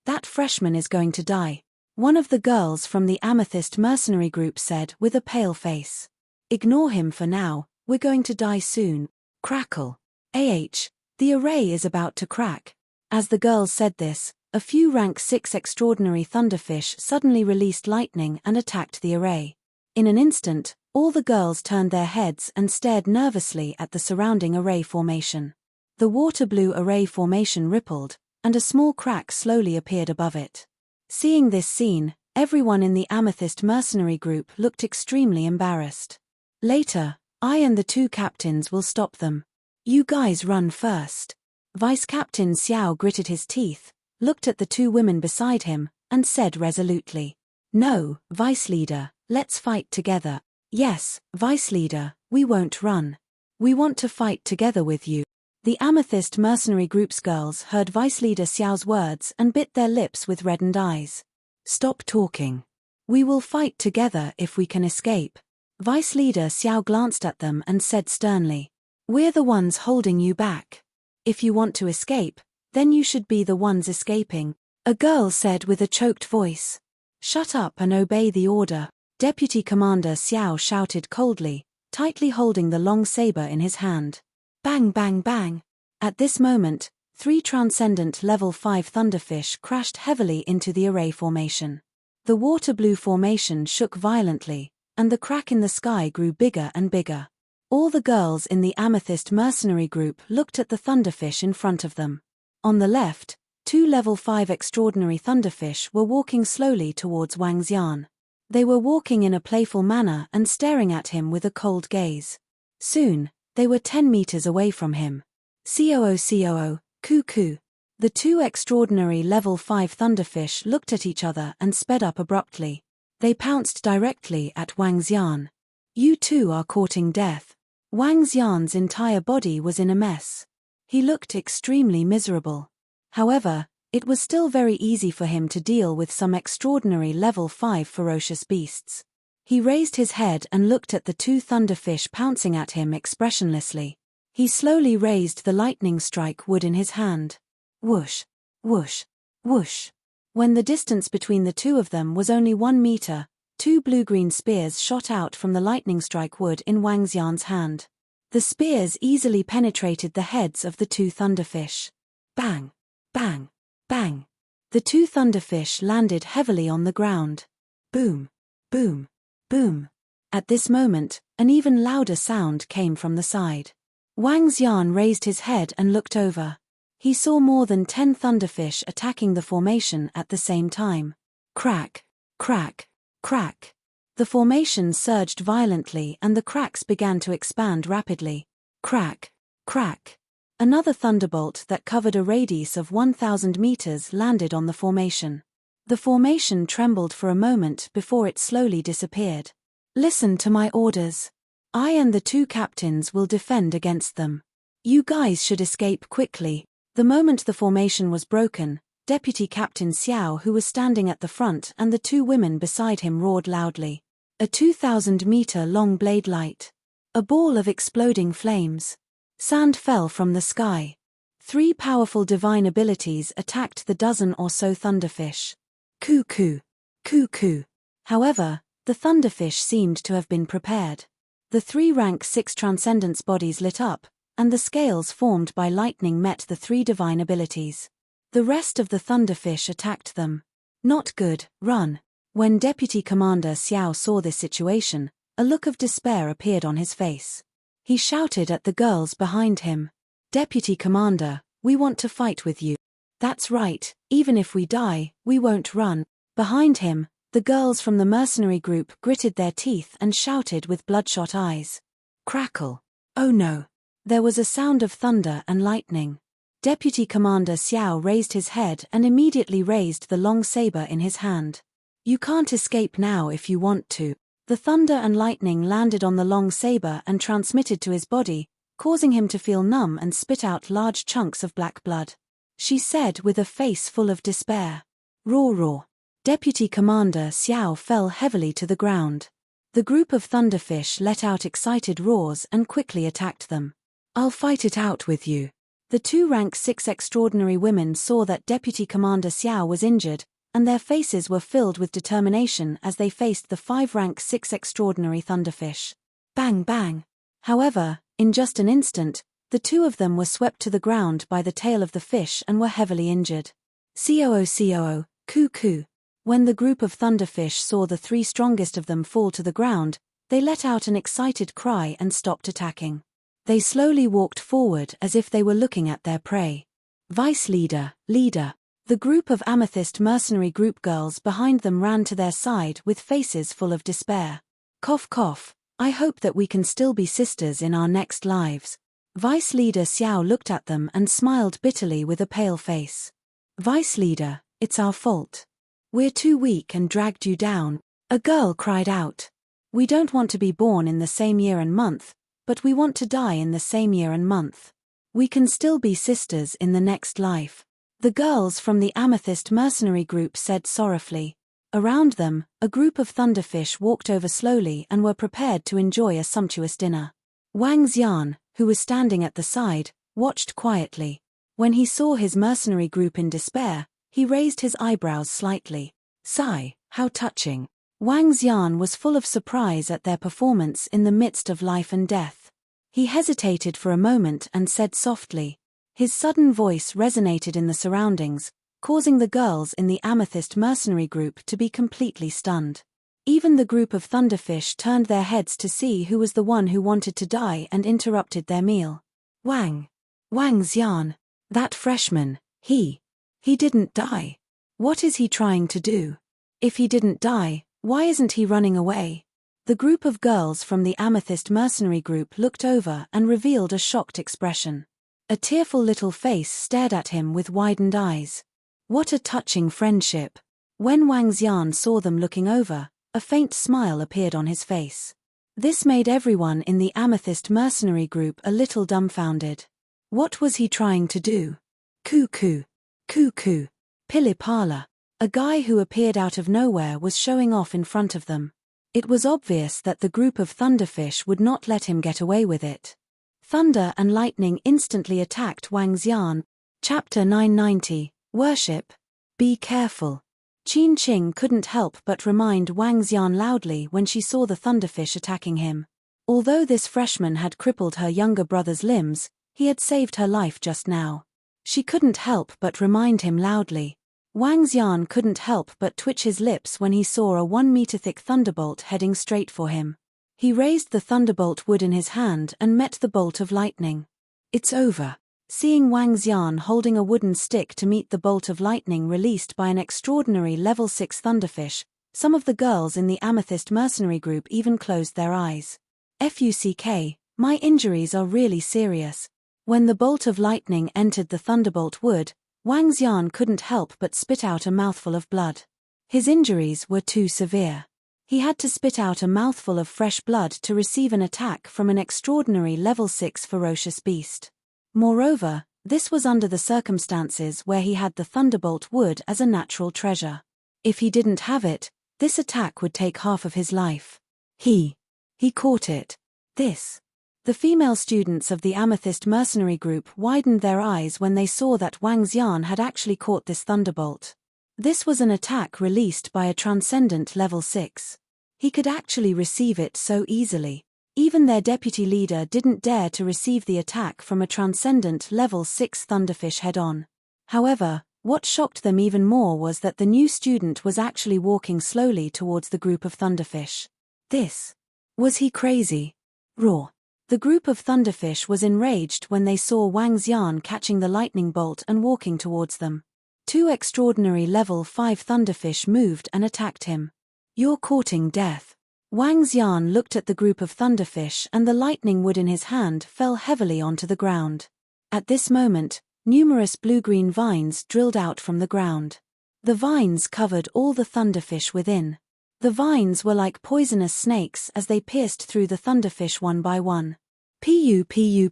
that freshman is going to die. One of the girls from the Amethyst mercenary group said with a pale face. Ignore him for now, we're going to die soon. Crackle. The array is about to crack. As the girls said this, a few rank 6 extraordinary thunderfish suddenly released lightning and attacked the array. In an instant, all the girls turned their heads and stared nervously at the surrounding array formation. The water blue array formation rippled, and a small crack slowly appeared above it. Seeing this scene, Everyone in the Amethyst mercenary group looked extremely embarrassed. Later, I and the two captains will stop them. You guys run first. Vice Captain Xiao gritted his teeth, looked at the two women beside him, and said resolutely, "No, Vice Leader, let's fight together." "Yes, Vice Leader, we won't run. We want to fight together with you." The Amethyst mercenary group's girls heard Vice Leader Xiao's words and bit their lips with reddened eyes. "Stop talking. We will fight together if we can escape." Vice Leader Xiao glanced at them and said sternly, "We're the ones holding you back. If you want to escape, then you should be the ones escaping," a girl said with a choked voice. "Shut up and obey the order," Deputy Commander Xiao shouted coldly, tightly holding the long saber in his hand. Bang bang bang. At this moment, 3 transcendent level 5 thunderfish crashed heavily into the array formation. The water blue formation shook violently, and the crack in the sky grew bigger and bigger. All the girls in the Amethyst mercenary group looked at the thunderfish in front of them. On the left, 2 level 5 extraordinary thunderfish were walking slowly towards Wang Xian. They were walking in a playful manner and staring at him with a cold gaze. Soon, they were 10 meters away from him. Coo, cuckoo. The 2 extraordinary level 5 thunderfish looked at each other and sped up abruptly. They pounced directly at Wang Xian. "You two are courting death." Wang Xian's entire body was in a mess. He looked extremely miserable. However, it was still very easy for him to deal with some extraordinary level 5 ferocious beasts. He raised his head and looked at the 2 thunderfish pouncing at him expressionlessly. He slowly raised the lightning strike wood in his hand. Whoosh, whoosh, whoosh. When the distance between the two of them was only 1 meter, 2 blue-green spears shot out from the lightning strike wood in Wang Xian's hand. The spears easily penetrated the heads of the 2 thunderfish. Bang, bang, bang. The 2 thunderfish landed heavily on the ground. Boom, boom, boom. At this moment, an even louder sound came from the side. Wang Xian raised his head and looked over. He saw more than 10 thunderfish attacking the formation at the same time. Crack, crack, crack. The formation surged violently and the cracks began to expand rapidly. Crack, crack. Another thunderbolt that covered a radius of 1,000 meters landed on the formation. The formation trembled for a moment before it slowly disappeared. "Listen to my orders. I and the 2 captains will defend against them. You guys should escape quickly." The moment the formation was broken, Deputy Captain Xiao, who was standing at the front, and the 2 women beside him roared loudly. A 2,000-meter-long blade light. A ball of exploding flames. Sand fell from the sky. 3 powerful divine abilities attacked the dozen or so thunderfish. Cuckoo, cuckoo. However, the thunderfish seemed to have been prepared. The 3 rank 6 transcendence bodies lit up, and the scales formed by lightning met the 3 divine abilities. The rest of the thunderfish attacked them. Not good, run. When Deputy Commander Xiao saw this situation, a look of despair appeared on his face. He shouted at the girls behind him. "Deputy Commander, we want to fight with you." "That's right, even if we die, we won't run." Behind him, the girls from the mercenary group gritted their teeth and shouted with bloodshot eyes. Crackle. Oh no. There was a sound of thunder and lightning. Deputy Commander Xiao raised his head and immediately raised the long saber in his hand. "You can't escape now if you want to." The thunder and lightning landed on the long saber and transmitted to his body, causing him to feel numb and spit out large chunks of black blood. She said with a face full of despair. Roar roar. Deputy Commander Xiao fell heavily to the ground. The group of thunderfish let out excited roars and quickly attacked them. "I'll fight it out with you." The 2 rank 6 extraordinary women saw that Deputy Commander Xiao was injured, and their faces were filled with determination as they faced the 5 rank 6 extraordinary thunderfish. Bang bang. However, in just an instant, the 2 of them were swept to the ground by the tail of the fish and were heavily injured. Coo, cuckoo. When the group of thunderfish saw the 3 strongest of them fall to the ground, they let out an excited cry and stopped attacking. They slowly walked forward as if they were looking at their prey. "Vice Leader, Leader." The group of Amethyst mercenary group girls behind them ran to their side with faces full of despair. Cough cough, I hope that we can still be sisters in our next lives. Vice Leader Xiao looked at them and smiled bitterly with a pale face. Vice Leader, it's our fault. We're too weak and dragged you down. A girl cried out. We don't want to be born in the same year and month, but we want to die in the same year and month. We can still be sisters in the next life. The girls from the Amethyst mercenary group said sorrowfully. Around them, a group of thunderfish walked over slowly and were prepared to enjoy a sumptuous dinner. Wang Xian, who was standing at the side, watched quietly. When he saw his mercenary group in despair, he raised his eyebrows slightly. Sigh, how touching. Wang Xian was full of surprise at their performance in the midst of life and death. He hesitated for a moment and said softly. His sudden voice resonated in the surroundings, causing the girls in the Amethyst mercenary group to be completely stunned. Even the group of thunderfish turned their heads to see who was the one who wanted to die and interrupted their meal. Wang Xian. That freshman, he didn't die. What is he trying to do? If he didn't die, why isn't he running away? The group of girls from the Amethyst mercenary group looked over and revealed a shocked expression. A tearful little face stared at him with widened eyes. What a touching friendship. When Wang Xian saw them looking over, a faint smile appeared on his face. This made everyone in the Amethyst mercenary group a little dumbfounded. What was he trying to do? Cuckoo. Pilipala. A guy who appeared out of nowhere was showing off in front of them. It was obvious that the group of thunderfish would not let him get away with it. Thunder and lightning instantly attacked Wang Xian. Chapter 990, Worship. Be careful. Qin Qing couldn't help but remind Wang Xian loudly when she saw the thunderfish attacking him. Although this freshman had crippled her younger brother's limbs, he had saved her life just now. She couldn't help but remind him loudly. Wang Xian couldn't help but twitch his lips when he saw a 1-meter-thick thunderbolt heading straight for him. He raised the thunderbolt wood in his hand and met the bolt of lightning. It's over. Seeing Wang Xian holding a wooden stick to meet the bolt of lightning released by an extraordinary level 6 thunderfish, some of the girls in the Amethyst mercenary group even closed their eyes. Fuck, my injuries are really serious. When the bolt of lightning entered the thunderbolt wood, Wang Xian couldn't help but spit out a mouthful of blood. His injuries were too severe. He had to spit out a mouthful of fresh blood to receive an attack from an extraordinary level 6 ferocious beast. Moreover, this was under the circumstances where he had the thunderbolt wood as a natural treasure. If he didn't have it, this attack would take half of his life. He caught it. The female students of the Amethyst mercenary group widened their eyes when they saw that Wang Xian had actually caught this thunderbolt. This was an attack released by a transcendent level 6. He could actually receive it so easily. Even their deputy leader didn't dare to receive the attack from a transcendent level 6 thunderfish head-on. However, what shocked them even more was that the new student was actually walking slowly towards the group of thunderfish. Was he crazy? Roar. The group of thunderfish was enraged when they saw Wang Xian catching the lightning bolt and walking towards them. 2 extraordinary level 5 thunderfish moved and attacked him. You're courting death. Wang Xian looked at the group of thunderfish and the lightning wood in his hand fell heavily onto the ground. At this moment, numerous blue-green vines drilled out from the ground. The vines covered all the thunderfish within. The vines were like poisonous snakes as they pierced through the thunderfish one by one. Pu. Goo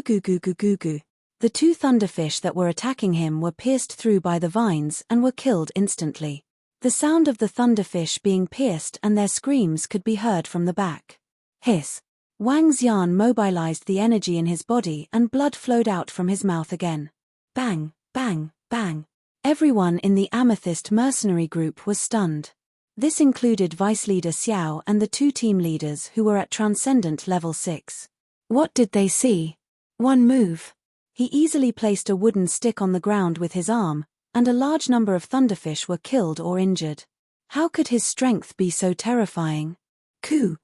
goo goo goo goo goo. The 2 thunderfish that were attacking him were pierced through by the vines and were killed instantly. The sound of the thunderfish being pierced and their screams could be heard from the back. Hiss. Wang Xian mobilized the energy in his body and blood flowed out from his mouth again. Bang, bang, bang. Everyone in the Amethyst mercenary group was stunned. This included Vice Leader Xiao and the 2 team leaders who were at Transcendent Level 6. What did they see? One move. He easily placed a wooden stick on the ground with his arm, and a large number of thunderfish were killed or injured. How could his strength be so terrifying? Coo.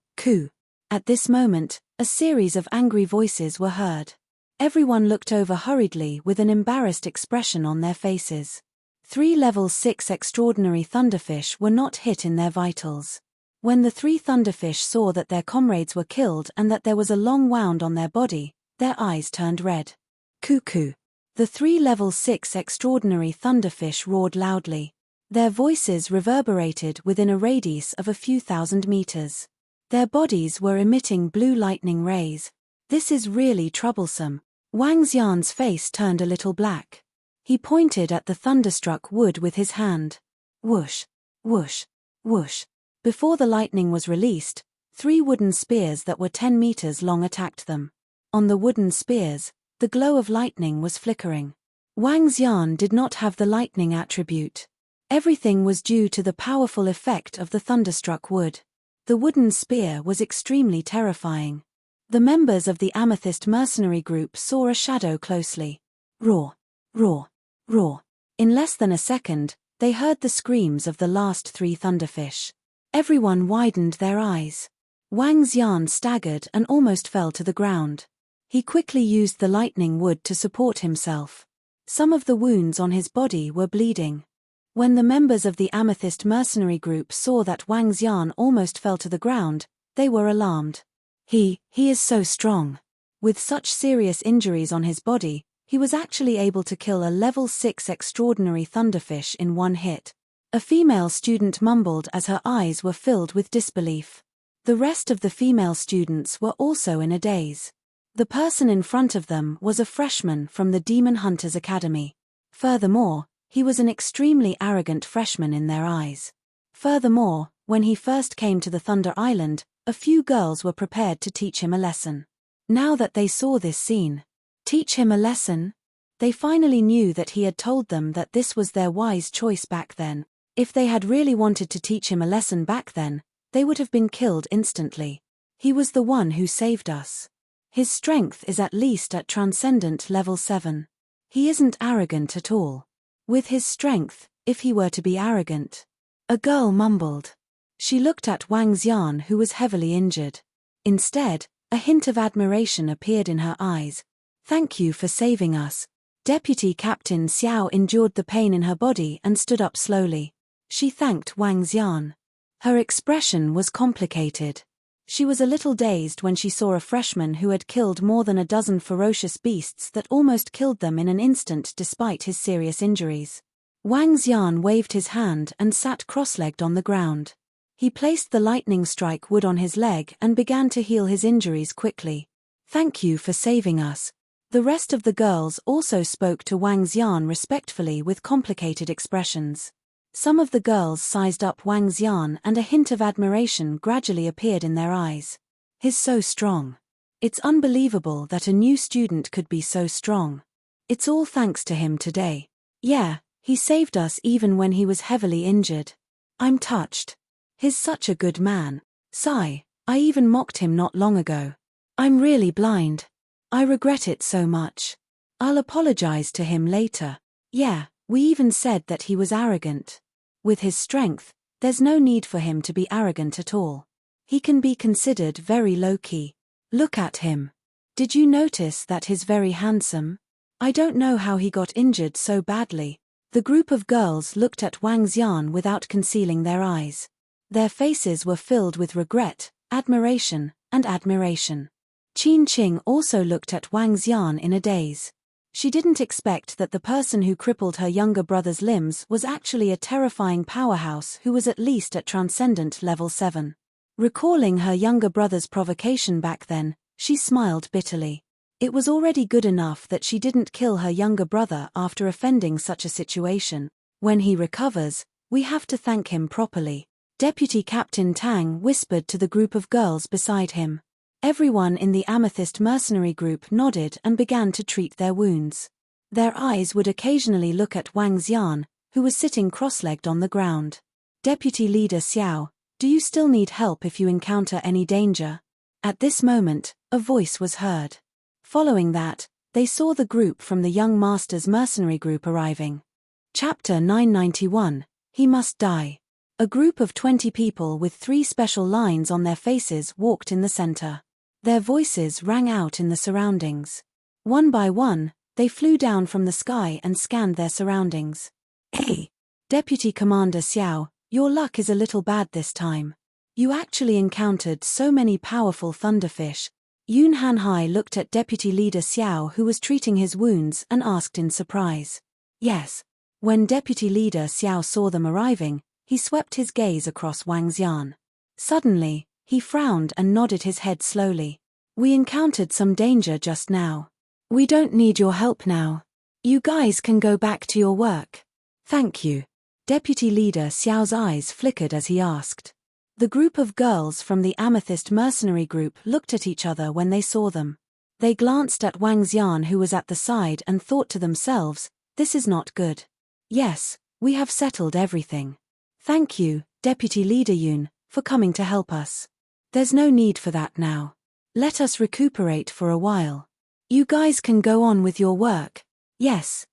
At this moment, a series of angry voices were heard. Everyone looked over hurriedly with an embarrassed expression on their faces. 3 level 6 extraordinary thunderfish were not hit in their vitals. When the 3 thunderfish saw that their comrades were killed and that there was a long wound on their body, their eyes turned red. Cuckoo! The 3 level 6 extraordinary thunderfish roared loudly. Their voices reverberated within a radius of a few thousand meters. Their bodies were emitting blue lightning rays. This is really troublesome. Wang Xian's face turned a little black. He pointed at the thunderstruck wood with his hand. Whoosh! Whoosh! Whoosh! Before the lightning was released, 3 wooden spears that were 10 meters long attacked them. On the wooden spears, the glow of lightning was flickering. Wang Xian did not have the lightning attribute. Everything was due to the powerful effect of the thunderstruck wood. The wooden spear was extremely terrifying. The members of the Amethyst mercenary group saw a shadow closely. Roar! Roar! Roar! In less than a second, they heard the screams of the last 3 thunderfish. Everyone widened their eyes. Wang Xian staggered and almost fell to the ground. He quickly used the lightning wood to support himself. Some of the wounds on his body were bleeding. When the members of the Amethyst mercenary group saw that Wang Xian almost fell to the ground, they were alarmed. He is so strong. With such serious injuries on his body, he was actually able to kill a level 6 extraordinary thunderfish in one hit. A female student mumbled as her eyes were filled with disbelief. The rest of the female students were also in a daze. The person in front of them was a freshman from the Demon Hunters Academy. Furthermore, he was an extremely arrogant freshman in their eyes. Furthermore, when he first came to the Thunder Island, a few girls were prepared to teach him a lesson. Now that they saw this scene, teach him a lesson? They finally knew that he had told them that this was their wise choice back then. If they had really wanted to teach him a lesson back then, they would have been killed instantly. He was the one who saved us. His strength is at least at transcendent level 7. He isn't arrogant at all. With his strength, if he were to be arrogant. A girl mumbled. She looked at Wang Xian, who was heavily injured. Instead, a hint of admiration appeared in her eyes. Thank you for saving us. Deputy Captain Xiao endured the pain in her body and stood up slowly. She thanked Wang Xian. Her expression was complicated. She was a little dazed when she saw a freshman who had killed more than a dozen ferocious beasts that almost killed them in an instant despite his serious injuries. Wang Xian waved his hand and sat cross-legged on the ground. He placed the lightning strike wood on his leg and began to heal his injuries quickly. Thank you for saving us. The rest of the girls also spoke to Wang Xian respectfully with complicated expressions. Some of the girls sized up Wang Xian and a hint of admiration gradually appeared in their eyes. He's so strong. It's unbelievable that a new student could be so strong. It's all thanks to him today. Yeah, he saved us even when he was heavily injured. I'm touched. He's such a good man. Sigh, I even mocked him not long ago. I'm really blind. I regret it so much. I'll apologize to him later. Yeah, we even said that he was arrogant. With his strength, there's no need for him to be arrogant at all. He can be considered very low-key. Look at him. Did you notice that he's very handsome? I don't know how he got injured so badly. The group of girls looked at Wang Xian without concealing their eyes. Their faces were filled with regret, admiration, and admiration. Qin Qing also looked at Wang Xian in a daze. She didn't expect that the person who crippled her younger brother's limbs was actually a terrifying powerhouse who was at least at transcendent level 7. Recalling her younger brother's provocation back then, she smiled bitterly. It was already good enough that she didn't kill her younger brother after offending such a situation. When he recovers, we have to thank him properly. Deputy Captain Tang whispered to the group of girls beside him. Everyone in the Amethyst mercenary group nodded and began to treat their wounds. Their eyes would occasionally look at Wang Xian, who was sitting cross-legged on the ground. Deputy Leader Xiao, do you still need help if you encounter any danger? At this moment, a voice was heard. Following that, they saw the group from the Young Master's mercenary group arriving. Chapter 991, He Must Die. A group of 20 people with 3 special lines on their faces walked in the center. Their voices rang out in the surroundings. One by one, they flew down from the sky and scanned their surroundings. Hey! Deputy Commander Xiao, your luck is a little bad this time. You actually encountered so many powerful thunderfish. Yun Hanhai looked at Deputy Leader Xiao, who was treating his wounds, and asked in surprise. Yes. When Deputy Leader Xiao saw them arriving, he swept his gaze across Wang Xian. Suddenly, he frowned and nodded his head slowly. We encountered some danger just now. We don't need your help now. You guys can go back to your work. Thank you. Deputy Leader Xiao's eyes flickered as he asked. The group of girls from the Amethyst mercenary group looked at each other when they saw them. They glanced at Wang Xian, who was at the side, and thought to themselves, this is not good. Yes, we have settled everything. Thank you, Deputy Leader Yun, for coming to help us. There's no need for that now. Let us recuperate for a while. You guys can go on with your work. Yes.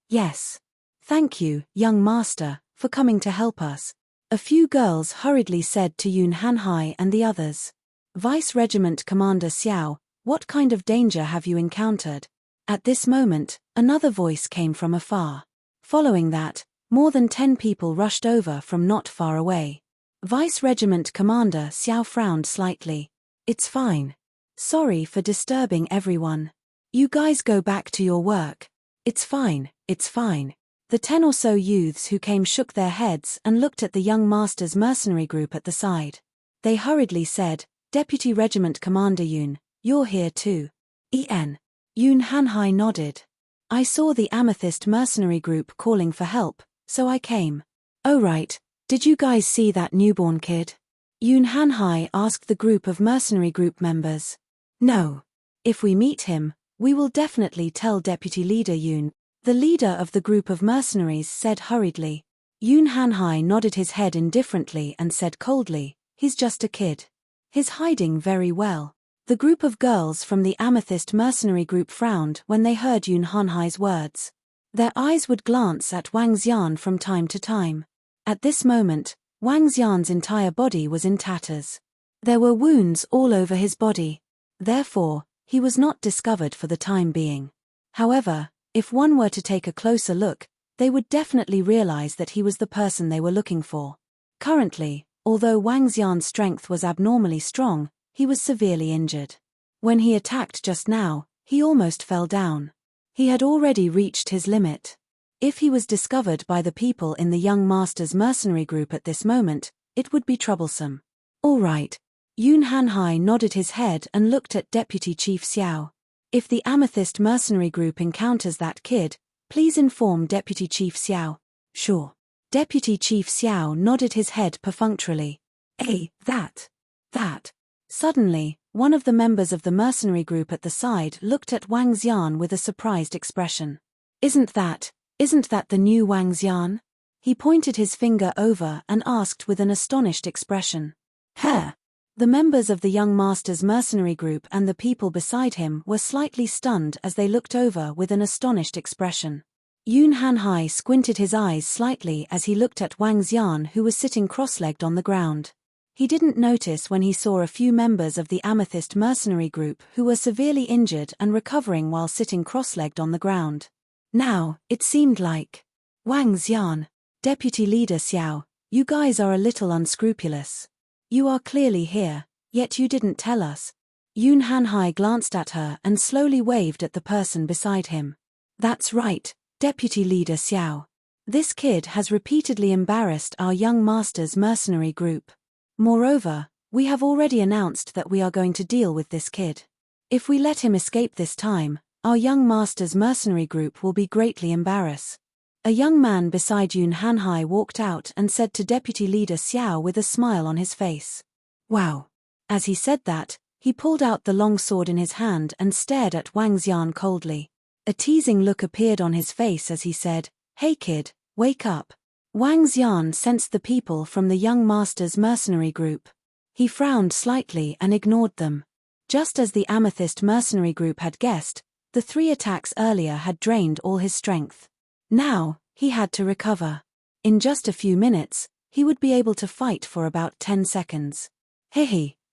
Thank you, young master, for coming to help us. A few girls hurriedly said to Yun Hanhai and the others. Vice Regiment Commander Xiao, what kind of danger have you encountered? At this moment, another voice came from afar. Following that, more than 10 people rushed over from not far away. Vice Regiment Commander Xiao frowned slightly. It's fine. Sorry for disturbing everyone. You guys go back to your work. It's fine. The 10 or so youths who came shook their heads and looked at the young master's mercenary group at the side. They hurriedly said, Deputy Regiment Commander Yun, you're here too. Yun Hanhai nodded. I saw the Amethyst mercenary group calling for help, so I came. Oh right, did you guys see that newborn kid? Yun Hanhai asked the group of mercenary group members. No. If we meet him, we will definitely tell Deputy Leader Yun. The leader of the group of mercenaries said hurriedly. Yun Hanhai nodded his head indifferently and said coldly, he's just a kid. He's hiding very well. The group of girls from the Amethyst mercenary group frowned when they heard Yun Hanhai's words. Their eyes would glance at Wang Xian from time to time. At this moment, Wang Xian's entire body was in tatters. There were wounds all over his body. Therefore, he was not discovered for the time being. However, if one were to take a closer look, they would definitely realize that he was the person they were looking for. Currently, although Wang Xian's strength was abnormally strong, he was severely injured. When he attacked just now, he almost fell down. He had already reached his limit. If he was discovered by the people in the young master's mercenary group at this moment, it would be troublesome. All right. Yun Hanhai nodded his head and looked at Deputy Chief Xiao. If the Amethyst mercenary group encounters that kid, please inform Deputy Chief Xiao. Sure. Deputy Chief Xiao nodded his head perfunctorily. That. Suddenly, one of the members of the mercenary group at the side looked at Wang Xian with a surprised expression. Isn't that the new Wang Xian? He pointed his finger over and asked with an astonished expression. The members of the young master's mercenary group and the people beside him were slightly stunned as they looked over with an astonished expression. Yun Hanhai squinted his eyes slightly as he looked at Wang Xian, who was sitting cross-legged on the ground. He didn't notice when he saw a few members of the Amethyst mercenary group who were severely injured and recovering while sitting cross-legged on the ground. Now, it seemed like, Wang Xian, Deputy Leader Xiao, you guys are a little unscrupulous. You are clearly here, yet you didn't tell us. Yun Hanhai glanced at her and slowly waved at the person beside him. That's right, Deputy Leader Xiao. This kid has repeatedly embarrassed our young master's mercenary group. Moreover, we have already announced that we are going to deal with this kid. If we let him escape this time, our young master's mercenary group will be greatly embarrassed. A young man beside Yun Hanhai walked out and said to Deputy Leader Xiao with a smile on his face. Wow. As he said that, he pulled out the long sword in his hand and stared at Wang Xian coldly. A teasing look appeared on his face as he said, Hey kid, wake up. Wang Xian sensed the people from the young master's mercenary group. He frowned slightly and ignored them. Just as the Amethyst mercenary group had guessed, the 3 attacks earlier had drained all his strength. Now, he had to recover. In just a few minutes, he would be able to fight for about 10 seconds.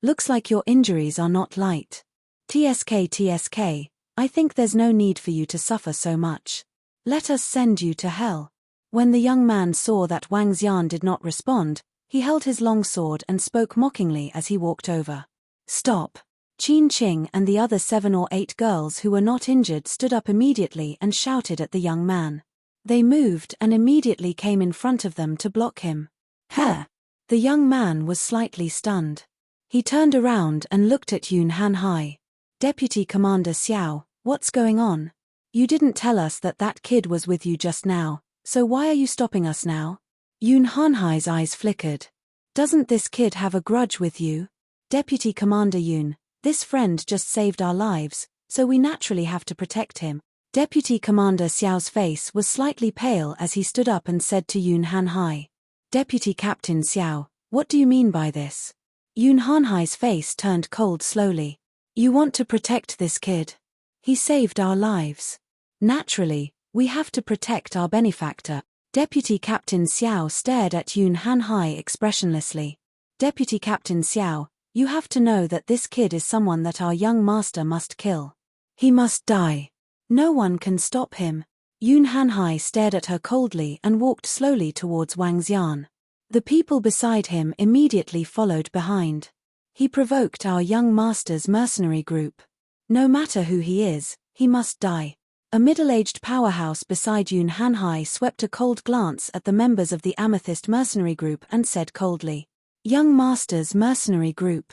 Looks like your injuries are not light. TSK, I think there's no need for you to suffer so much. Let us send you to hell. When the young man saw that Wang Xian did not respond, he held his long sword and spoke mockingly as he walked over. Stop! Qin Qing and the other 7 or 8 girls who were not injured stood up immediately and shouted at the young man. They moved and immediately came in front of them to block him. Huh! The young man was slightly stunned. He turned around and looked at Yun Hanhai. Deputy Commander Xiao, what's going on? You didn't tell us that that kid was with you just now, so why are you stopping us now? Yun Hanhai's eyes flickered. Doesn't this kid have a grudge with you? Deputy Commander Yun, this friend just saved our lives, so we naturally have to protect him. Deputy Commander Xiao's face was slightly pale as he stood up and said to Yun Hanhai. Deputy Captain Xiao, what do you mean by this? Yun Hanhai's face turned cold slowly. You want to protect this kid? He saved our lives. Naturally, we have to protect our benefactor. Deputy Captain Xiao stared at Yun Hanhai expressionlessly. Deputy Captain Xiao, you have to know that this kid is someone that our young master must kill. He must die. No one can stop him. Yun Hanhai stared at her coldly and walked slowly towards Wang Xian. The people beside him immediately followed behind. He provoked our young master's mercenary group. No matter who he is, he must die. A middle-aged powerhouse beside Yun Hanhai swept a cold glance at the members of the Amethyst mercenary group and said coldly, Young Master's mercenary group.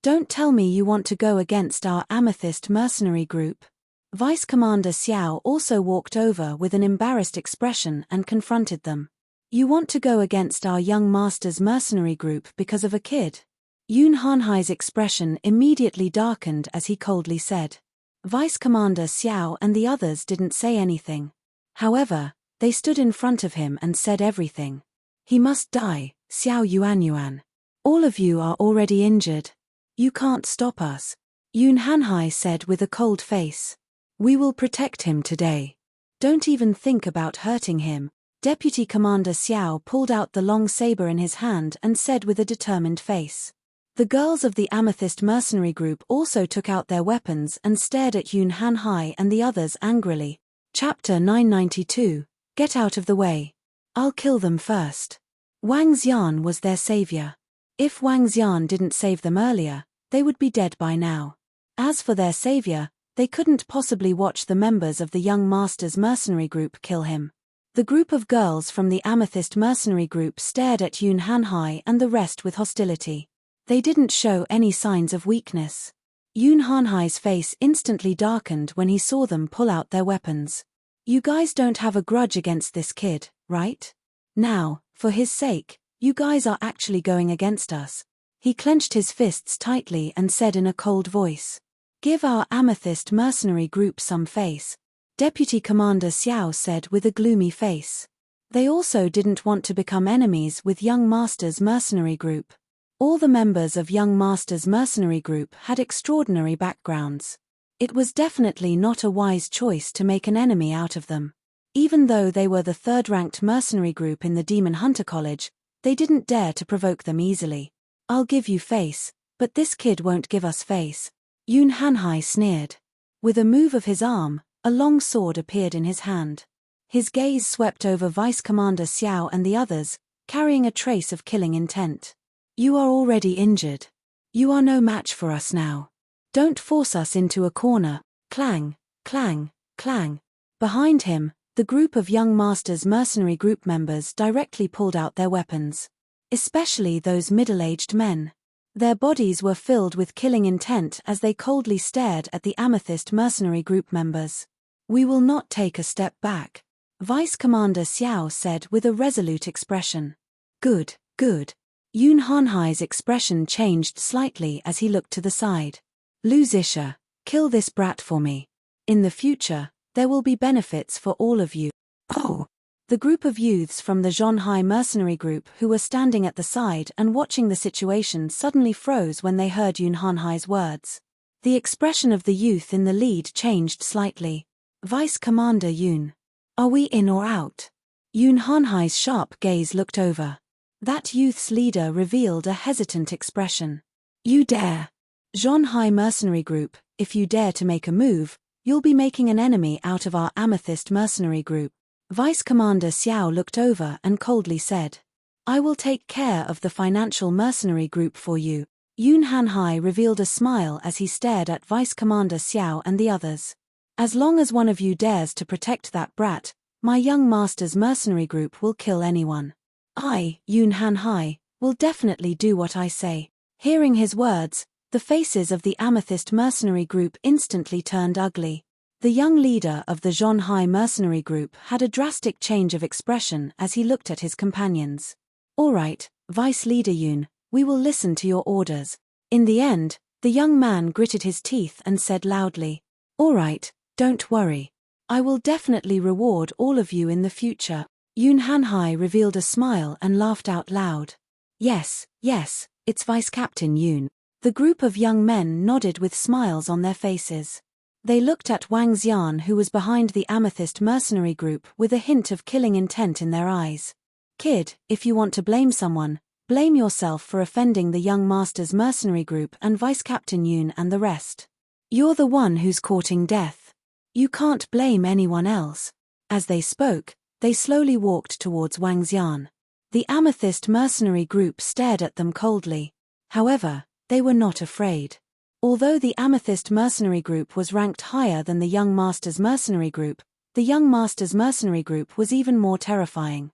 Don't tell me you want to go against our Amethyst mercenary group. Vice Commander Xiao also walked over with an embarrassed expression and confronted them. You want to go against our young Master's mercenary group because of a kid? Yun Hanhai's expression immediately darkened as he coldly said. Vice Commander Xiao and the others didn't say anything. However, they stood in front of him and said everything. He must die, Xiao Yuanyuan. All of you are already injured. You can't stop us. Yun Hanhai said with a cold face. We will protect him today. Don't even think about hurting him. Deputy Commander Xiao pulled out the long saber in his hand and said with a determined face. The girls of the Amethyst mercenary group also took out their weapons and stared at Yun Hanhai and the others angrily. Chapter 992, Get out of the way. I'll kill them first. Wang Xian was their savior. If Wang Xian didn't save them earlier, they would be dead by now. As for their savior, they couldn't possibly watch the members of the young master's mercenary group kill him. The group of girls from the Amethyst mercenary group stared at Yun Hanhai and the rest with hostility. They didn't show any signs of weakness. Yun Hanhai's face instantly darkened when he saw them pull out their weapons. You guys don't have a grudge against this kid, right? Now, for his sake, you guys are actually going against us. He clenched his fists tightly and said in a cold voice. Give our Amethyst mercenary group some face. Deputy Commander Xiao said with a gloomy face. They also didn't want to become enemies with Young Master's mercenary group. All the members of Young Master's mercenary group had extraordinary backgrounds. It was definitely not a wise choice to make an enemy out of them. Even though they were the third-ranked mercenary group in the Demon Hunter College, they didn't dare to provoke them easily. I'll give you face, but this kid won't give us face. Yun Hanhai sneered. With a move of his arm, a long sword appeared in his hand. His gaze swept over Vice Commander Xiao and the others, carrying a trace of killing intent. You are already injured. You are no match for us now. Don't force us into a corner. Clang, clang, clang. Behind him, the group of Young Master's mercenary group members directly pulled out their weapons. Especially those middle-aged men. Their bodies were filled with killing intent as they coldly stared at the Amethyst mercenary group members. We will not take a step back. Vice Commander Xiao said with a resolute expression. Good, good. Yun Hanhai's expression changed slightly as he looked to the side. Lu Zisha, kill this brat for me. In the future, there will be benefits for all of you. Oh! The group of youths from the Zhonhai mercenary group who were standing at the side and watching the situation suddenly froze when they heard Yun Hanhai's words. The expression of the youth in the lead changed slightly. Vice Commander Yun. Are we in or out? Yun Hanhai's sharp gaze looked over. That youth's leader revealed a hesitant expression. You dare. Zhonhai mercenary group, if you dare to make a move, you'll be making an enemy out of our Amethyst mercenary group. Vice Commander Xiao looked over and coldly said, I will take care of the financial mercenary group for you. Yun Hanhai revealed a smile as he stared at Vice Commander Xiao and the others. As long as one of you dares to protect that brat, my young master's mercenary group will kill anyone. I, Yun Hanhai, will definitely do what I say. Hearing his words, the faces of the Amethyst mercenary group instantly turned ugly. The young leader of the Zhonhai mercenary group had a drastic change of expression as he looked at his companions. All right, Vice Leader Yun, we will listen to your orders. In the end, the young man gritted his teeth and said loudly, all right, don't worry. I will definitely reward all of you in the future. Yun Hanhai revealed a smile and laughed out loud. Yes, it's Vice Captain Yun. The group of young men nodded with smiles on their faces. They looked at Wang Xian, who was behind the Amethyst mercenary group, with a hint of killing intent in their eyes. Kid, if you want to blame someone, blame yourself for offending the young master's mercenary group and Vice Captain Yun and the rest. You're the one who's courting death. You can't blame anyone else. As they spoke, they slowly walked towards Wang Xian. The Amethyst mercenary group stared at them coldly. However, they were not afraid. Although the Amethyst mercenary group was ranked higher than the young master's mercenary group, the young master's mercenary group was even more terrifying.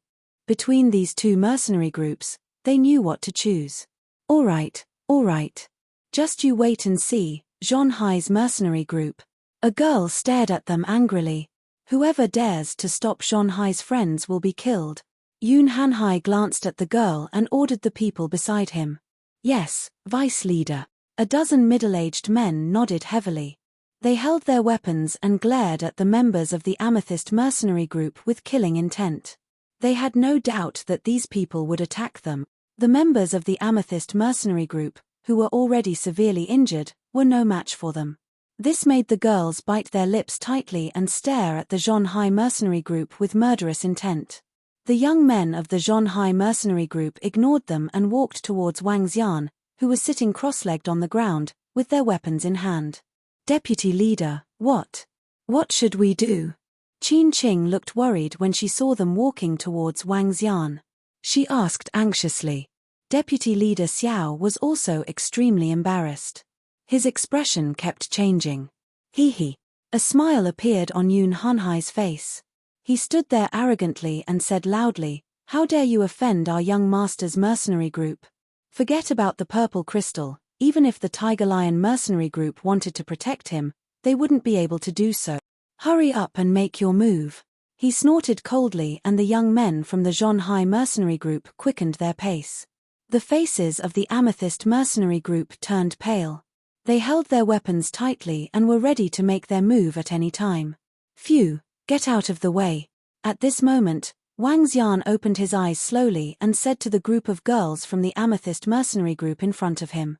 Between these two mercenary groups, they knew what to choose. All right. Just you wait and see, Zhonhai's mercenary group. A girl stared at them angrily. Whoever dares to stop Zhonhai's friends will be killed. Yun Hanhai glanced at the girl and ordered the people beside him. Yes, Vice Leader. A dozen middle-aged men nodded heavily. They held their weapons and glared at the members of the Amethyst mercenary group with killing intent. They had no doubt that these people would attack them. The members of the Amethyst mercenary group, who were already severely injured, were no match for them. This made the girls bite their lips tightly and stare at the Zhonhai mercenary group with murderous intent. The young men of the Zhonhai mercenary group ignored them and walked towards Wang Xian, who was sitting cross-legged on the ground, with their weapons in hand. Deputy Leader, what should we do? Qin Qing looked worried when she saw them walking towards Wang Xian. She asked anxiously. Deputy Leader Xiao was also extremely embarrassed. His expression kept changing. Hee. A smile appeared on Yun Hanhai's face. He stood there arrogantly and said loudly, how dare you offend our young master's mercenary group? Forget about the purple crystal, even if the Tiger Lion mercenary group wanted to protect him, they wouldn't be able to do so. Hurry up and make your move. He snorted coldly and the young men from the Zhonhai mercenary group quickened their pace. The faces of the Amethyst mercenary group turned pale. They held their weapons tightly and were ready to make their move at any time. Phew. Get out of the way. At this moment, Wang Xian opened his eyes slowly and said to the group of girls from the Amethyst mercenary group in front of him.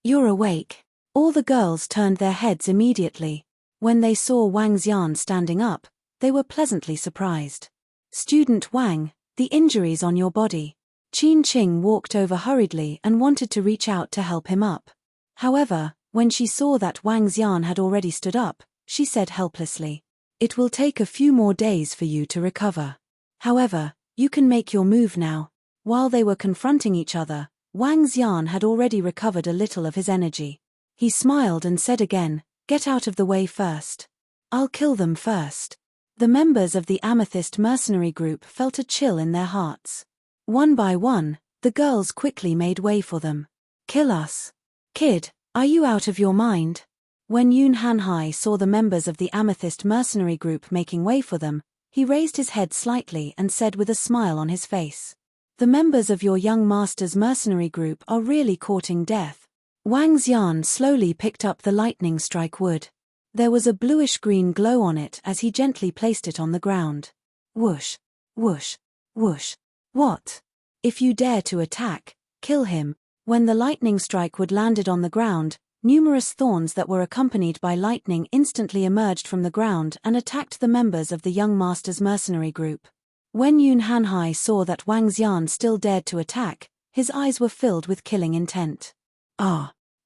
You're awake. All the girls turned their heads immediately. When they saw Wang Xian standing up, they were pleasantly surprised. Student Wang, the injuries on your body. Qin Qing walked over hurriedly and wanted to reach out to help him up. However, when she saw that Wang Xian had already stood up, she said helplessly, it will take a few more days for you to recover. However, you can make your move now. While they were confronting each other, Wang Xian had already recovered a little of his energy. He smiled and said again, get out of the way first. I'll kill them first. The members of the Amethyst mercenary group felt a chill in their hearts. One by one, the girls quickly made way for them. Kill us. Kid, are you out of your mind? When Yun Hanhai saw the members of the Amethyst mercenary group making way for them, he raised his head slightly and said with a smile on his face, the members of your young master's mercenary group are really courting death. Wang Xian slowly picked up the lightning strike wood. There was a bluish-green glow on it as he gently placed it on the ground. Whoosh, whoosh, whoosh. What? If you dare to attack, kill him. When the lightning strike wood landed on the ground, numerous thorns that were accompanied by lightning instantly emerged from the ground and attacked the members of the young master's mercenary group. When Yun Hanhai saw that Wang Xian still dared to attack, his eyes were filled with killing intent.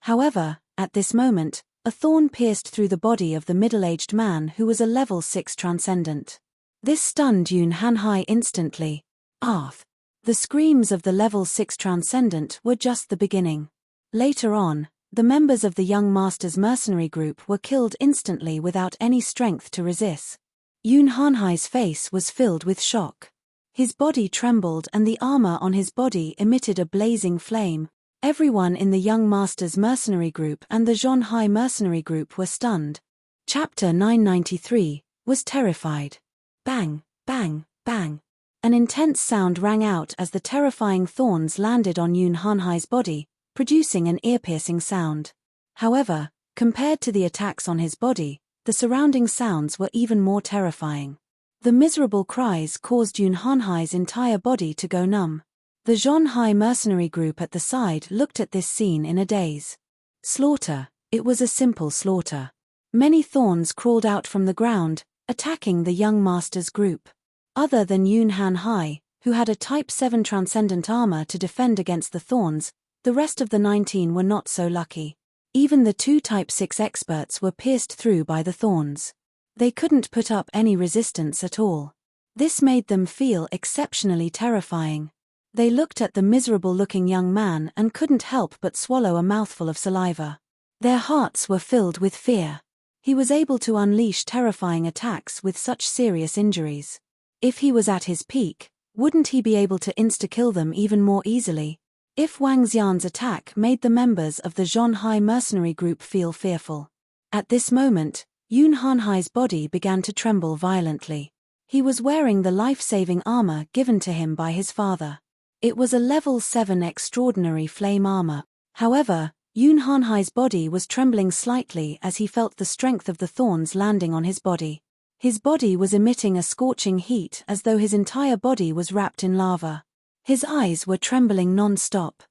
However, at this moment, A thorn pierced through the body of the middle-aged man who was a level 6 transcendent. This stunned Yun Hanhai instantly. Arth. The screams of the level 6 transcendent were just the beginning. Later on, the members of the young master's mercenary group were killed instantly without any strength to resist. Yun Hanhai's face was filled with shock. His body trembled and the armor on his body emitted a blazing flame. Everyone in the young master's mercenary group and the Zhonhai mercenary group were stunned. Chapter 993 was terrified. Bang, bang, bang. An intense sound rang out as the terrifying thorns landed on Yun Hanhai's body, producing an ear-piercing sound. However, compared to the attacks on his body, the surrounding sounds were even more terrifying. The miserable cries caused Yun Hanhai's entire body to go numb. The Zhonhai mercenary group at the side looked at this scene in a daze. Slaughter. It was a simple slaughter. Many thorns crawled out from the ground, attacking the young master's group. Other than Yun Hanhai, who had a Type 7 transcendent armor to defend against the thorns, the rest of the 19 were not so lucky. Even the 2 Type 6 experts were pierced through by the thorns. They couldn't put up any resistance at all. This made them feel exceptionally terrifying. They looked at the miserable-looking young man and couldn't help but swallow a mouthful of saliva. Their hearts were filled with fear. He was able to unleash terrifying attacks with such serious injuries. If he was at his peak, wouldn't he be able to insta-kill them even more easily? If Wang Xian's attack made the members of the Zhonhai mercenary group feel fearful. At this moment, Yun Hanhai's body began to tremble violently. He was wearing the life-saving armor given to him by his father. It was a level 7 extraordinary flame armor. However, Yun Hanhai's body was trembling slightly as he felt the strength of the thorns landing on his body. His body was emitting a scorching heat as though his entire body was wrapped in lava. His eyes were trembling non-stop.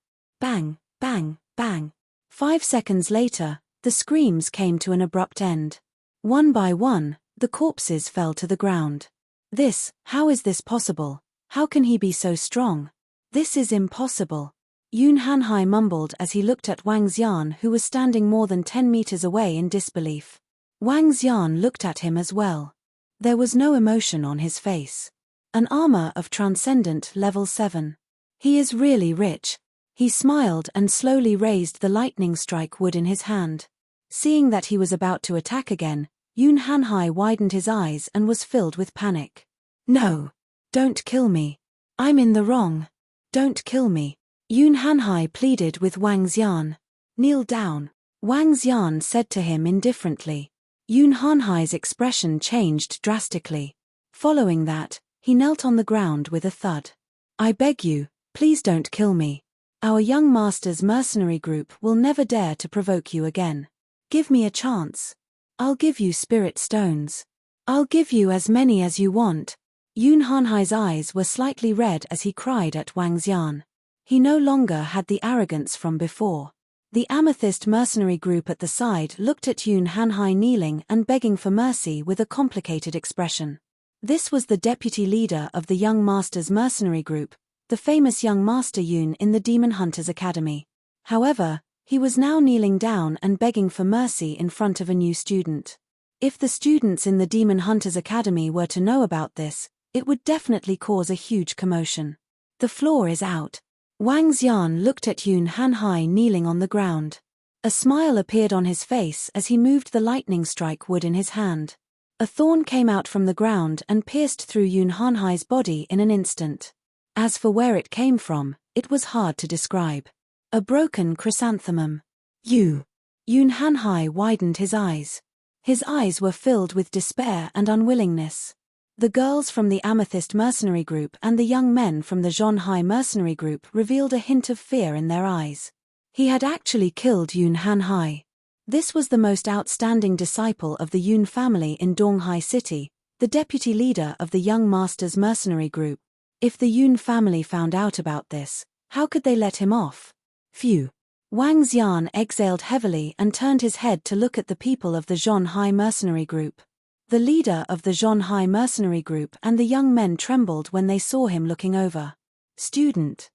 Bang, bang, bang. 5 seconds later, the screams came to an abrupt end. One by one, the corpses fell to the ground. How is this possible? How can he be so strong? This is impossible. Yun Hanhai mumbled as he looked at Wang Xian, who was standing more than 10 meters away in disbelief. Wang Xian looked at him as well. There was no emotion on his face. An armor of transcendent level 7. He is really rich. He smiled and slowly raised the lightning strike wood in his hand. Seeing that he was about to attack again, Yun Hanhai widened his eyes and was filled with panic. No! Don't kill me. I'm in the wrong. Don't kill me. Yun Hanhai pleaded with Wang Xian. Kneel down. Wang Xian said to him indifferently. Yun Hanhai's expression changed drastically. Following that, he knelt on the ground with a thud. I beg you, please don't kill me. Our young master's mercenary group will never dare to provoke you again. Give me a chance. I'll give you spirit stones. I'll give you as many as you want. Yun Hanhai's eyes were slightly red as he cried at Wang Xian. He no longer had the arrogance from before. The amethyst mercenary group at the side looked at Yun Hanhai kneeling and begging for mercy with a complicated expression. This was the deputy leader of the young master's mercenary group, the famous young master Yun in the Demon Hunters Academy. However, he was now kneeling down and begging for mercy in front of a new student. If the students in the Demon Hunters Academy were to know about this, it would definitely cause a huge commotion. The floor is out. Wang Xian looked at Yun Hanhai kneeling on the ground. A smile appeared on his face as he moved the lightning strike wood in his hand. A thorn came out from the ground and pierced through Yun Hanhai's body in an instant. As for where it came from, it was hard to describe. A broken chrysanthemum. Yun Hanhai widened his eyes. His eyes were filled with despair and unwillingness. The girls from the Amethyst mercenary group and the young men from the Zhonhai mercenary group revealed a hint of fear in their eyes. He had actually killed Yun Hanhai. This was the most outstanding disciple of the Yun family in Donghai City, the deputy leader of the young master's mercenary group. If the Yun family found out about this, how could they let him off? Phew. Wang Xian exhaled heavily and turned his head to look at the people of the Zhonhai mercenary group. The leader of the Zhonhai mercenary group and the young men trembled when they saw him looking over. Student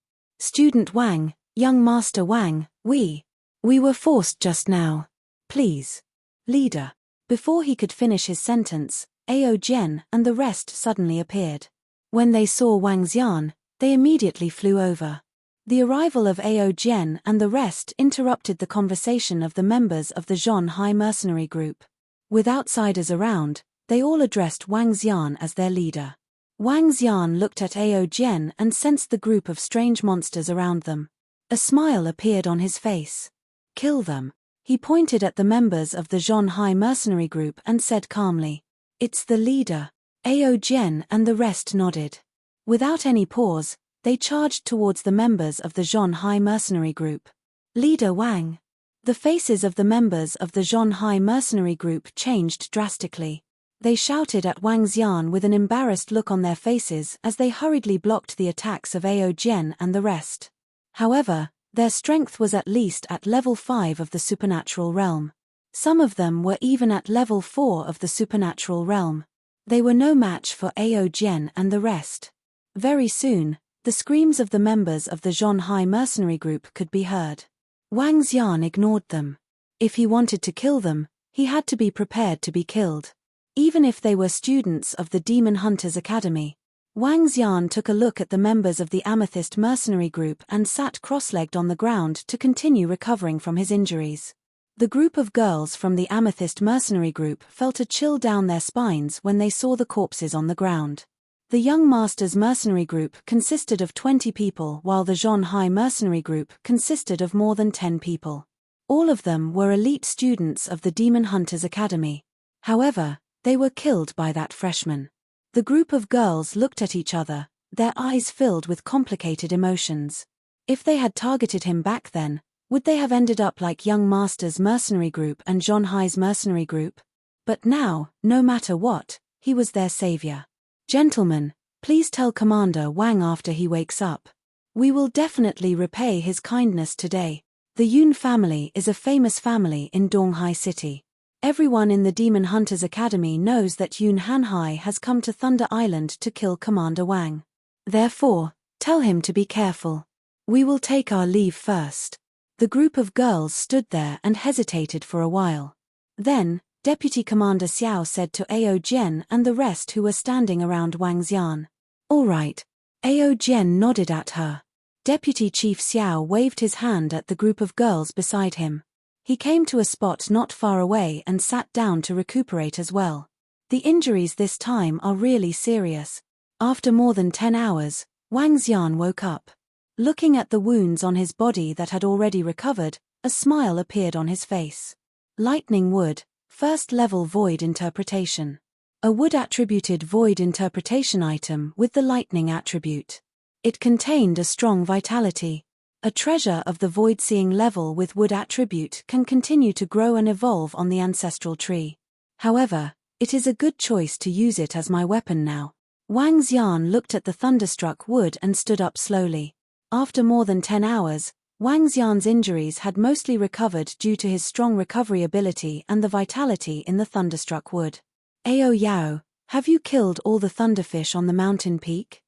Wang, young master Wang, we were forced just now. Please, Leader. Before he could finish his sentence, Ao Jian and the rest suddenly appeared. When they saw Wang Xian, they immediately flew over. The arrival of Ao Jian and the rest interrupted the conversation of the members of the Zhon Hai mercenary group. With outsiders around, they all addressed Wang Xian as their leader. Wang Xian looked at Ao Jian and sensed the group of strange monsters around them. A smile appeared on his face. Kill them. He pointed at the members of the Zhon Hai mercenary group and said calmly. It's the leader. Ao Jian and the rest nodded. Without any pause, they charged towards the members of the Zhon Hai mercenary group. Leader Wang. The faces of the members of the Zhon Hai mercenary group changed drastically. They shouted at Wang Xian with an embarrassed look on their faces as they hurriedly blocked the attacks of Ao Jian and the rest. However, their strength was at least at level 5 of the supernatural realm. Some of them were even at level 4 of the supernatural realm. They were no match for Ao Jian and the rest. Very soon, the screams of the members of the Zhon Hai mercenary group could be heard. Wang Xian ignored them. If he wanted to kill them, he had to be prepared to be killed. Even if they were students of the Demon Hunters Academy. Wang Xian took a look at the members of the Amethyst mercenary group and sat cross-legged on the ground to continue recovering from his injuries. The group of girls from the Amethyst mercenary group felt a chill down their spines when they saw the corpses on the ground. The Young Masters mercenary group consisted of 20 people while the Zhon Hai mercenary group consisted of more than 10 people. All of them were elite students of the Demon Hunters Academy. However, they were killed by that freshman. The group of girls looked at each other, their eyes filled with complicated emotions. If they had targeted him back then, would they have ended up like Young Masters mercenary group and Zhon Hai's mercenary group? But now, no matter what, he was their savior. Gentlemen, please tell Commander Wang after he wakes up. We will definitely repay his kindness today. The Yun family is a famous family in Donghai City. Everyone in the Demon Hunters Academy knows that Yun Hanhai has come to Thunder Island to kill Commander Wang. Therefore, tell him to be careful. We will take our leave first. The group of girls stood there and hesitated for a while. Then, Deputy Commander Xiao said to Ao Jian and the rest who were standing around Wang Xian. All right. Ao Jian nodded at her. Deputy Chief Xiao waved his hand at the group of girls beside him. He came to a spot not far away and sat down to recuperate as well. The injuries this time are really serious. After more than 10 hours, Wang Xian woke up. Looking at the wounds on his body that had already recovered, a smile appeared on his face. Lightning Wood, first level Void Interpretation. A wood-attributed Void Interpretation item with the lightning attribute. It contained a strong vitality. A treasure of the void-seeing level with wood attribute can continue to grow and evolve on the ancestral tree. However, it is a good choice to use it as my weapon now. Wang Xian looked at the thunderstruck wood and stood up slowly. After more than 10 hours, Wang Xian's injuries had mostly recovered due to his strong recovery ability and the vitality in the thunderstruck wood. Ao Yao, have you killed all the thunderfish on the mountain peak?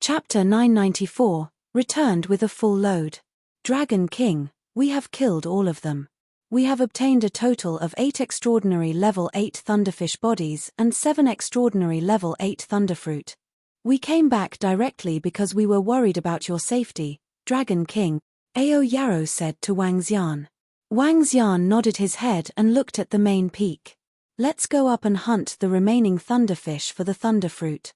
Chapter 994. Returned with a full load. Dragon King, we have killed all of them. We have obtained a total of 8 extraordinary level 8 thunderfish bodies and 7 extraordinary level 8 thunderfruit. We came back directly because we were worried about your safety, Dragon King, Ao Yarrow said to Wang Xian. Wang Xian nodded his head and looked at the main peak. Let's go up and hunt the remaining thunderfish for the thunderfruit.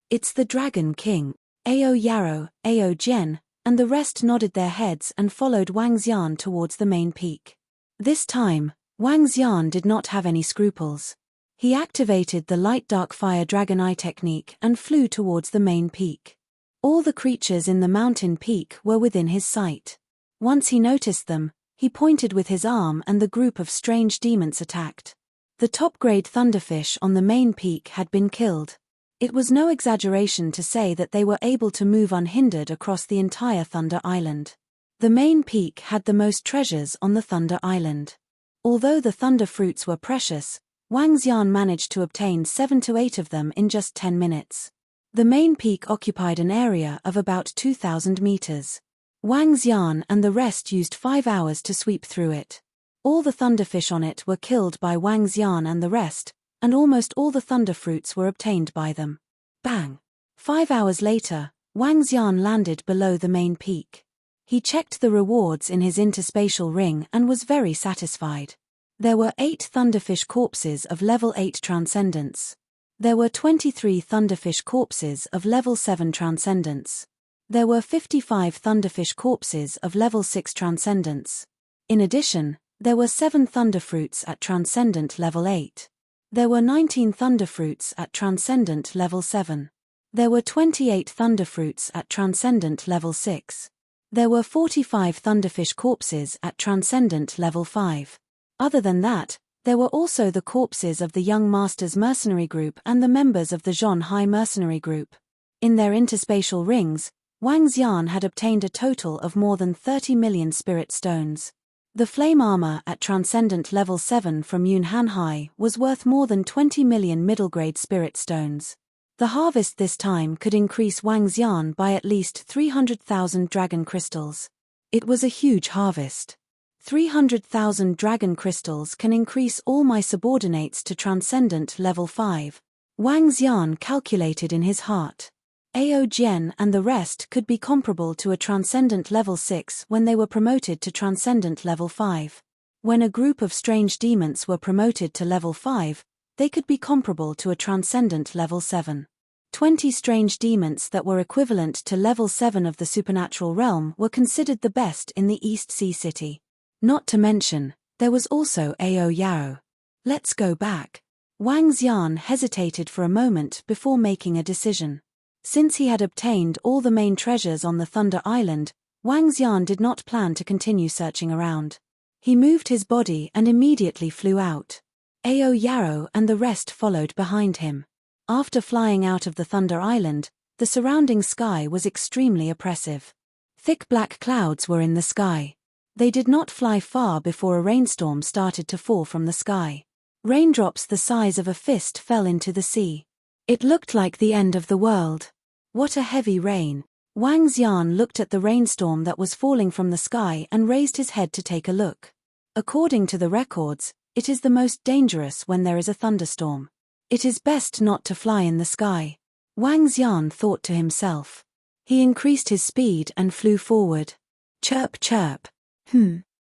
It's the Dragon King. Ao Yarrow, Ao Jian, and the rest nodded their heads and followed Wang Xian towards the main peak. This time, Wang Xian did not have any scruples. He activated the Light Dark Fire Dragon Eye technique and flew towards the main peak. All the creatures in the mountain peak were within his sight. Once he noticed them, he pointed with his arm and the group of strange demons attacked. The top-grade thunderfish on the main peak had been killed. It was no exaggeration to say that they were able to move unhindered across the entire Thunder Island. The main peak had the most treasures on the Thunder Island. Although the thunder fruits were precious, Wang Xian managed to obtain 7 to 8 of them in just 10 minutes. The main peak occupied an area of about 2,000 meters. Wang Xian and the rest used 5 hours to sweep through it. All the thunderfish on it were killed by Wang Xian and the rest, and almost all the thunder fruits were obtained by them. Bang! 5 hours later, Wang Xian landed below the main peak. He checked the rewards in his interspatial ring and was very satisfied. There were 8 thunderfish corpses of level 8 transcendence. There were 23 thunderfish corpses of level 7 transcendence. There were 55 thunderfish corpses of level 6 transcendence. In addition, there were 7 thunderfruits at transcendent level 8. There were 19 thunderfruits at transcendent level 7. There were 28 thunderfruits at transcendent level 6. There were 45 thunderfish corpses at transcendent level 5. Other than that, there were also the corpses of the Young Masters mercenary group and the members of the Zhon High mercenary group. In their interspatial rings, Wang Xian had obtained a total of more than 30 million spirit stones. The flame armor at transcendent level 7 from Yun Han High was worth more than 20 million middle-grade spirit stones. The harvest this time could increase Wang Xian by at least 300,000 dragon crystals. It was a huge harvest. 300,000 dragon crystals can increase all my subordinates to transcendent level 5. Wang Xian calculated in his heart. Ao Jian and the rest could be comparable to a transcendent level 6 when they were promoted to transcendent level 5. When a group of strange demons were promoted to level 5, they could be comparable to a transcendent level 7. 20 strange demons that were equivalent to level 7 of the supernatural realm were considered the best in the East Sea City. Not to mention, there was also Ao Yao. Let's go back. Wang Xian hesitated for a moment before making a decision. Since he had obtained all the main treasures on the Thunder Island, Wang Xian did not plan to continue searching around. He moved his body and immediately flew out. Ao Yao and the rest followed behind him. After flying out of the Thunder Island, the surrounding sky was extremely oppressive. Thick black clouds were in the sky. They did not fly far before a rainstorm started to fall from the sky. Raindrops the size of a fist fell into the sea. It looked like the end of the world. What a heavy rain. Wang Xian looked at the rainstorm that was falling from the sky and raised his head to take a look. According to the records, it is the most dangerous when there is a thunderstorm. It is best not to fly in the sky. Wang Xian thought to himself. He increased his speed and flew forward. Chirp chirp.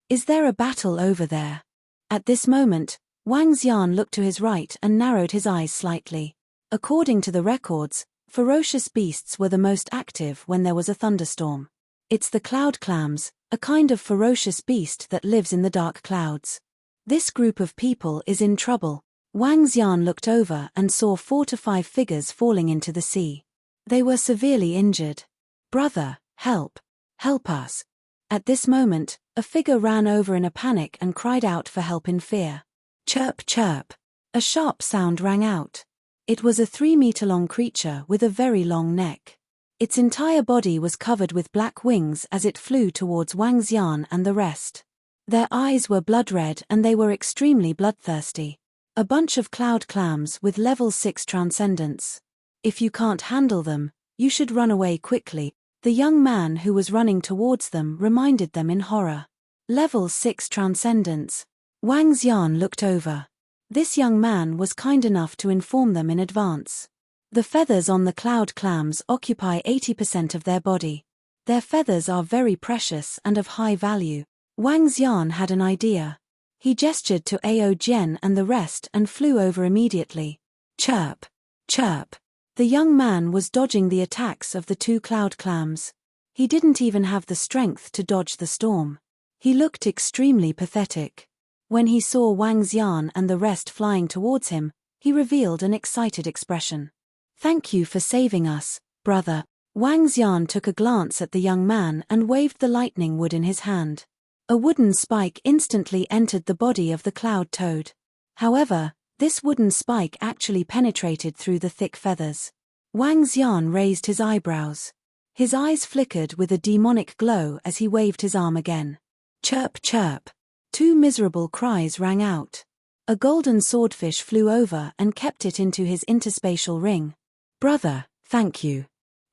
Is there a battle over there? At this moment, Wang Xian looked to his right and narrowed his eyes slightly. According to the records, ferocious beasts were the most active when there was a thunderstorm. It's the cloud clams, a kind of ferocious beast that lives in the dark clouds. This group of people is in trouble. Wang Xian looked over and saw 4 to 5 figures falling into the sea. They were severely injured. Brother, help! Help us! At this moment, a figure ran over in a panic and cried out for help in fear. Chirp chirp! A sharp sound rang out. It was a 3-meter-long creature with a very long neck. Its entire body was covered with black wings as it flew towards Wang Xian and the rest. Their eyes were blood red and they were extremely bloodthirsty. A bunch of cloud clams with level 6 transcendence. If you can't handle them, you should run away quickly. The young man who was running towards them reminded them in horror. Level 6 transcendence. Wang Xian looked over. This young man was kind enough to inform them in advance. The feathers on the cloud clams occupy 80% of their body. Their feathers are very precious and of high value. Wang Xian had an idea. He gestured to Ao Jian and the rest and flew over immediately. Chirp! Chirp! The young man was dodging the attacks of the 2 cloud clams. He didn't even have the strength to dodge the storm. He looked extremely pathetic. When he saw Wang Xian and the rest flying towards him, he revealed an excited expression. Thank you for saving us, brother. Wang Xian took a glance at the young man and waved the lightning wood in his hand. A wooden spike instantly entered the body of the cloud toad. However, this wooden spike actually penetrated through the thick feathers. Wang Xian raised his eyebrows. His eyes flickered with a demonic glow as he waved his arm again. Chirp chirp! 2 miserable cries rang out. A golden swordfish flew over and kept it into his interspatial ring. Brother, thank you.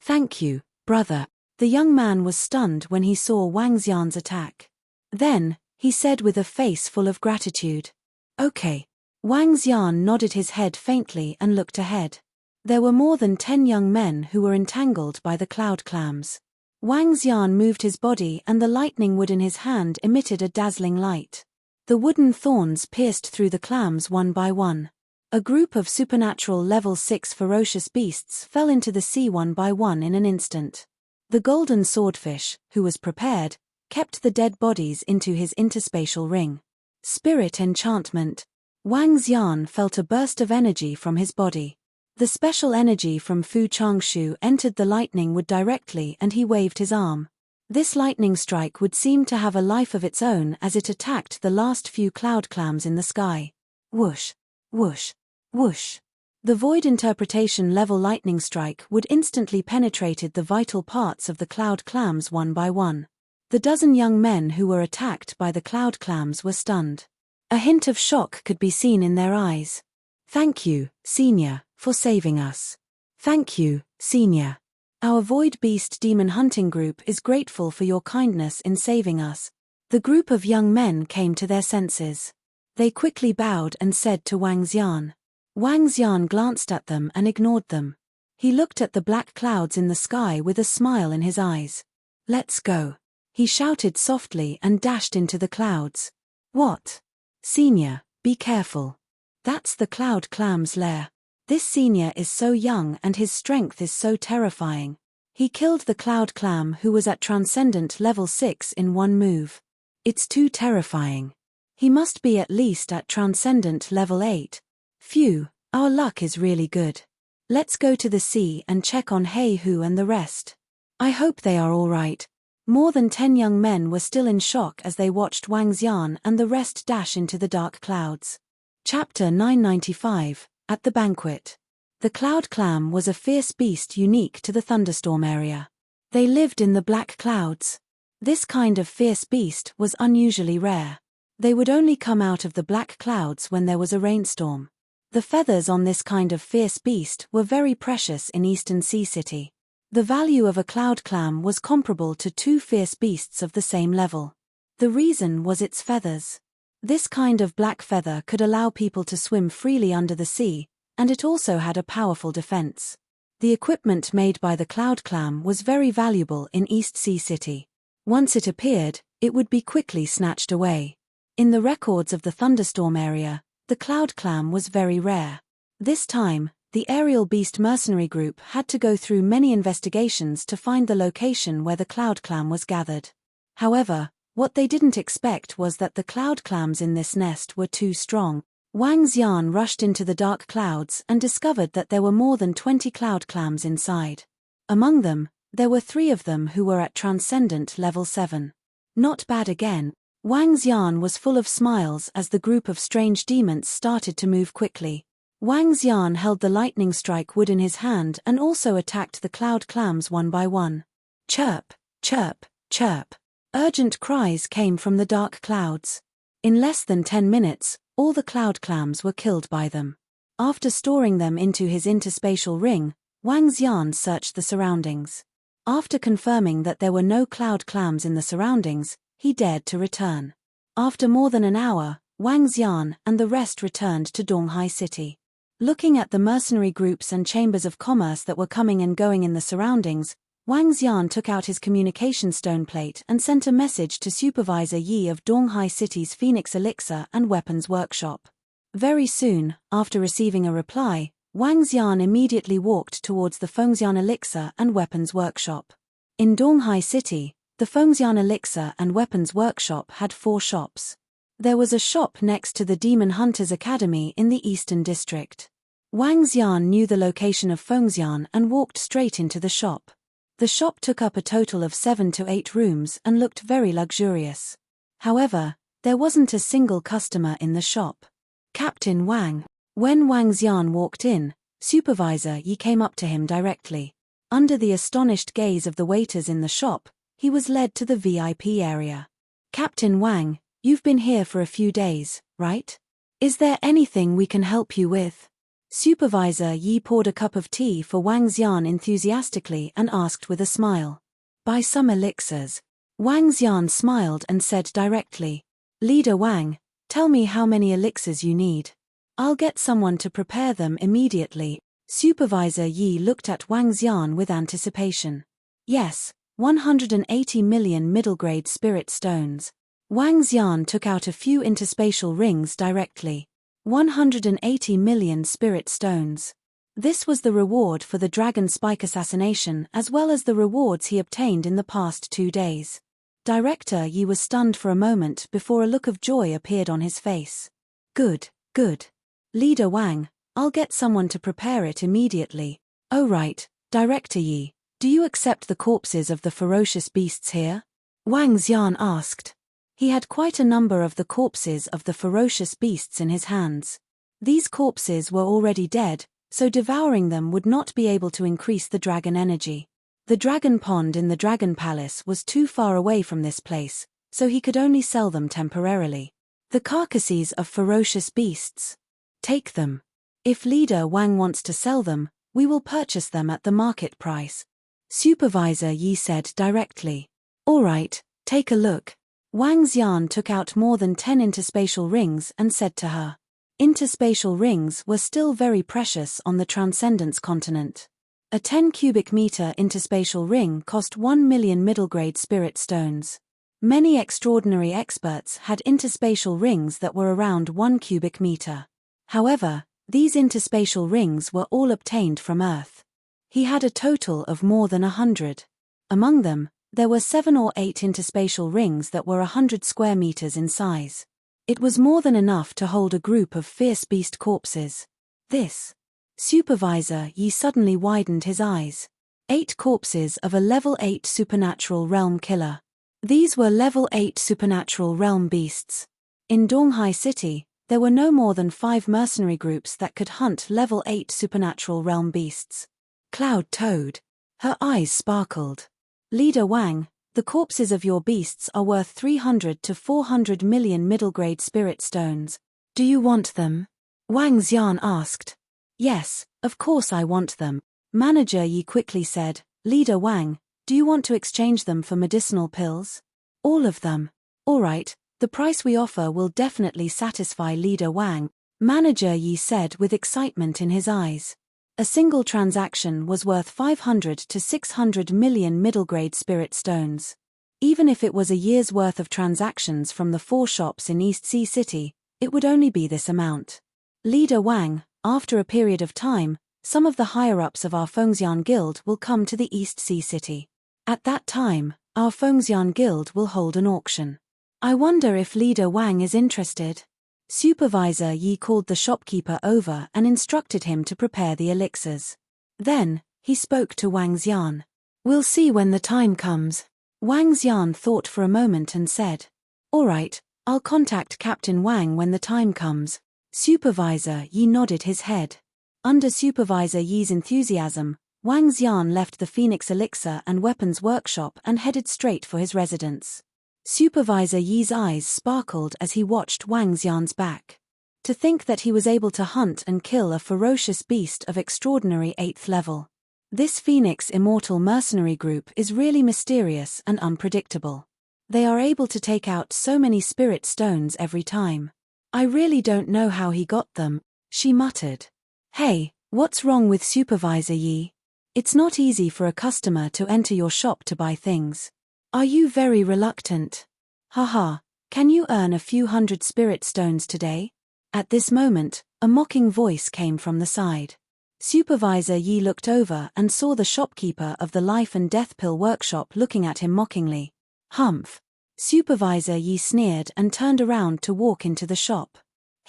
Thank you, brother. The young man was stunned when he saw Wang Xian's attack. Then, he said with a face full of gratitude. Okay. Wang Xian nodded his head faintly and looked ahead. There were more than 10 young men who were entangled by the cloud clams. Wang Xian moved his body and the lightning wood in his hand emitted a dazzling light. The wooden thorns pierced through the clams one by one. A group of supernatural level 6 ferocious beasts fell into the sea one by one in an instant. The golden swordfish, who was prepared, kept the dead bodies into his interspatial ring. Spirit enchantment. Wang Xian felt a burst of energy from his body. The special energy from Fu Changshu entered the lightning wood directly and he waved his arm. This lightning strike would seem to have a life of its own as it attacked the last few cloud clams in the sky. Whoosh, whoosh, whoosh. The void interpretation level lightning strike would instantly penetrated the vital parts of the cloud clams one by one. The dozen young men who were attacked by the cloud clams were stunned. A hint of shock could be seen in their eyes. Thank you, Senior, for saving us. Thank you, Senior. Our Void Beast Demon Hunting Group is grateful for your kindness in saving us. The group of young men came to their senses. They quickly bowed and said to Wang Xian. Wang Xian glanced at them and ignored them. He looked at the black clouds in the sky with a smile in his eyes. Let's go. He shouted softly and dashed into the clouds. What? Senior, be careful. That's the cloud clam's lair. This senior is so young and his strength is so terrifying. He killed the cloud clam who was at transcendent level 6 in one move. It's too terrifying. He must be at least at transcendent level 8. Phew, our luck is really good. Let's go to the sea and check on Hey Hu and the rest. I hope they are all right. More than 10 young men were still in shock as they watched Wang Xian and the rest dash into the dark clouds. Chapter 995, At the Banquet. The cloud clam was a fierce beast unique to the thunderstorm area. They lived in the black clouds. This kind of fierce beast was unusually rare. They would only come out of the black clouds when there was a rainstorm. The feathers on this kind of fierce beast were very precious in Eastern Sea City. The value of a cloud clam was comparable to 2 fierce beasts of the same level. The reason was its feathers. This kind of black feather could allow people to swim freely under the sea, and it also had a powerful defense. The equipment made by the cloud clam was very valuable in East Sea City. Once it appeared, it would be quickly snatched away. In the records of the thunderstorm area, the cloud clam was very rare. This time, the aerial beast mercenary group had to go through many investigations to find the location where the cloud clam was gathered. However, what they didn't expect was that the cloud clams in this nest were too strong. Wang Xian rushed into the dark clouds and discovered that there were more than 20 cloud clams inside. Among them, there were 3 of them who were at transcendent level 7. Not bad again. Wang Xian was full of smiles as the group of strange demons started to move quickly. Wang Xian held the lightning strike wood in his hand and also attacked the cloud clams one by one. Chirp, chirp, chirp. Urgent cries came from the dark clouds. In less than 10 minutes, all the cloud clams were killed by them. After storing them into his interspatial ring, Wang Xian searched the surroundings. After confirming that there were no cloud clams in the surroundings, he dared to return. After more than an hour, Wang Xian and the rest returned to Donghai City. Looking at the mercenary groups and chambers of commerce that were coming and going in the surroundings, Wang Xian took out his communication stone plate and sent a message to Supervisor Yi of Donghai City's Phoenix Elixir and Weapons Workshop. Very soon, after receiving a reply, Wang Xian immediately walked towards the Fengxian Elixir and Weapons Workshop. In Donghai City, the Fengxian Elixir and Weapons Workshop had 4 shops. There was a shop next to the Demon Hunters Academy in the Eastern District. Wang Xian knew the location of Fengxian and walked straight into the shop. The shop took up a total of 7 to 8 rooms and looked very luxurious. However, there wasn't a single customer in the shop. Captain Wang. When Wang Xian walked in, Supervisor Yi came up to him directly. Under the astonished gaze of the waiters in the shop, he was led to the VIP area. Captain Wang, you've been here for a few days, right? Is there anything we can help you with? Supervisor Yi poured a cup of tea for Wang Xian enthusiastically and asked with a smile. Buy some elixirs. Wang Xian smiled and said directly. Leader Wang, tell me how many elixirs you need. I'll get someone to prepare them immediately. Supervisor Yi looked at Wang Xian with anticipation. Yes, 180 million middle-grade spirit stones. Wang Xian took out a few interspatial rings directly. 180 million spirit stones. This was the reward for the dragon spike assassination as well as the rewards he obtained in the past 2 days. Director Yi was stunned for a moment before a look of joy appeared on his face. Good, good. Leader Wang, I'll get someone to prepare it immediately. Oh right, Director Yi, do you accept the corpses of the ferocious beasts here? Wang Xian asked. He had quite a number of the corpses of the ferocious beasts in his hands. These corpses were already dead, so devouring them would not be able to increase the dragon energy. The dragon pond in the Dragon Palace was too far away from this place, so he could only sell them temporarily. The carcasses of ferocious beasts. Take them. If Leader Wang wants to sell them, we will purchase them at the market price. Supervisor Yi said directly. All right, take a look. Wang Xian took out more than 10 interspatial rings and said to her. Interspatial rings were still very precious on the Transcendence continent. A 10 cubic meter interspatial ring cost 1 million middle-grade spirit stones. Many extraordinary experts had interspatial rings that were around 1 cubic meter. However, these interspatial rings were all obtained from Earth. He had a total of more than 100. Among them, there were 7 or 8 interspatial rings that were 100 square meters in size. It was more than enough to hold a group of fierce beast corpses. This. Supervisor Yi suddenly widened his eyes. 8 corpses of a level 8 supernatural realm killer. These were level 8 supernatural realm beasts. In Donghai City, there were no more than 5 mercenary groups that could hunt level 8 supernatural realm beasts. Cloud Toad. Her eyes sparkled. Leader Wang, the corpses of your beasts are worth 300 to 400 million middle-grade spirit stones. Do you want them? Wang Xian asked. Yes, of course I want them. Manager Yi quickly said. Leader Wang, do you want to exchange them for medicinal pills? All of them. All right, the price we offer will definitely satisfy Leader Wang, Manager Yi said with excitement in his eyes. A single transaction was worth 500 to 600 million middle-grade spirit stones. Even if it was a year's worth of transactions from the 4 shops in East Sea City, it would only be this amount. Leader Wang, after a period of time, some of the higher-ups of our Fengxian Guild will come to the East Sea City. At that time, our Fengxian Guild will hold an auction. I wonder if Leader Wang is interested. Supervisor Yi called the shopkeeper over and instructed him to prepare the elixirs. Then, he spoke to Wang Xian. We'll see when the time comes. Wang Xian thought for a moment and said. All right, I'll contact Captain Wang when the time comes. Supervisor Yi nodded his head. Under Supervisor Yi's enthusiasm, Wang Xian left the Phoenix Elixir and Weapons Workshop and headed straight for his residence. Supervisor Yi's eyes sparkled as he watched Wang Xian's back. To think that he was able to hunt and kill a ferocious beast of extraordinary 8th level. This Phoenix Immortal Mercenary Group is really mysterious and unpredictable. They are able to take out so many spirit stones every time. I really don't know how he got them, she muttered. Hey, what's wrong with Supervisor Yi? It's not easy for a customer to enter your shop to buy things. Are you very reluctant? Haha, can you earn a few hundred spirit stones today? At this moment, a mocking voice came from the side. Supervisor Yi looked over and saw the shopkeeper of the Life and Death Pill Workshop looking at him mockingly. Humph. Supervisor Yi sneered and turned around to walk into the shop.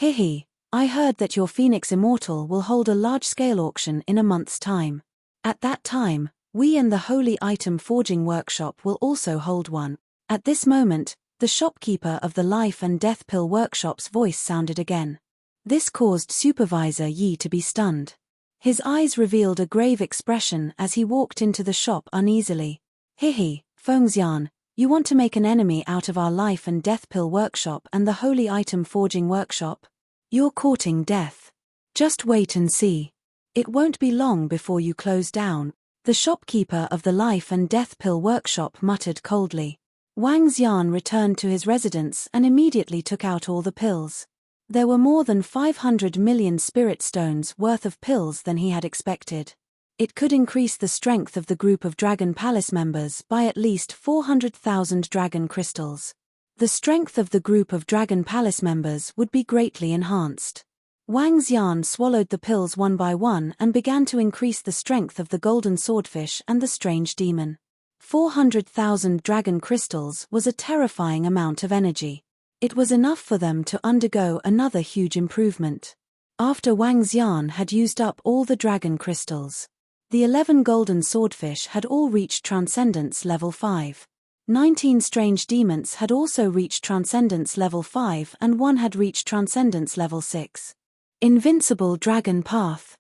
Hehe, I heard that your Phoenix Immortal will hold a large-scale auction in a month's time. At that time, we and the Holy Item Forging Workshop will also hold one. At this moment, the shopkeeper of the Life and Death Pill Workshop's voice sounded again. This caused Supervisor Yi to be stunned. His eyes revealed a grave expression as he walked into the shop uneasily. Hehe, Fengxian, you want to make an enemy out of our Life and Death Pill Workshop and the Holy Item Forging Workshop? You're courting death. Just wait and see. It won't be long before you close down. The shopkeeper of the Life and Death Pill Workshop muttered coldly. Wang Xian returned to his residence and immediately took out all the pills. There were more than 500 million spirit stones worth of pills than he had expected. It could increase the strength of the group of Dragon Palace members by at least 400,000 dragon crystals. The strength of the group of Dragon Palace members would be greatly enhanced. Wang Xian swallowed the pills one by one and began to increase the strength of the golden swordfish and the strange demon. 400,000 dragon crystals was a terrifying amount of energy. It was enough for them to undergo another huge improvement. After Wang Xian had used up all the dragon crystals, the 11 golden swordfish had all reached Transcendence Level 5. 19 strange demons had also reached Transcendence Level 5 and one had reached Transcendence Level 6. Invincible Dragon Path.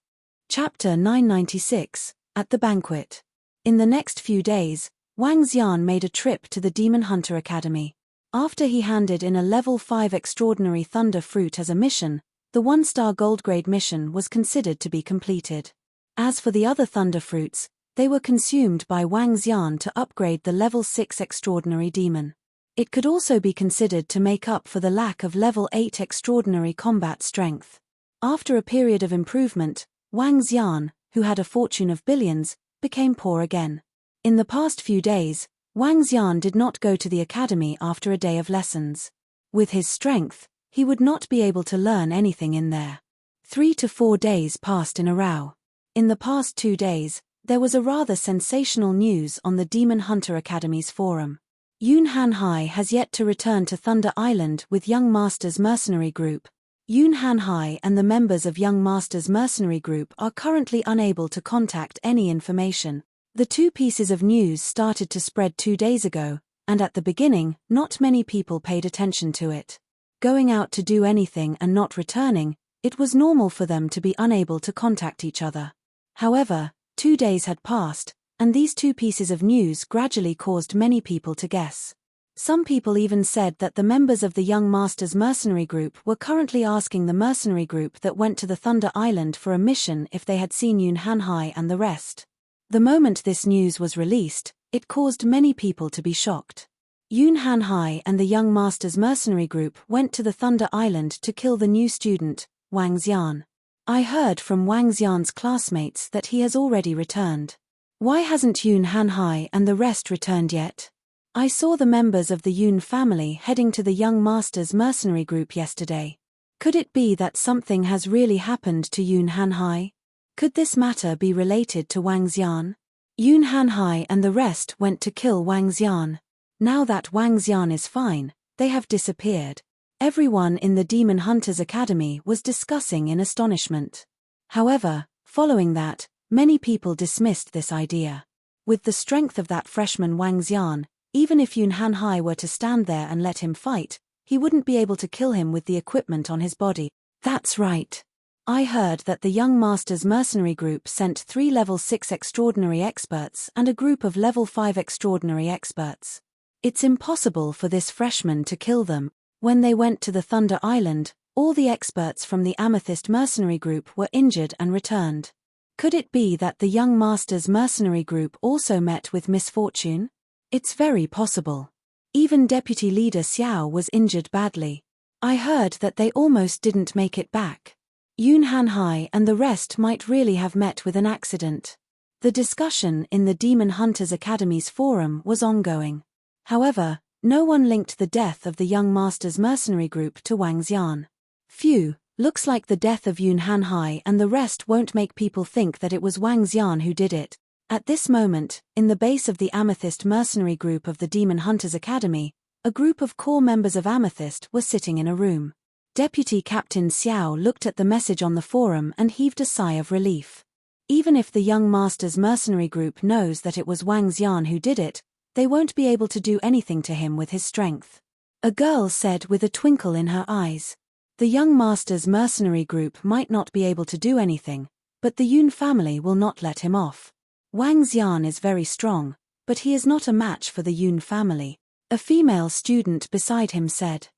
Chapter 996, At the Banquet. In the next few days, Wang Xian made a trip to the Demon Hunter Academy. After he handed in a Level 5 Extraordinary Thunder Fruit as a mission, the 1-star gold grade mission was considered to be completed. As for the other Thunder Fruits, they were consumed by Wang Xian to upgrade the Level 6 Extraordinary Demon. It could also be considered to make up for the lack of Level 8 Extraordinary Combat Strength. After a period of improvement, Wang Xian, who had a fortune of billions, became poor again. In the past few days, Wang Xian did not go to the academy after a day of lessons. With his strength, he would not be able to learn anything in there. 3 to 4 days passed in a row. In the past 2 days, there was a rather sensational news on the Demon Hunter Academy's forum. Yun Hanhai has yet to return to Thunder Island with Young Master's mercenary group. Yun Hanhai and the members of Young Master's mercenary group are currently unable to contact any information. The 2 pieces of news started to spread 2 days ago, and at the beginning, not many people paid attention to it. Going out to do anything and not returning, it was normal for them to be unable to contact each other. However, 2 days had passed, and these 2 pieces of news gradually caused many people to guess. Some people even said that the members of the Young Master's mercenary group were currently asking the mercenary group that went to the Thunder Island for a mission if they had seen Yun Hanhai and the rest. The moment this news was released, it caused many people to be shocked. Yun Hanhai and the Young Master's mercenary group went to the Thunder Island to kill the new student, Wang Xian. I heard from Wang Xian's classmates that he has already returned. Why hasn't Yun Hanhai and the rest returned yet? I saw the members of the Yun family heading to the Young Master's mercenary group yesterday. Could it be that something has really happened to Yun Hanhai? Could this matter be related to Wang Xian? Yun Hanhai and the rest went to kill Wang Xian. Now that Wang Xian is fine, they have disappeared. Everyone in the Demon Hunters Academy was discussing in astonishment. However, following that, many people dismissed this idea. With the strength of that freshman Wang Xian, even if Yun Hanhai were to stand there and let him fight, he wouldn't be able to kill him with the equipment on his body. That's right. I heard that the Young Master's mercenary group sent 3 Level 6 Extraordinary Experts and a group of Level 5 Extraordinary Experts. It's impossible for this freshman to kill them. When they went to the Thunder Island, all the experts from the Amethyst mercenary group were injured and returned. Could it be that the Young Master's mercenary group also met with misfortune? It's very possible. Even Deputy Leader Xiao was injured badly. I heard that they almost didn't make it back. Yun Hanhai and the rest might really have met with an accident. The discussion in the Demon Hunters Academy's forum was ongoing. However, no one linked the death of the Young Master's mercenary group to Wang Xian. Phew, looks like the death of Yun Hanhai and the rest won't make people think that it was Wang Xian who did it. At this moment, in the base of the Amethyst mercenary group of the Demon Hunters Academy, a group of core members of Amethyst were sitting in a room. Deputy Captain Xiao looked at the message on the forum and heaved a sigh of relief. Even if the Young Master's mercenary group knows that it was Wang Xian who did it, they won't be able to do anything to him with his strength. A girl said with a twinkle in her eyes. The Young Master's mercenary group might not be able to do anything, but the Yun family will not let him off. Wang Xian is very strong, but he is not a match for the Yun family, a female student beside him said.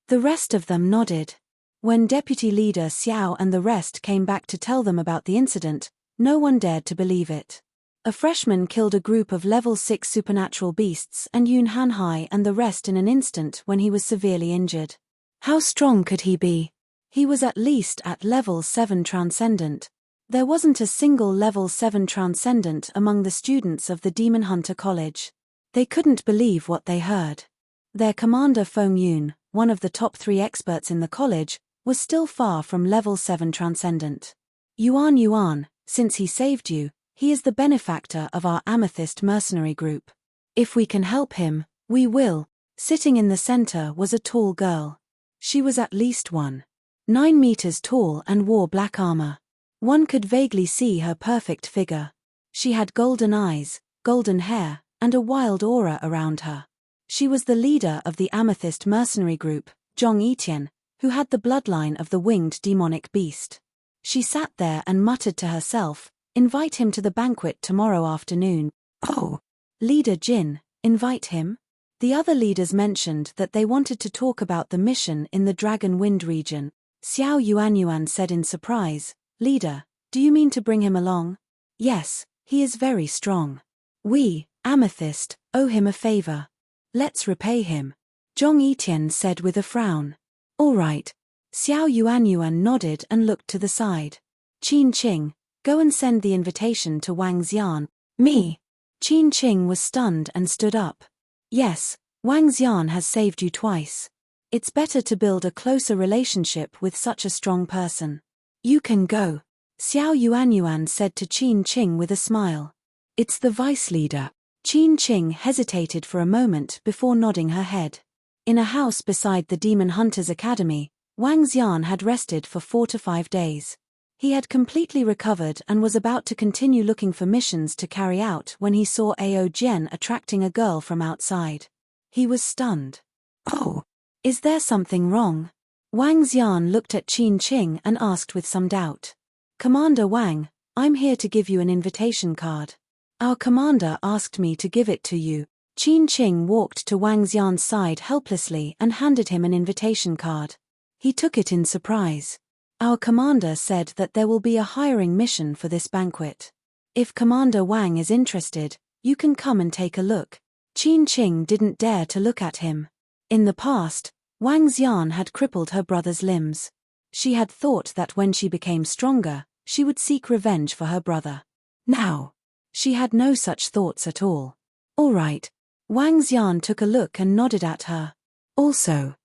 The rest of them nodded. When Deputy Leader Xiao and the rest came back to tell them about the incident, no one dared to believe it. A freshman killed a group of level 6 supernatural beasts and Yoon Han-hai and the rest in an instant when he was severely injured. How strong could he be? He was at least at level 7 transcendent. There wasn't a single level 7 transcendent among the students of the Demon Hunter College. They couldn't believe what they heard. Their commander Feng Yun, one of the top 3 experts in the college, was still far from level 7 transcendent. Yuan, since he saved you, he is the benefactor of our Amethyst mercenary group. If we can help him, we will. Sitting in the center was a tall girl. She was at least 9 meters tall and wore black armor. One could vaguely see her perfect figure. She had golden eyes, golden hair, and a wild aura around her. She was the leader of the Amethyst mercenary group, Zhong Yitian, who had the bloodline of the winged demonic beast. She sat there and muttered to herself, "Invite him to the banquet tomorrow afternoon." "Oh, Leader Jin, invite him?" The other leaders mentioned that they wanted to talk about the mission in the Dragon Wind region. Xiao Yuanyuan said in surprise, "Leader, do you mean to bring him along?" "Yes, he is very strong. We, Amethyst, owe him a favor. Let's repay him," Zhong Yitian said with a frown. "All right." Xiao Yuanyuan nodded and looked to the side. "Qin Qing, go and send the invitation to Wang Xian." "Me?" Qin Qing was stunned and stood up. "Yes, Wang Xian has saved you twice. It's better to build a closer relationship with such a strong person. You can go," Xiao Yuanyuan said to Qin Qing with a smile. "It's the vice leader." Qin Qing hesitated for a moment before nodding her head. In a house beside the Demon Hunters Academy, Wang Xian had rested for 4 to 5 days. He had completely recovered and was about to continue looking for missions to carry out when he saw Ao Jian attracting a girl from outside. He was stunned. "Oh, is there something wrong?" Wang Xian looked at Qin Qing and asked with some doubt. "Commander Wang, I'm here to give you an invitation card. Our commander asked me to give it to you." Qin Qing walked to Wang Xian's side helplessly and handed him an invitation card. He took it in surprise. "Our commander said that there will be a hiring mission for this banquet. If Commander Wang is interested, you can come and take a look." Qin Qing didn't dare to look at him. In the past, Wang Xian had crippled her brother's limbs. She had thought that when she became stronger, she would seek revenge for her brother. Now, she had no such thoughts at all. "All right." Wang Xian took a look and nodded at her. "Also,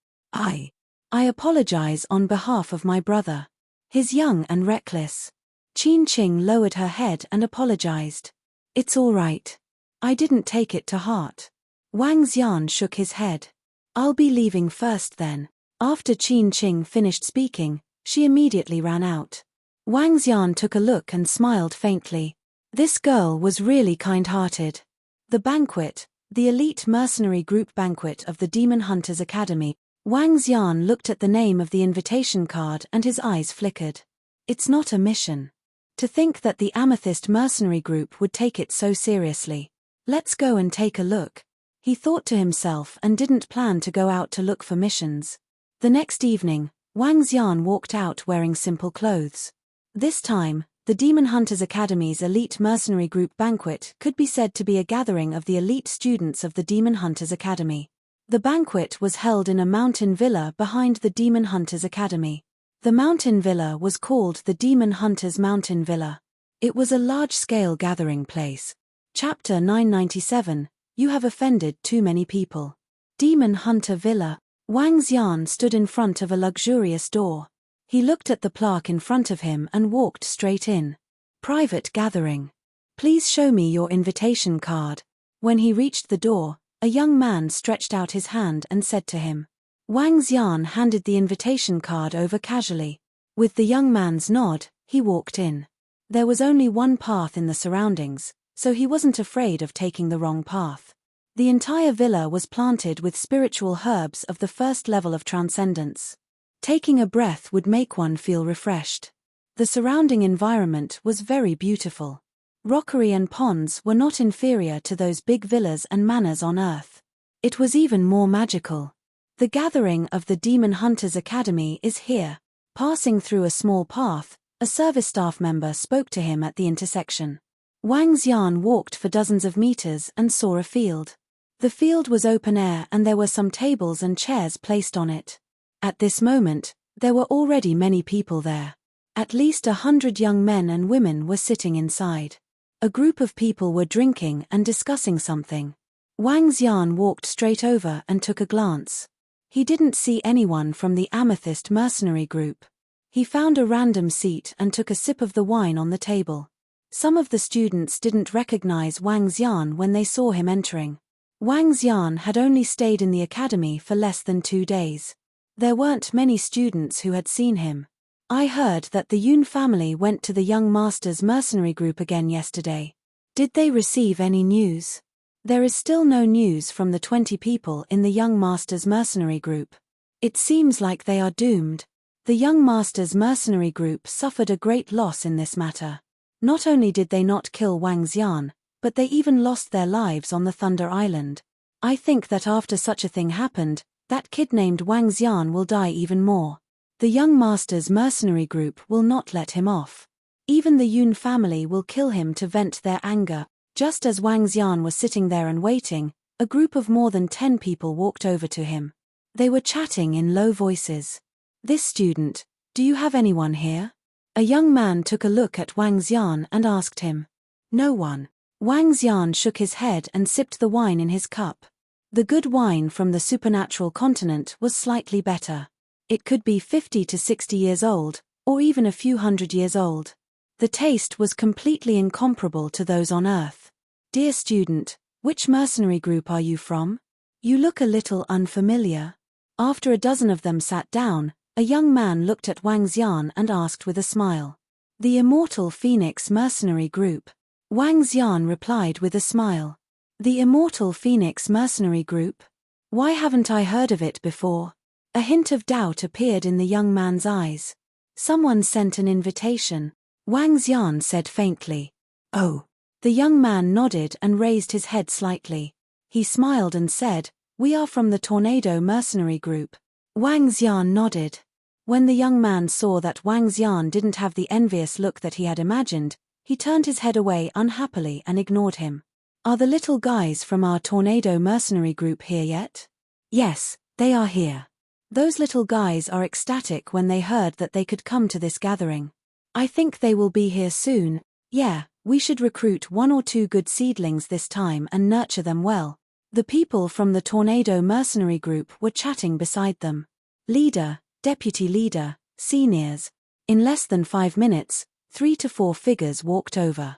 I apologize on behalf of my brother. He's young and reckless." Qin Qing lowered her head and apologized. "It's all right. I didn't take it to heart." Wang Xian shook his head. "I'll be leaving first then." After Qin Qing finished speaking, she immediately ran out. Wang Xian took a look and smiled faintly. This girl was really kind-hearted. The banquet, the elite mercenary group banquet of the Demon Hunters Academy. Wang Xian looked at the name of the invitation card and his eyes flickered. It's not a mission. To think that the Amethyst mercenary group would take it so seriously. Let's go and take a look. He thought to himself and didn't plan to go out to look for missions. The next evening, Wang Xian walked out wearing simple clothes. This time, the Demon Hunters Academy's elite mercenary group banquet could be said to be a gathering of the elite students of the Demon Hunters Academy. The banquet was held in a mountain villa behind the Demon Hunters Academy. The mountain villa was called the Demon Hunters Mountain Villa. It was a large-scale gathering place. Chapter 997, You Have Offended Too Many People. Demon Hunter Villa. Wang Xian stood in front of a luxurious door. He looked at the plaque in front of him and walked straight in. Private gathering. Please show me your invitation card. When he reached the door, a young man stretched out his hand and said to him. Wang Xian handed the invitation card over casually. With the young man's nod, he walked in. There was only one path in the surroundings, so he wasn't afraid of taking the wrong path. The entire villa was planted with spiritual herbs of the first level of transcendence. Taking a breath would make one feel refreshed. The surrounding environment was very beautiful. Rockery and ponds were not inferior to those big villas and manors on Earth. It was even more magical. The gathering of the Demon Hunters Academy is here. Passing through a small path, a service staff member spoke to him at the intersection. Wang Xian walked for dozens of meters and saw a field. The field was open air and there were some tables and chairs placed on it. At this moment, there were already many people there. At least 100 young men and women were sitting inside. A group of people were drinking and discussing something. Wang Xian walked straight over and took a glance. He didn't see anyone from the Amethyst mercenary group. He found a random seat and took a sip of the wine on the table. Some of the students didn't recognize Wang Xian when they saw him entering. Wang Xian had only stayed in the academy for less than 2 days. There weren't many students who had seen him. I heard that the Yun family went to the young master's mercenary group again yesterday. Did they receive any news? There is still no news from the 20 people in the young master's mercenary group. It seems like they are doomed. The young master's mercenary group suffered a great loss in this matter. Not only did they not kill Wang Xian, but they even lost their lives on the Thunder Island. I think that after such a thing happened, that kid named Wang Xian will die even more. The young master's mercenary group will not let him off. Even the Yun family will kill him to vent their anger. Just as Wang Xian was sitting there and waiting, a group of more than 10 people walked over to him. They were chatting in low voices. "This student, do you have anyone here?" A young man took a look at Wang Xian and asked him. "No one." Wang Xian shook his head and sipped the wine in his cup. The good wine from the supernatural continent was slightly better. It could be 50 to 60 years old, or even a few hundred years old. The taste was completely incomparable to those on Earth. "Dear student, which mercenary group are you from? You look a little unfamiliar." After a dozen of them sat down, a young man looked at Wang Xian and asked with a smile. "The Immortal Phoenix Mercenary Group." Wang Xian replied with a smile. "The Immortal Phoenix Mercenary Group? Why haven't I heard of it before?" A hint of doubt appeared in the young man's eyes. "Someone sent an invitation," Wang Xian said faintly. "Oh." The young man nodded and raised his head slightly. He smiled and said, "We are from the Tornado Mercenary Group." Wang Xian nodded. When the young man saw that Wang Xian didn't have the envious look that he had imagined, he turned his head away unhappily and ignored him. "Are the little guys from our Tornado Mercenary Group here yet?" "Yes, they are here." Those little guys are ecstatic when they heard that they could come to this gathering. "I think they will be here soon. Yeah, we should recruit 1 or 2 good seedlings this time and nurture them well." The people from the Tornado Mercenary Group were chatting beside them. Leader, deputy leader, seniors. In less than 5 minutes, 3 to 4 figures walked over.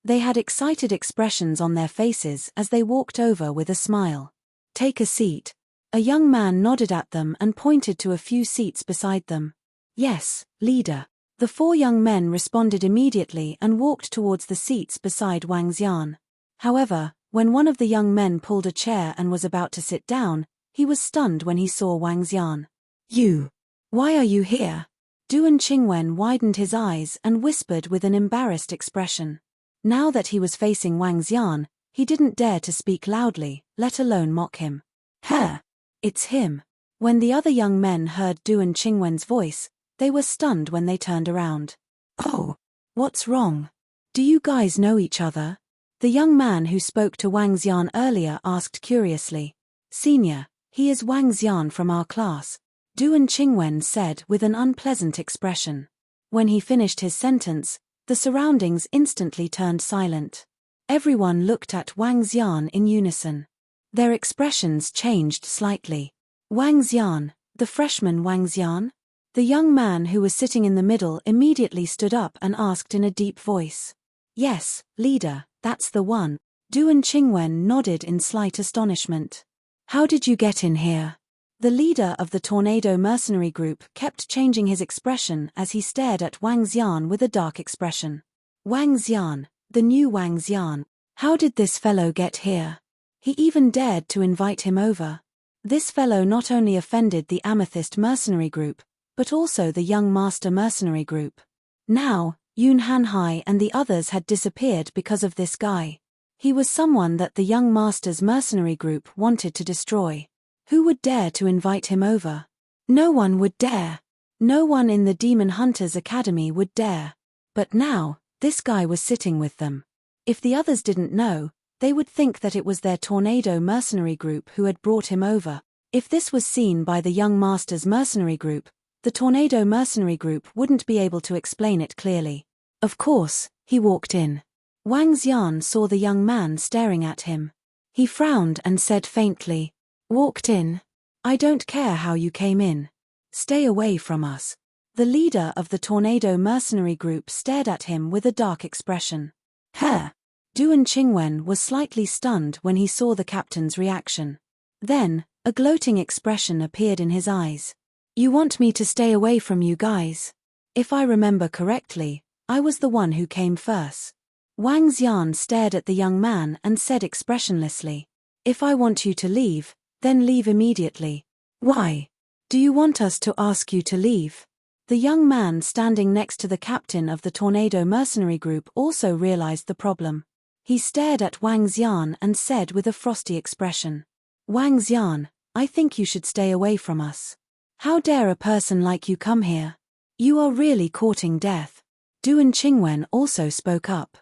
They had excited expressions on their faces as they walked over with a smile. "Take a seat." A young man nodded at them and pointed to a few seats beside them. "Yes, leader." The 4 young men responded immediately and walked towards the seats beside Wang Xian. However, when one of the young men pulled a chair and was about to sit down, he was stunned when he saw Wang Xian. "You! Why are you here?" Duan Qingwen widened his eyes and whispered with an embarrassed expression. Now that he was facing Wang Xian, he didn't dare to speak loudly, let alone mock him. "Huh! It's him." When the other young men heard Duan Qingwen's voice, they were stunned when they turned around. "Oh, what's wrong? Do you guys know each other?" The young man who spoke to Wang Xian earlier asked curiously. "Senior, he is Wang Xian from our class," Duan Qingwen said with an unpleasant expression. When he finished his sentence, the surroundings instantly turned silent. Everyone looked at Wang Xian in unison. Their expressions changed slightly. "Wang Xian, the freshman Wang Xian?" The young man who was sitting in the middle immediately stood up and asked in a deep voice. "Yes, leader, that's the one." Duan Qingwen nodded in slight astonishment. "How did you get in here?" The leader of the Tornado Mercenary Group kept changing his expression as he stared at Wang Xian with a dark expression. "Wang Xian, the new Wang Xian. How did this fellow get here? He even dared to invite him over." This fellow not only offended the Amethyst Mercenary Group, but also the Young Master Mercenary Group. Now, Yun Hanhai and the others had disappeared because of this guy. He was someone that the Young Master's Mercenary Group wanted to destroy. Who would dare to invite him over? No one would dare. No one in the Demon Hunters Academy would dare. But now, this guy was sitting with them. If the others didn't know, they would think that it was their tornado mercenary group who had brought him over. If this was seen by the young master's mercenary group, the tornado mercenary group wouldn't be able to explain it clearly. Of course, he walked in. Wang Xian saw the young man staring at him. He frowned and said faintly, "Walked in? I don't care how you came in. Stay away from us." The leader of the tornado mercenary group stared at him with a dark expression. "Huh?" Duan Qingwen was slightly stunned when he saw the captain's reaction. Then, a gloating expression appeared in his eyes. "You want me to stay away from you guys? If I remember correctly, I was the one who came first." Wang Xian stared at the young man and said expressionlessly, "If I want you to leave, then leave immediately." "Why? Do you want us to ask you to leave?" The young man standing next to the captain of the tornado mercenary group also realized the problem. He stared at Wang Xian and said with a frosty expression, "Wang Xian, I think you should stay away from us. How dare a person like you come here? You are really courting death." Duan Qingwen also spoke up.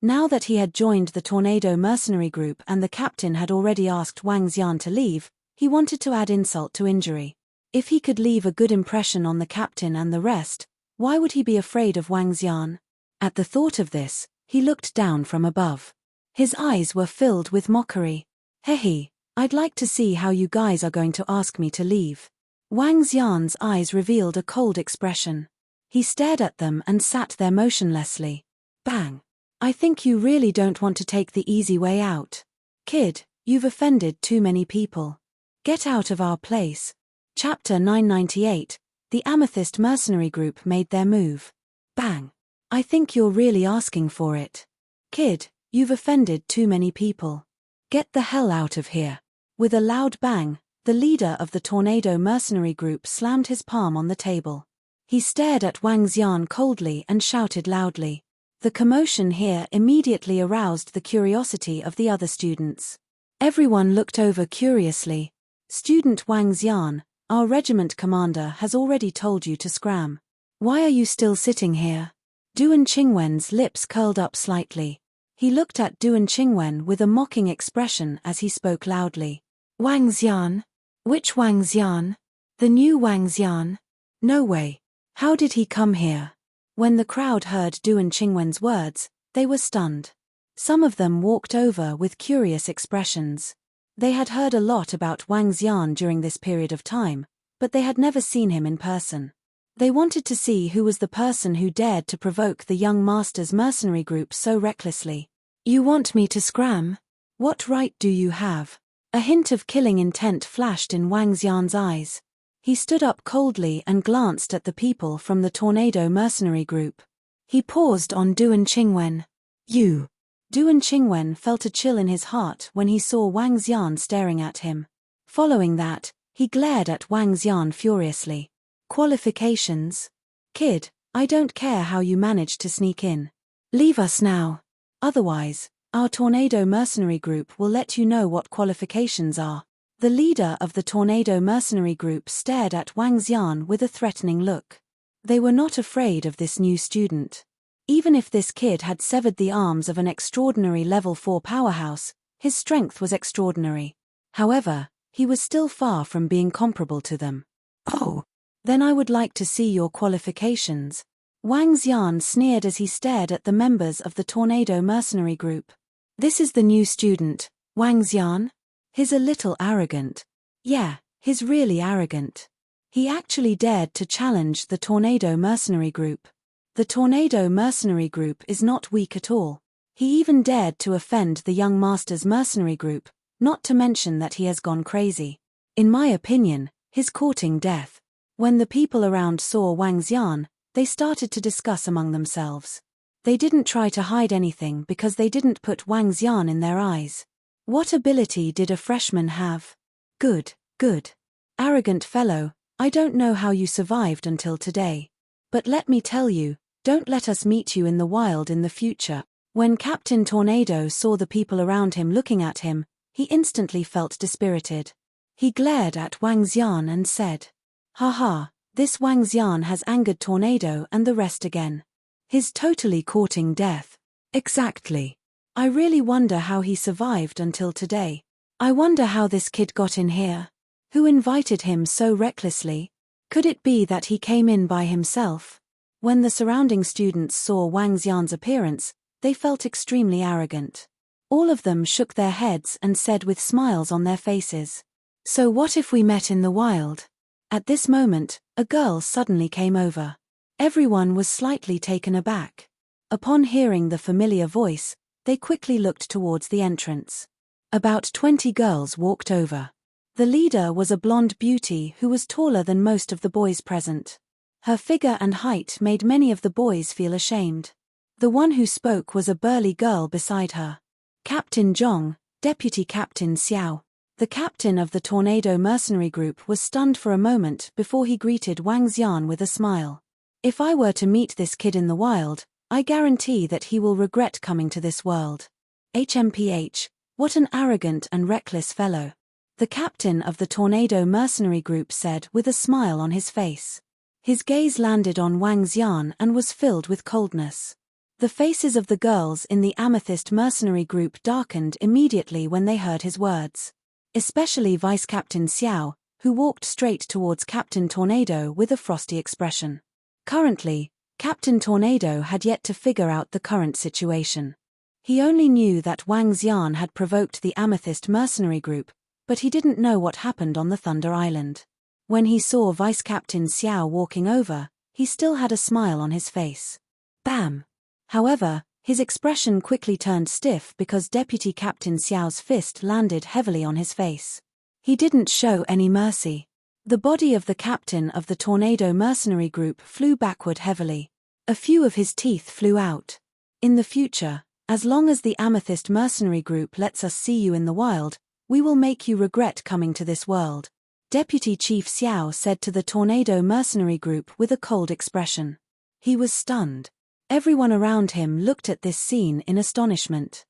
Now that he had joined the tornado mercenary group and the captain had already asked Wang Xian to leave, he wanted to add insult to injury. If he could leave a good impression on the captain and the rest, why would he be afraid of Wang Xian? At the thought of this, he looked down from above. His eyes were filled with mockery. "Hehe, I'd like to see how you guys are going to ask me to leave." Wang Xian's eyes revealed a cold expression. He stared at them and sat there motionlessly. Bang! "I think you really don't want to take the easy way out. Kid, you've offended too many people. Get out of our place." Chapter 998, The Amethyst Mercenary Group made their move. Bang! "I think you're really asking for it. Kid, you've offended too many people. Get the hell out of here." With a loud bang, the leader of the tornado mercenary group slammed his palm on the table. He stared at Wang Xian coldly and shouted loudly. The commotion here immediately aroused the curiosity of the other students. Everyone looked over curiously. "Student Wang Xian, our regiment commander has already told you to scram. Why are you still sitting here?" Duan Qingwen's lips curled up slightly. He looked at Duan Qingwen with a mocking expression as he spoke loudly. "Wang Xian? Which Wang Xian? The new Wang Xian? No way. How did he come here?" When the crowd heard Duan Qingwen's words, they were stunned. Some of them walked over with curious expressions. They had heard a lot about Wang Xian during this period of time, but they had never seen him in person. They wanted to see who was the person who dared to provoke the young master's mercenary group so recklessly. "You want me to scram? What right do you have?" A hint of killing intent flashed in Wang Xian's eyes. He stood up coldly and glanced at the people from the tornado mercenary group. He paused on Duan Qingwen. "You." Duan Qingwen felt a chill in his heart when he saw Wang Xian staring at him. Following that, he glared at Wang Xian furiously. "Qualifications? Kid, I don't care how you managed to sneak in. Leave us now. Otherwise, our tornado mercenary group will let you know what qualifications are." The leader of the tornado mercenary group stared at Wang Xian with a threatening look. They were not afraid of this new student. Even if this kid had severed the arms of an extraordinary level 4 powerhouse, his strength was extraordinary. However, he was still far from being comparable to them. "Oh, then I would like to see your qualifications." Wang Xian sneered as he stared at the members of the tornado mercenary group. "This is the new student, Wang Xian? He's a little arrogant." "Yeah, he's really arrogant. He actually dared to challenge the tornado mercenary group. The tornado mercenary group is not weak at all. He even dared to offend the young master's mercenary group, not to mention that he has gone crazy. In my opinion, he's courting death." When the people around saw Wang Xian, they started to discuss among themselves. They didn't try to hide anything because they didn't put Wang Xian in their eyes. What ability did a freshman have? Good, good. Arrogant fellow, I don't know how you survived until today. But let me tell you, don't let us meet you in the wild in the future. When Captain Tornado saw the people around him looking at him, he instantly felt dispirited. He glared at Wang Xian and said, "Haha, this Wang Xian has angered Tornado and the rest again. He's totally courting death." "Exactly. I really wonder how he survived until today. I wonder how this kid got in here. Who invited him so recklessly? Could it be that he came in by himself? When the surrounding students saw Wang Xian's appearance, they felt extremely arrogant. All of them shook their heads and said with smiles on their faces, "So what if we met in the wild?" At this moment, a girl suddenly came over. Everyone was slightly taken aback. Upon hearing the familiar voice, they quickly looked towards the entrance. About 20 girls walked over. The leader was a blonde beauty who was taller than most of the boys present. Her figure and height made many of the boys feel ashamed. The one who spoke was a burly girl beside her. Captain Zhong, Deputy Captain Xiao. The captain of the Tornado Mercenary Group was stunned for a moment before he greeted Wang Xian with a smile. "If I were to meet this kid in the wild, I guarantee that he will regret coming to this world. HMPH, what an arrogant and reckless fellow," the captain of the Tornado Mercenary Group said with a smile on his face. His gaze landed on Wang Xian and was filled with coldness. The faces of the girls in the Amethyst Mercenary Group darkened immediately when they heard his words. Especially Vice Captain Xiao, who walked straight towards Captain Tornado with a frosty expression. Currently, Captain Tornado had yet to figure out the current situation. He only knew that Wang Xian had provoked the Amethyst Mercenary Group, but he didn't know what happened on the Thunder Island. When he saw Vice Captain Xiao walking over, he still had a smile on his face. Bam! However, his expression quickly turned stiff because Deputy Captain Xiao's fist landed heavily on his face. He didn't show any mercy. The body of the captain of the Tornado Mercenary Group flew backward heavily. A few of his teeth flew out. "In the future, as long as the Amethyst Mercenary Group lets us see you in the wild, we will make you regret coming to this world," Deputy Chief Xiao said to the Tornado Mercenary Group with a cold expression. He was stunned. Everyone around him looked at this scene in astonishment.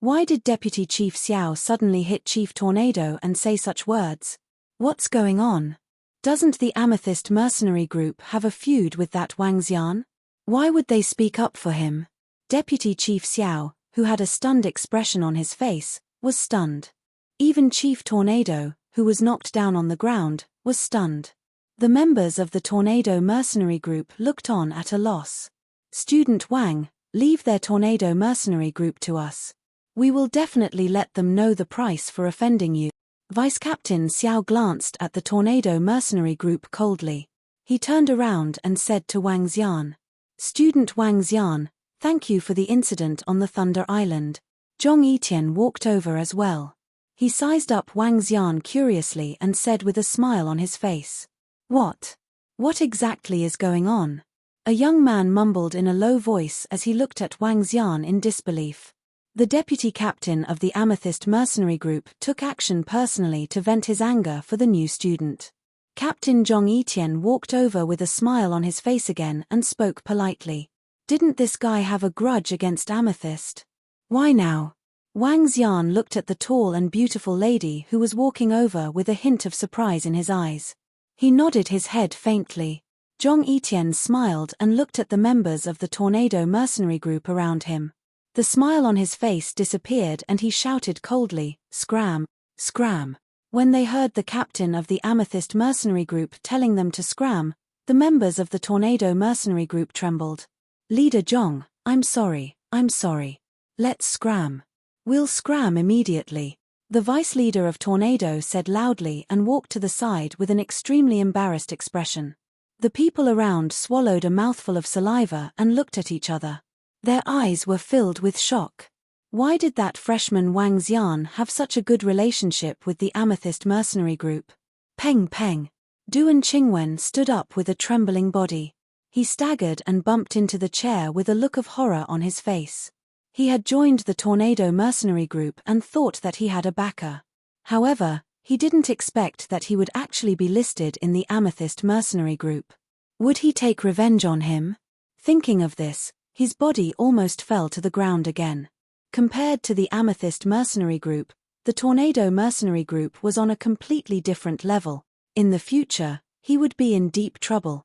Why did Deputy Chief Xiao suddenly hit Chief Tornado and say such words? What's going on? Doesn't the Amethyst Mercenary Group have a feud with that Wang Xian? Why would they speak up for him? Deputy Chief Xiao, who had a stunned expression on his face, was stunned. Even Chief Tornado, who was knocked down on the ground, was stunned. The members of the Tornado Mercenary Group looked on at a loss. "Student Wang, leave their Tornado Mercenary Group to us. We will definitely let them know the price for offending you." Vice Captain Xiao glanced at the Tornado Mercenary Group coldly. He turned around and said to Wang Xian, "Student Wang Xian, thank you for the incident on the Thunder Island." Zhong Yitian walked over as well. He sized up Wang Xian curiously and said with a smile on his face, What exactly is going on?" A young man mumbled in a low voice as he looked at Wang Xian in disbelief. The deputy captain of the Amethyst Mercenary Group took action personally to vent his anger for the new student. Captain Zhong Yitian walked over with a smile on his face again and spoke politely. "Didn't this guy have a grudge against Amethyst? Why now?" Wang Xian looked at the tall and beautiful lady who was walking over with a hint of surprise in his eyes. He nodded his head faintly. Zhong Yitian smiled and looked at the members of the Tornado Mercenary Group around him. The smile on his face disappeared and he shouted coldly, "Scram! Scram!" When they heard the captain of the Amethyst Mercenary Group telling them to scram, the members of the Tornado Mercenary Group trembled. "Leader Zhong, I'm sorry. Let's scram. We'll scram immediately," the vice leader of Tornado said loudly and walked to the side with an extremely embarrassed expression. The people around swallowed a mouthful of saliva and looked at each other. Their eyes were filled with shock. Why did that freshman Wang Xian have such a good relationship with the Amethyst Mercenary Group? Peng peng. Duan Qingwen stood up with a trembling body. He staggered and bumped into the chair with a look of horror on his face. He had joined the Tornado Mercenary Group and thought that he had a backer. However, he didn't expect that he would actually be listed in the Amethyst Mercenary Group. Would he take revenge on him? Thinking of this, his body almost fell to the ground again. Compared to the Amethyst Mercenary Group, the Tornado Mercenary Group was on a completely different level. In the future, he would be in deep trouble.